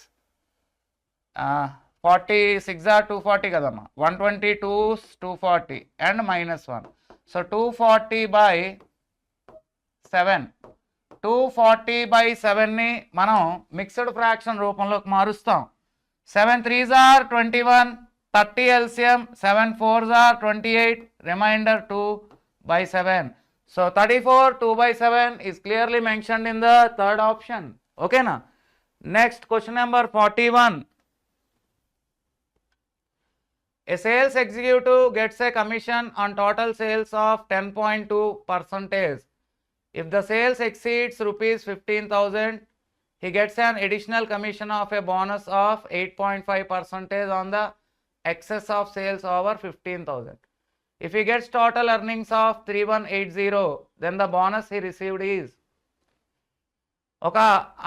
46 ఆర్ 240 కదమ్మా, 122 240 అండ్ -1. సో 240/7. 240/7ని మనం మిక్స్డ్ ఫ్రాక్షన్ రూపంలోకి మారుస్తాం. 7 3s are 21, 30 LCM, 7 4s are 28, remainder 2/7. So 34 2/7 is clearly mentioned in the third option. Okay na? Next, question number 41. A sales executive gets a commission on total sales of 10.2%. If the sales exceeds ₹15,000, he gets an additional commission of a bonus of 8.5% on the excess of sales over 15,000. If he gets total earnings of 3180, then the bonus he received is. ఒక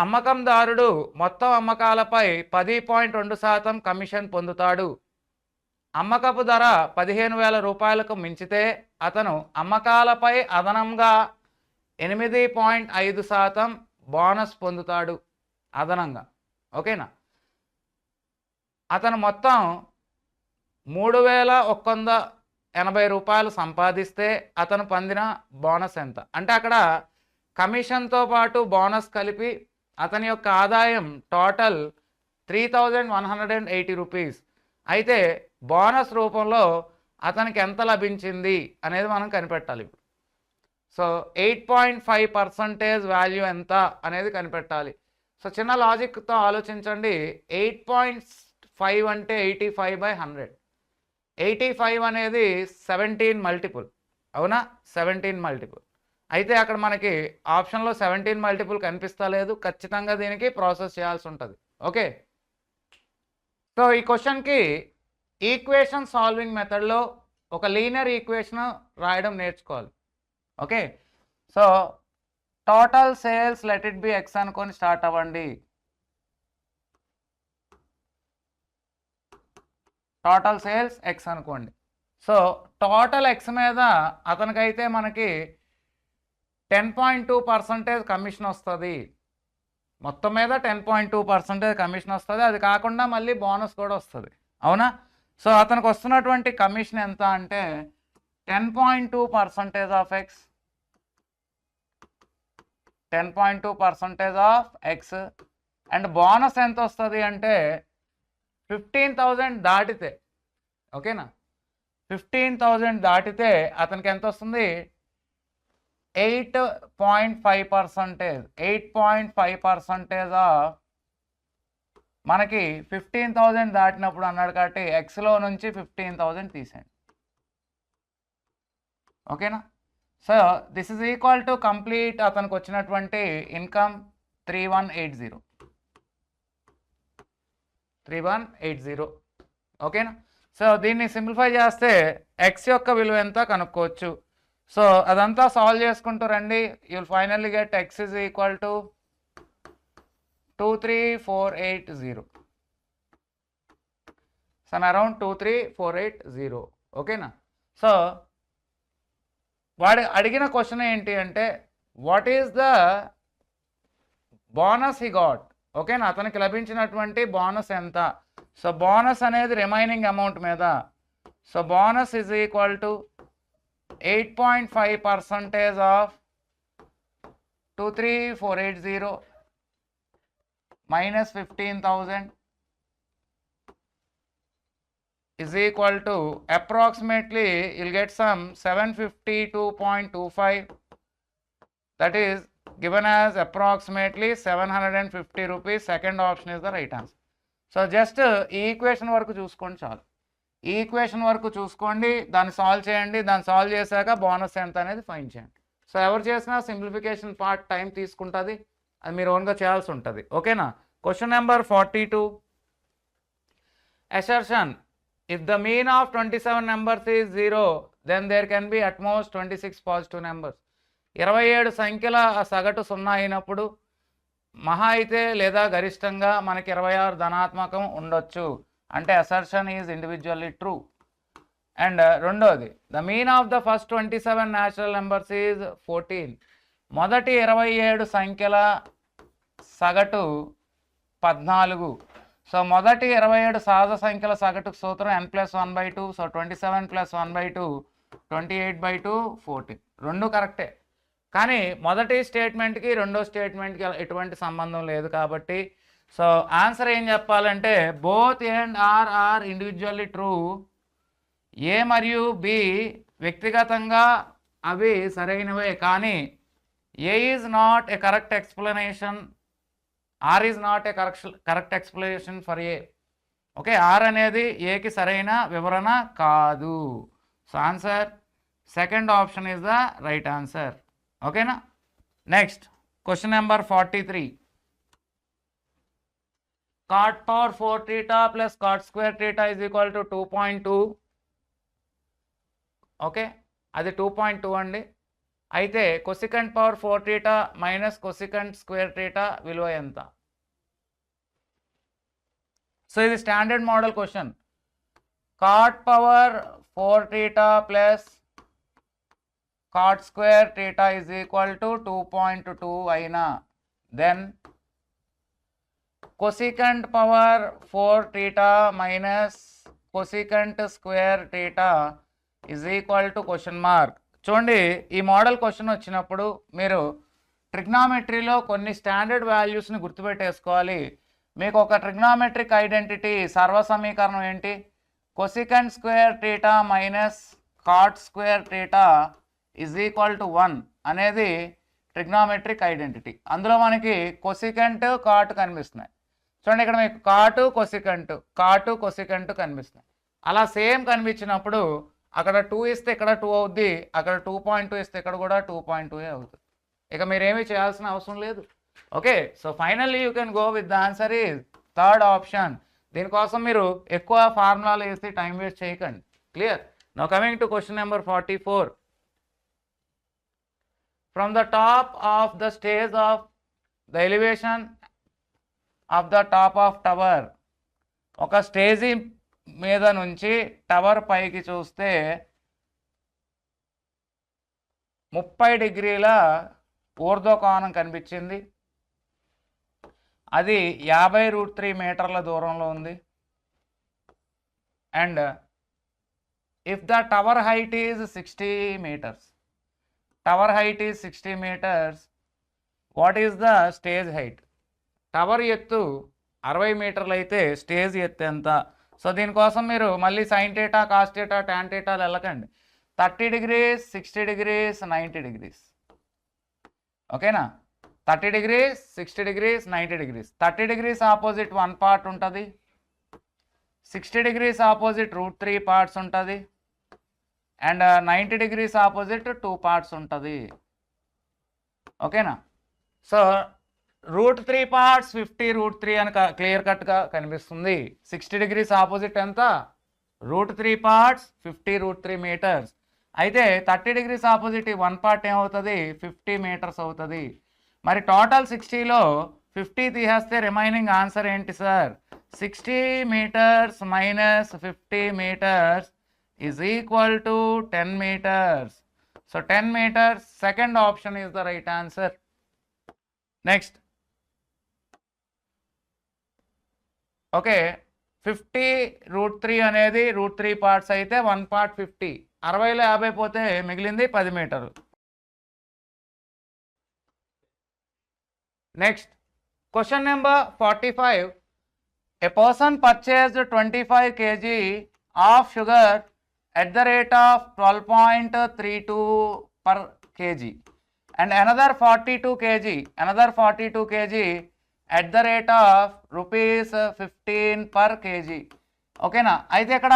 అమ్మకందారుడు మొత్తం అమ్మకాలపై 10.2% కమిషన్ పొందుతాడు. అమ్మకపు ధర ₹15,000 మించితే అతను అమ్మకాలపై అదనంగా 8.5% బోనస్ పొందుతాడు అదనంగా. ఓకేనా? అతను మొత్తం 3,100 80 రూపాయలు సంపాదిస్తే అతను పొందిన బోనస్ ఎంత? అంటే అక్కడ కమిషన్తో పాటు బోనస్ కలిపి అతని యొక్క ఆదాయం టోటల్ 3180 రూపీస్. అయితే బోనస్ రూపంలో అతనికి ఎంత లభించింది అనేది మనం కనిపెట్టాలి. సో 8.5% వాల్యూ ఎంత అనేది కనిపెట్టాలి. సో చిన్న లాజిక్తో ఆలోచించండి. 8.5 అంటే 85/100. 85 అనేది 17 మల్టిపుల్, అవునా? 17 మల్టిపుల్. అయితే అక్కడ మనకి ఆప్షన్లో 17 మల్టిపుల్ కనిపిస్తలేదు. ఖచ్చితంగా దీనికి ప్రాసెస్ చేయాల్సి ఉంటుంది. ఓకే, సో ఈ క్వశ్చన్కి ఈక్వేషన్ సాల్వింగ్ మెథడ్లో ఒక లీనియర్ ఈక్వేషన్ రాయడం నేర్చుకోవాలి. Okay, so total sales let it be X అనుకొని స్టార్ట్ అవ్వండి. టోటల్ సేల్స్ ఎక్స్ అనుకోండి. సో టోటల్ ఎక్స్ మీద అతనికైతే మనకి 10.2% కమిషన్ వస్తుంది. మొత్తం మీద 10.2% కమిషన్ వస్తుంది. అది కాకుండా మళ్ళీ బోనస్ కూడా వస్తుంది, అవునా? సో అతనికి వస్తున్నటువంటి కమిషన్ ఎంత అంటే 10.2% of X, 10.2% of X. And bonus ఎంత వస్తుంది అంటే 15,000 దాటితే, ఓకేనా? 15,000 దాటితే అతనికి ఎంత వస్తుంది? 8.5%. 8.5% ఆఫ్ మనకి 15,000 దాటినప్పుడు అన్నాడు కాబట్టి ఎక్స్లో నుంచి 15,000 తీసేయండి, ఓకేనా? So this is equal to complete అతనికి వచ్చినటువంటి ఇన్కమ్ 3180. ఓకేనా? సో దీన్ని సింప్లిఫై చేస్తే ఎక్స్ యొక్క విలువ ఎంత కనుక్కోవచ్చు. సో అదంతా సాల్వ్ చేసుకుంటూ రండి. You'll finally get X is equal to 23480. Some around 23480. ఓకేనా? సో వాడు అడిగిన క్వశ్చన్ ఏంటి అంటే what is the bonus he got. ఓకేనా? అతనికి లభించినటువంటి బోనస్ ఎంత? సో బోనస్ అనేది రిమైనింగ్ అమౌంట్ మీద. So bonus is equal to 8.5% of 23480 minus 15,000 is equal to approximately you'll get some 752.25. that is given as approximately 750 rupees. Second option is the right answer. So just ఈ ఈక్వేషన్ వరకు చూసుకోండి చాలు. ఈ ఈక్వేషన్ వరకు చూసుకోండి, దాన్ని సాల్వ్ చేయండి. దాన్ని సాల్వ్ చేశాక బోనస్ ఎంత అనేది ఫైండ్ చేయండి. సో ఎవరు చేసినా సింప్లిఫికేషన్ పార్ట్ టైం తీసుకుంటుంది, అది మీరు ఓన్గా చేయాల్సి ఉంటుంది. ఓకేనా? Question number 42. assertion if the mean of 27 numbers is 0 then there can be at most 26 positive numbers. 27 సంఖ్యల సగటు 0 అయినప్పుడు మహా అయితే లేదా గరిష్టంగా మనకి 26 ధనాత్మకం ఉండొచ్చు అంటే assertion is individually true. And రెండోది the mean of the first 27 natural numbers is 14. మొదటి 27 సంఖ్యల సగటు 14. సో మొదటి 27 సహజ సంఖ్యల సగటు సూత్రం n+1/2. సో 27 + 1/2 28/2 14. రెండు కరెక్టే, కానీ మొదటి స్టేట్మెంట్కి రెండో స్టేట్మెంట్కి ఎటువంటి సంబంధం లేదు కాబట్టి సో ఆన్సర్ ఏం చెప్పాలంటే both and R individually true. A మరియు బి వ్యక్తిగతంగా అవి సరైనవే, కానీ A is not a correct explanation, R is not a correct explanation for A. Okay, R అనేది ఏకి సరైన వివరణ కాదు. So answer second option is the right answer. ఓకేనా? Next question number 43. cot power 4 theta plus cot square theta is equal to 2.2. Okay, అది 2.2 అండి. అయితే cosecant power 4 theta minus cosecant square theta విలువ ఎంత? సో ఇది standard model question. cot power 4 theta plus cot square theta is equal to 2.2 అయినా దెన్ cosecant power 4 theta minus cosecant square theta is equal to question mark. చూడండి, ఈ మోడల్ క్వశ్చన్ వచ్చినప్పుడు మీరు ట్రిగ్నామెట్రీలో కొన్ని స్టాండర్డ్ వాల్యూస్ని గుర్తుపెట్టేసుకోవాలి. మీకు ఒక ట్రిగ్నామెట్రిక్ ఐడెంటిటీ సర్వసమీకరణం ఏంటి? Cosecant square theta minus cot square theta is equal to 1 అనేది ట్రిగ్నామెట్రిక్ ఐడెంటిటీ. అందులో మనకి కొసికెంట్ కాట్ కనిపిస్తున్నాయి. చూడండి, ఇక్కడ మీకు కాటు కొసికెంట్ కనిపిస్తున్నాయి. అలా సేమ్ కనిపించినప్పుడు అక్కడ 2 ఇస్తే ఇక్కడ 2 అవుద్ది, అక్కడ 2.2 ఇస్తే ఇక్కడ కూడా 2.2 అవుతుంది. ఇక మీరేమీ చేయాల్సిన అవసరం లేదు. Okay, so finally you can go with the answer is third option. దీనికోసం మీరు ఎక్కువ ఫార్ములాలు వేసి టైం వేస్ట్ చేయకండి. Clear? Now coming to question number 44. From the top of the stage of the elevation of the top of tower, ఒక స్టేజీ మీద నుంచి టవర్ పైకి చూస్తే 30 డిగ్రీల ఊర్ధ్వకోణం కనిపించింది. అది 50√3 మీటర్ల దూరంలో ఉంది. And if the tower height is 60 meters, tower height is 60 meters, what is the stage height? Tower ఎత్తు 60 మీటర్లు అయితే స్టేజ్ ఎత్తు ఎంత? సో దీనికోసం మీరు మళ్ళీ sine theta, cos theta, tan థీటాలు వెళ్ళకండి. 30 degrees, 60 degrees, 90 degrees. ఓకేనా? 30 degrees, 60 degrees, 90 degrees. 30 degrees opposite 1 part ఉంటుంది. 60 degrees ఆపోజిట్ √3 parts ఉంటుంది. అండ్ 90 degrees ఆపోజిట్ 2 parts ఉంటుంది. ఓకేనా? సో √3 parts 50√3 అని క్లియర్ కట్గా కనిపిస్తుంది. 60 degrees ఆపోజిట్ ఎంత? √3 parts 50√3 meters. అయితే 30 degrees ఆపోజిట్ 1 part ఏమవుతుంది? 50 meters అవుతుంది. మరి టోటల్ 60లో 50 తీసేస్తే రిమైనింగ్ ఆన్సర్ ఏంటి sir? 60 meters minus 50 meters is equal to 10 meters. So 10 meters, second option is the right answer. Next, okay, 50√3 అనేది √3 parts అయితే 1 part 50. 60లో 50 పోతే మిగిలింది 10 మీటర్లు. Next, question number 45. A person purchased 25 kg of sugar at the rate of 12.32 per kg and another 42 kg at the rate of rupees 15 per kg. ఓకేనా? అయితే ఇక్కడ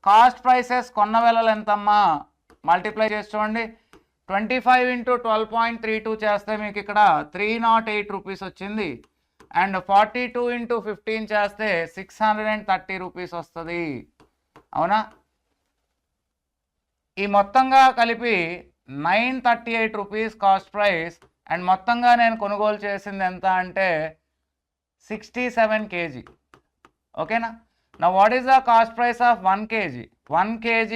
కాస్ట్ ప్రైసెస్ కొన్న వెలలు ఎంతమ్మా? మల్టిప్లై చేసి చూడండి. 25 × 12.32 చేస్తే మీకు ఇక్కడ 308 రూపీస్ వచ్చింది. అండ్ 42 × 15 చేస్తే 630 రూపీస్ వస్తుంది. అవునా? ఈ మొత్తంగా కలిపి 938 రూపీస్ కాస్ట్ ప్రైస్. అండ్ మొత్తంగా నేను కొనుగోలు చేసింది ఎంత అంటే 67 kg. ఓకేనా? నా what is the cost price of 1 kg? 1 kg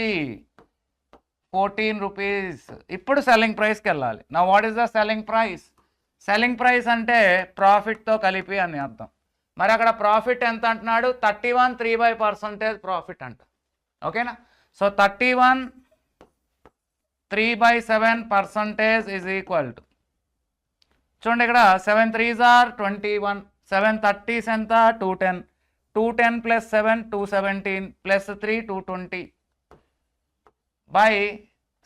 14 rupees. ఇప్పుడు సెల్లింగ్ ప్రైస్కి వెళ్ళాలి. నా what is the selling price? Selling price అంటే ప్రాఫిట్తో కలిపి అని అర్థం. మరి అక్కడ ప్రాఫిట్ ఎంత అంటున్నాడు? 31 3/% ప్రాఫిట్ అంట. ఓకేనా? సో 31 3/7% ఈజ్ ఈక్వల్ టు, చూడండి ఇక్కడ 7 3s are 21, 7 30s ఎంత? 210, 210 + 7 217 + 3 220 బై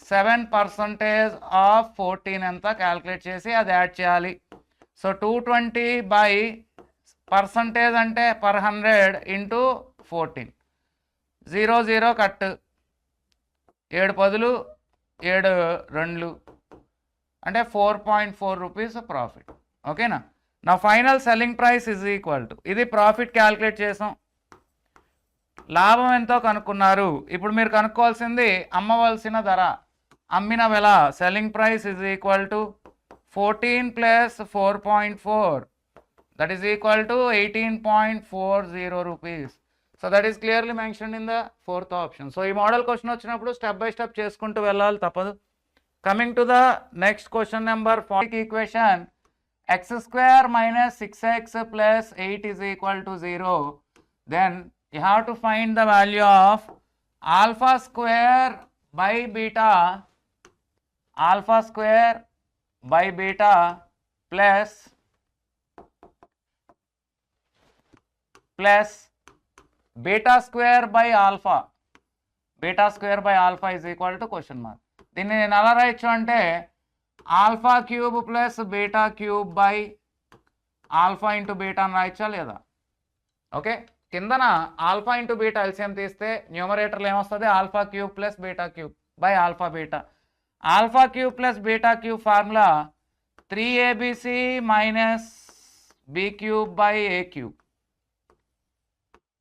7% ఆఫ్ 14 ఎంత క్యాల్కులేట్ చేసి అది యాడ్ చేయాలి. సో 220 బై పర్సంటేజ్ అంటే per 100 ఇంటూ 14. 0 0 కట్, 7 10 7 2 అంటే 4.4 రూపీస్ ప్రాఫిట్. ఓకేనా? నా final selling price is equal to, ఇది ప్రాఫిట్ క్యాల్కులేట్ చేసాం. లాభం ఎంతో కనుక్కున్నారు. ఇప్పుడు మీరు కనుక్కోవాల్సింది అమ్మవలసిన ధర, అమ్మిన వెల. Selling price is equal to 14 + 4.4 that is equal to 18.40 rupees. So that is clearly mentioned in the fourth option. So ఈ మోడల్ క్వశ్చన్ వచ్చినప్పుడు స్టెప్ బై స్టెప్ చేసుకుంటూ వెళ్ళాలి, తప్పదు. Coming to the next question number 40 equation. x² - 6x + 8 is equal to 0. Then you have to find the value of α² by beta alpha square by beta plus beta square by alpha is equal to question mark. దీన్ని నేను ఎలా రాయొచ్చు అంటే alpha cube plus beta cube by alpha into beta అని రాయొచ్చా లేదా? ఓకే, కిందన ఆల్ఫా ఇంటూ బీటా ఎల్సిఎం తీస్తే న్యూమరేటర్లో ఏమొస్తుంది? Alpha cube plus beta cube by alpha beta. Alpha cube plus beta cube formula 3abc minus B cube by A cube,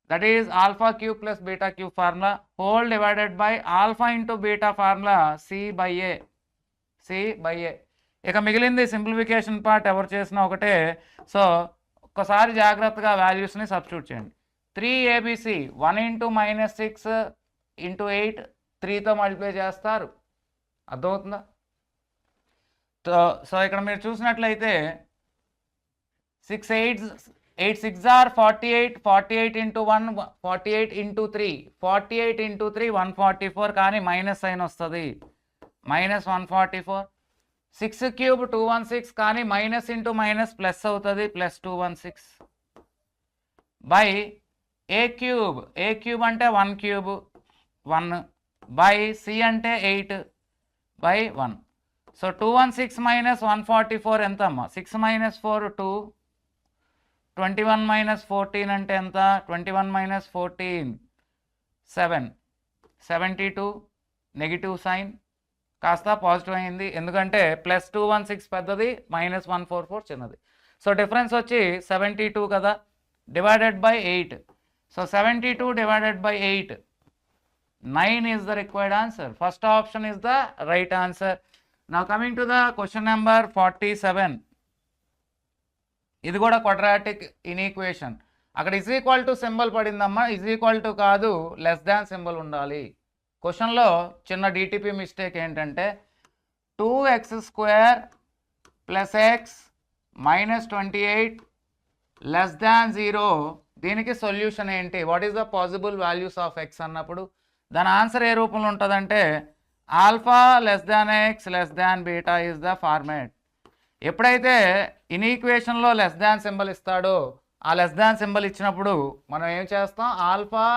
that is alpha cube plus beta cube formula whole divided by alpha into beta formula C by A. ఇక మిగిలింది సింప్లిఫికేషన్ పార్ట్ ఎవరు చేసినా ఒకటే. సో ఒక్కసారి జాగ్రత్తగా వాల్యూస్ని సబ్స్టిట్యూట్ చేయండి. 3abc 1 ఇంటూ -6 ఇంటూ 8 3తో మల్టిప్లై చేస్తారు, అర్థమవుతుందా? సో ఇక్కడ మీరు చూసినట్లయితే 8 6 ఆర్ 48, 48 ఇంటూ 1 48 ఇంటూ 3 48 ఇంటూ 3 144, కానీ మైనస్ సైన్ వస్తుంది -144. 6 క్యూబ్ 216, కానీ మైనస్ ఇంటూ మైనస్ ప్లస్ అవుతుంది +216 బై ఏ క్యూబ్ అంటే 1 క్యూబ్ 1 బై సి అంటే 8 బై 1. సో 216 మైనస్ 144 ఎంత అమ్మా? 6 మైనస్ 4 2, 21 మైనస్ 14 అంటే ఎంత? 21 మైనస్ 14 7, 72 నెగిటివ్ సైన్ కాస్త పాజిటివ్ అయింది, ఎందుకంటే +216 పెద్దది -144 చిన్నది. సో డిఫరెన్స్ వచ్చి 72 కదా, divided by 8. So 72 divided by 8, 9 is the required answer. First option is the right answer. Now coming to the question number 47. ఇది కూడా క్వాడ్రాటిక్ ఇన్ఈక్వేషన్. అక్కడ ఇజ్ ఈక్వల్ టు సింబల్ పడిందమ్మా, ఇజ్ ఈక్వల్ టు కాదు, లెస్ దాన్ సింబల్ ఉండాలి. క్వశ్చన్లో చిన్న డిటిపి మిస్టేక్ ఏంటంటే 2x² + x - 28 లెస్ దాన్ 0. దీనికి సొల్యూషన్ ఏంటి? What is the possible values of x అన్నప్పుడు దాని ఆన్సర్ ఏ రూపంలో ఉంటుందంటే alpha less than x less than beta is the format. ఎప్పుడైతే ఇన్ఈక్వేషన్లో లెస్ దాన్ సింబల్ ఇస్తాడో ఆ లెస్ దాన్ సింబల్ ఇచ్చినప్పుడు మనం ఏం చేస్తాం? Alpha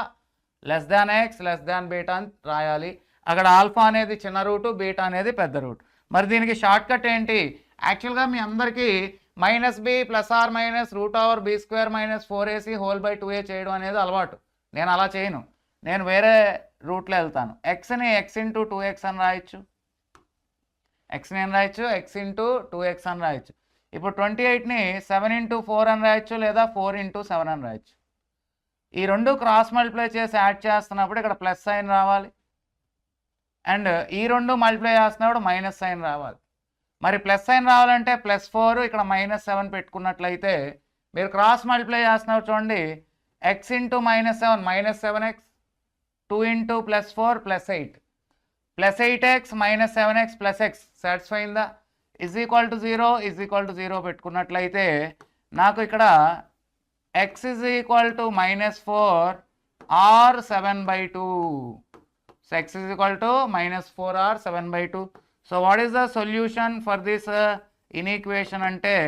less than x less than beta అని రాయాలి. అక్కడ ఆల్ఫా అనేది చిన్న రూటు, బీటా అనేది పెద్ద రూట్. మరి దీనికి షార్ట్ కట్ ఏంటి? యాక్చువల్గా మీ అందరికీ -b ± √b² - 4ac whole by 2a చేయడం అనేది అలవాటు. నేను అలా చేయను, నేను వేరే రూట్లో వెళ్తాను. ఎక్స్ని x ఇంటూ 2x అని రాయొచ్చు, ఎక్స్ని ఏం రాయొచ్చు? x ఇంటూ 2x అని రాయొచ్చు. ఇప్పుడు 28ని 7 ఇంటూ 4 అని రాయొచ్చు, లేదా 4 ఇంటూ 7 అని రాయొచ్చు. ఈ రెండు క్రాస్ మల్టిప్లై చేసి యాడ్ చేస్తున్నప్పుడు ఇక్కడ ప్లస్ సైన్ రావాలి, అండ్ ఈ రెండు మల్టిప్లై చేస్తున్నప్పుడు మైనస్ సైన్ రావాలి. మరి ప్లస్ సైన్ రావాలంటే +4, ఇక్కడ -7 పెట్టుకున్నట్లయితే మీరు క్రాస్ మల్టిప్లై చేస్తున్నప్పుడు చూడండి, x into -7 -7x, 2 into +4 +8, +8x -7x +x satisfy అయిందా? ఈజ్ ఈక్వల్ టు 0 పెట్టుకున్నట్లయితే నాకు ఇక్కడ x is equal to -4 or 7/2. So x is equal to -4 or 7/2. So what is the solution for this inequation ante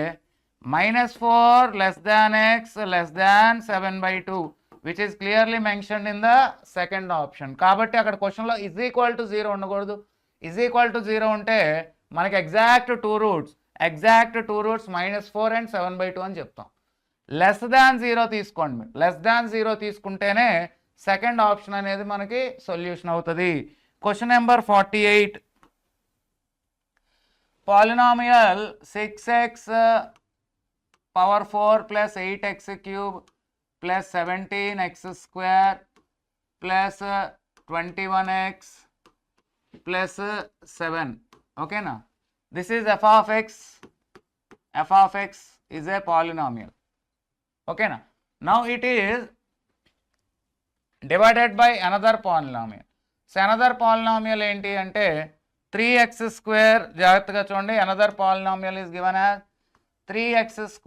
-4 less than x less than 7/2, which is clearly mentioned in the second option. కాబట్టి అక్కడ క్వశ్చన్లో is equal to 0 ఉండకూడదు. is equal to 0 ఉంటే మనకి ఎగ్జాక్ట్ టూ రూట్స్ -4 and 7/2 అని చెప్తాం. లెస్ దాన్ 0 తీసుకోండి. మీరు లెస్ దాన్ 0 తీసుకుంటేనే సెకండ్ ఆప్షన్ అనేది మనకి సొల్యూషన్ అవుతుంది. Question number 48. Polynomial 6x power 4 + 8x³ + 17x² + 21x + 7. ఓకేనా? This is f of x. f of x is a polynomial. ఓకేనా? Now it is divided by another polynomial. So another polynomial ఏంటి అంటే 3x². జాగ్రత్తగా చూడండి, another polynomial is given as 3x²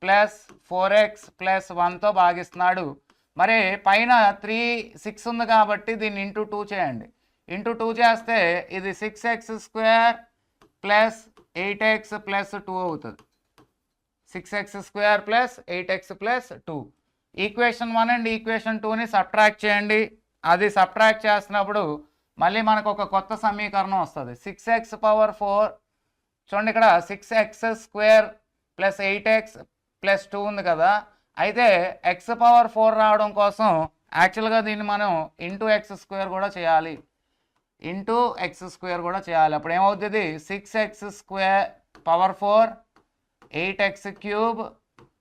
+ 4x + 1తో భాగిస్తున్నాడు. మరి పైన 6 ఉంది కాబట్టి దీన్ని ఇంటూ 2 చేయండి. ఇంటూ 2 చేస్తే ఇది 6x² ప్లస్ 8x ప్లస్ 2 అవుతుంది. 6x² plus 8x plus 2. Equation 1 and equation 2ని సబ్ట్రాక్ట్ చేయండి. అది సబ్ట్రాక్ట్ చేస్తున్నప్పుడు మళ్ళీ మనకు ఒక కొత్త సమీకరణం వస్తుంది. 6x⁴ చూడండి, ఇక్కడ 6x² ప్లస్ 8x ప్లస్ 2 ఉంది కదా. అయితే x⁴ రావడం కోసం యాక్చువల్గా దీన్ని మనం ఇంటూ x² కూడా చేయాలి. ఇంటూ x² కూడా చేయాలి. అప్పుడు ఏమవుతుంది? 6x⁴ 8x³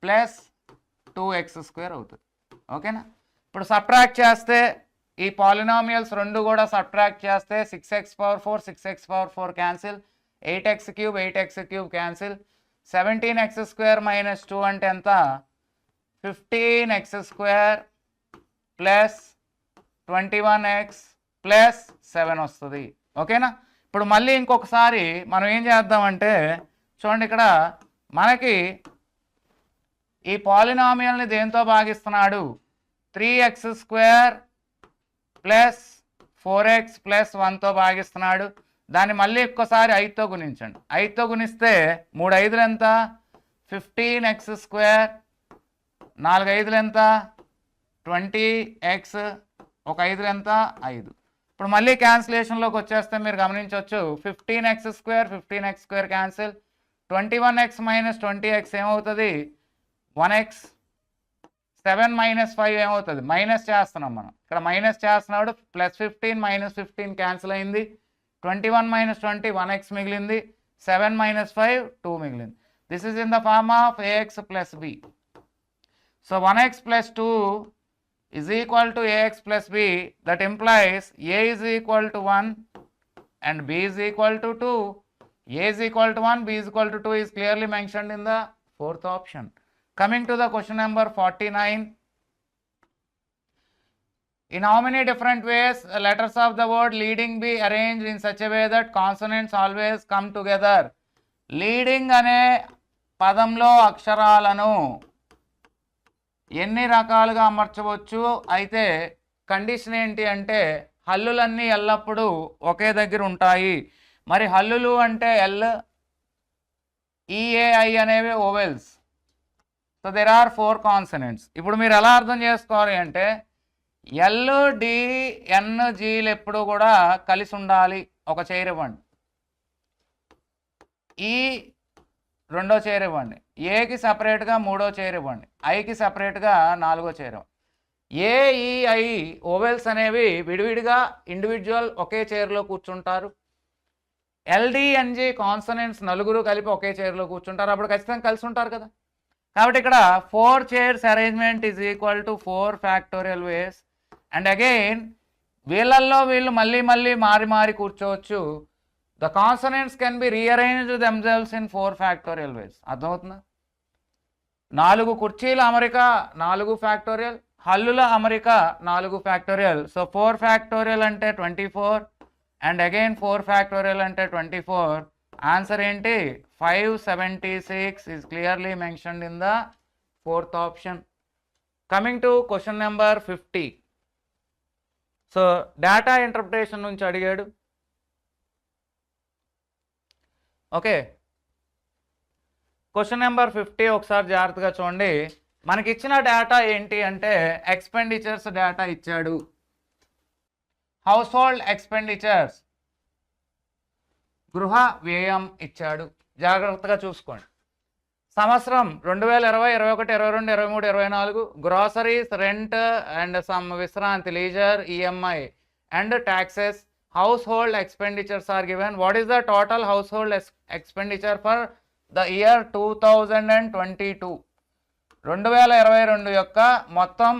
ప్లస్ 2x² అవుతుంది. ఓకేనా? ఇప్పుడు సబ్ట్రాక్ట్ చేస్తే ఈ పాలినామియల్స్ రెండు కూడా సబ్ట్రాక్ట్ చేస్తే 6x⁴ 6x⁴ cancel, 8x³ 8x³ cancel, 17x² minus 2 అంటే ఎంత? 15x² ప్లస్ 21x ప్లస్ 7 వస్తుంది. ఓకేనా? ఇప్పుడు మళ్ళీ ఇంకొకసారి మనం ఏం చేద్దామంటే చూడండి, ఇక్కడ మనకి ఈ పాలినామియల్ని దేంతో భాగిస్తున్నాడు? 3x² plus 4x plus 1తో భాగిస్తున్నాడు. దాన్ని మళ్ళీ ఒక్కసారి 5తో గుణించండి. 5తో గుణిస్తే 3 5లు ఎంత? 15x², 4 5లు ఎంత? 20x, 1 5లు ఎంత? 5. ఇప్పుడు మళ్ళీ క్యాన్సిలేషన్లోకి వచ్చేస్తే మీరు గమనించవచ్చు, 15x² 15x² cancel, 21x minus 20x ఏమవుతుంది? 1x, 7 మైనస్ 5 ఏమవుతుంది? మైనస్ చేస్తున్నాం మనం, ఇక్కడ మైనస్ చేస్తున్నాడు. ప్లస్ 15 మైనస్ 15 క్యాన్సిల్ అయింది. 21 మైనస్ 20 1x మిగిలింది. 7 మైనస్ 5 2 మిగిలింది. This is in the form of ax plus b. So 1x plus 2 is equal to ax plus b. That implies a is equal to 1 and b is equal to 2. A is equal to 1, b is equal to 2 is clearly mentioned in the fourth option. Coming to the question number 49. In how many different ways letters of the word leading be arranged in such a way that consonants always come together? Leading అనే పదంలో అక్షరాలను ఎన్ని రకాలుగా అమర్చవచ్చు? అయితే కండిషన్ ఏంటి అంటే హల్లులన్నీ ఎల్లప్పుడూ ఒకే దగ్గర ఉంటాయి. మరి హల్లులు అంటే ఎల్, ఈఏఐ అనేవి vowels. So there are 4 consonants. ఇప్పుడు మీరు ఎలా అర్థం చేసుకోవాలి అంటే ఎల్, డి, ఎన్, జీలు ఎప్పుడు కూడా కలిసి ఉండాలి. ఒక చైర్ ఇవ్వండి. ఈ రెండో చైర్ ఇవ్వండి. ఏకి సపరేట్గా మూడో చైర్ ఇవ్వండి. ఐకి సపరేట్గా నాలుగో చైర్ ఇవ్వండి. ఏఈఐ ఓవెల్స్ అనేవి విడివిడిగా ఇండివిజువల్ ఒకే చైర్లో కూర్చుంటారు. ఎల్డిఎన్జి కాన్సనెంట్స్ నలుగురు కలిపి ఒకే చైర్లో కూర్చుంటారు. అప్పుడు ఖచ్చితంగా కలిసి ఉంటారు కదా. కాబట్టి ఇక్కడ 4 chairs arrangement is equal to 4 factorial ways. And again వీళ్ళల్లో వీళ్ళు మళ్ళీ మారి మారి కూర్చోవచ్చు. The consonants can be rearranged themselves in 4 factorial వేస్. అర్థమవుతుందా? 4 కుర్చీల అమరిక 4 ఫ్యాక్టోరియల్, హల్లుల అమరిక 4 ఫ్యాక్టోరియల్. సో 4 ఫ్యాక్టోరియల్ అంటే 24 అండ్ అగైన్ 4 ఫ్యాక్టోరియల్ అంటే 24. ఆన్సర్ ఏంటి? 576 is clearly mentioned in the fourth option. Coming to question number 50. So data interpretation నుంచి అడిగాడు. ఓకే, క్వశ్చన్ నెంబర్ 50 ఒకసారి జాగ్రత్తగా చూడండి. మనకి ఇచ్చిన డేటా ఏంటి అంటే ఎక్స్పెండిచర్స్ డేటా ఇచ్చాడు. హౌస్ హోల్డ్ ఎక్స్పెండిచర్స్, గృహ వ్యయం ఇచ్చాడు. జాగ్రత్తగా చూసుకోండి. సంవత్సరం 2020, 21, 22, 23, 24 గ్రాసరీస్, రెంట్ అండ్ సమ్ విశ్రాంతి, leisure, EMI and taxes. Household expenditures are given. What is the total household expenditure for the year 2022? 2022 యొక్క మొత్తం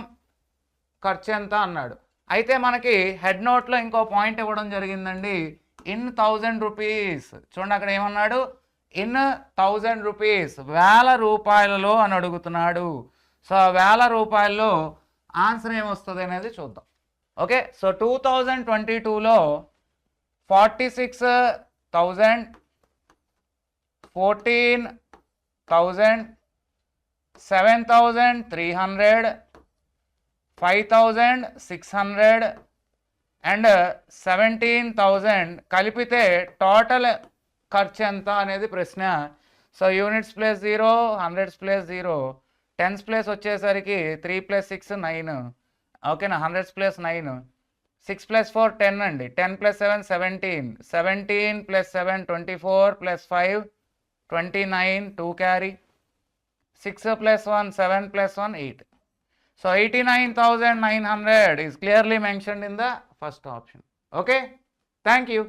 ఖర్చు ఎంత అన్నాడు. అయితే మనకి హెడ్ నోట్లో ఇంకో పాయింట్ ఇవ్వడం జరిగిందండి. In 1000 rupees. చూడండి అక్కడ ఏమన్నాడు? ఇన్ 1000 రూపీస్, 1000 రూపాయలలో అని అడుగుతున్నాడు. సో 1000 రూపాయల్లో ఆన్సర్ ఏమొస్తుంది అనేది చూద్దాం. ఓకే, సో 2022లో 46,000, 14,000, 7,300, 5,600 అండ్ 17,000 కలిపితే టోటల్ ఖర్చు ఎంత అనేది ప్రశ్న. So units place 0, hundreds place 0, tens place వచ్చేసరికి 3 + 6 9, ఓకేనా, హండ్రెడ్స్ ప్లేస్ 9, 6 + 4 10 అండి, 10 + 7 17, 17 + 7 24 + 5 29, 2 carry, 6 + 1 7 + 1 8. So 89,900 is clearly mentioned in the first option. Okay, thank you.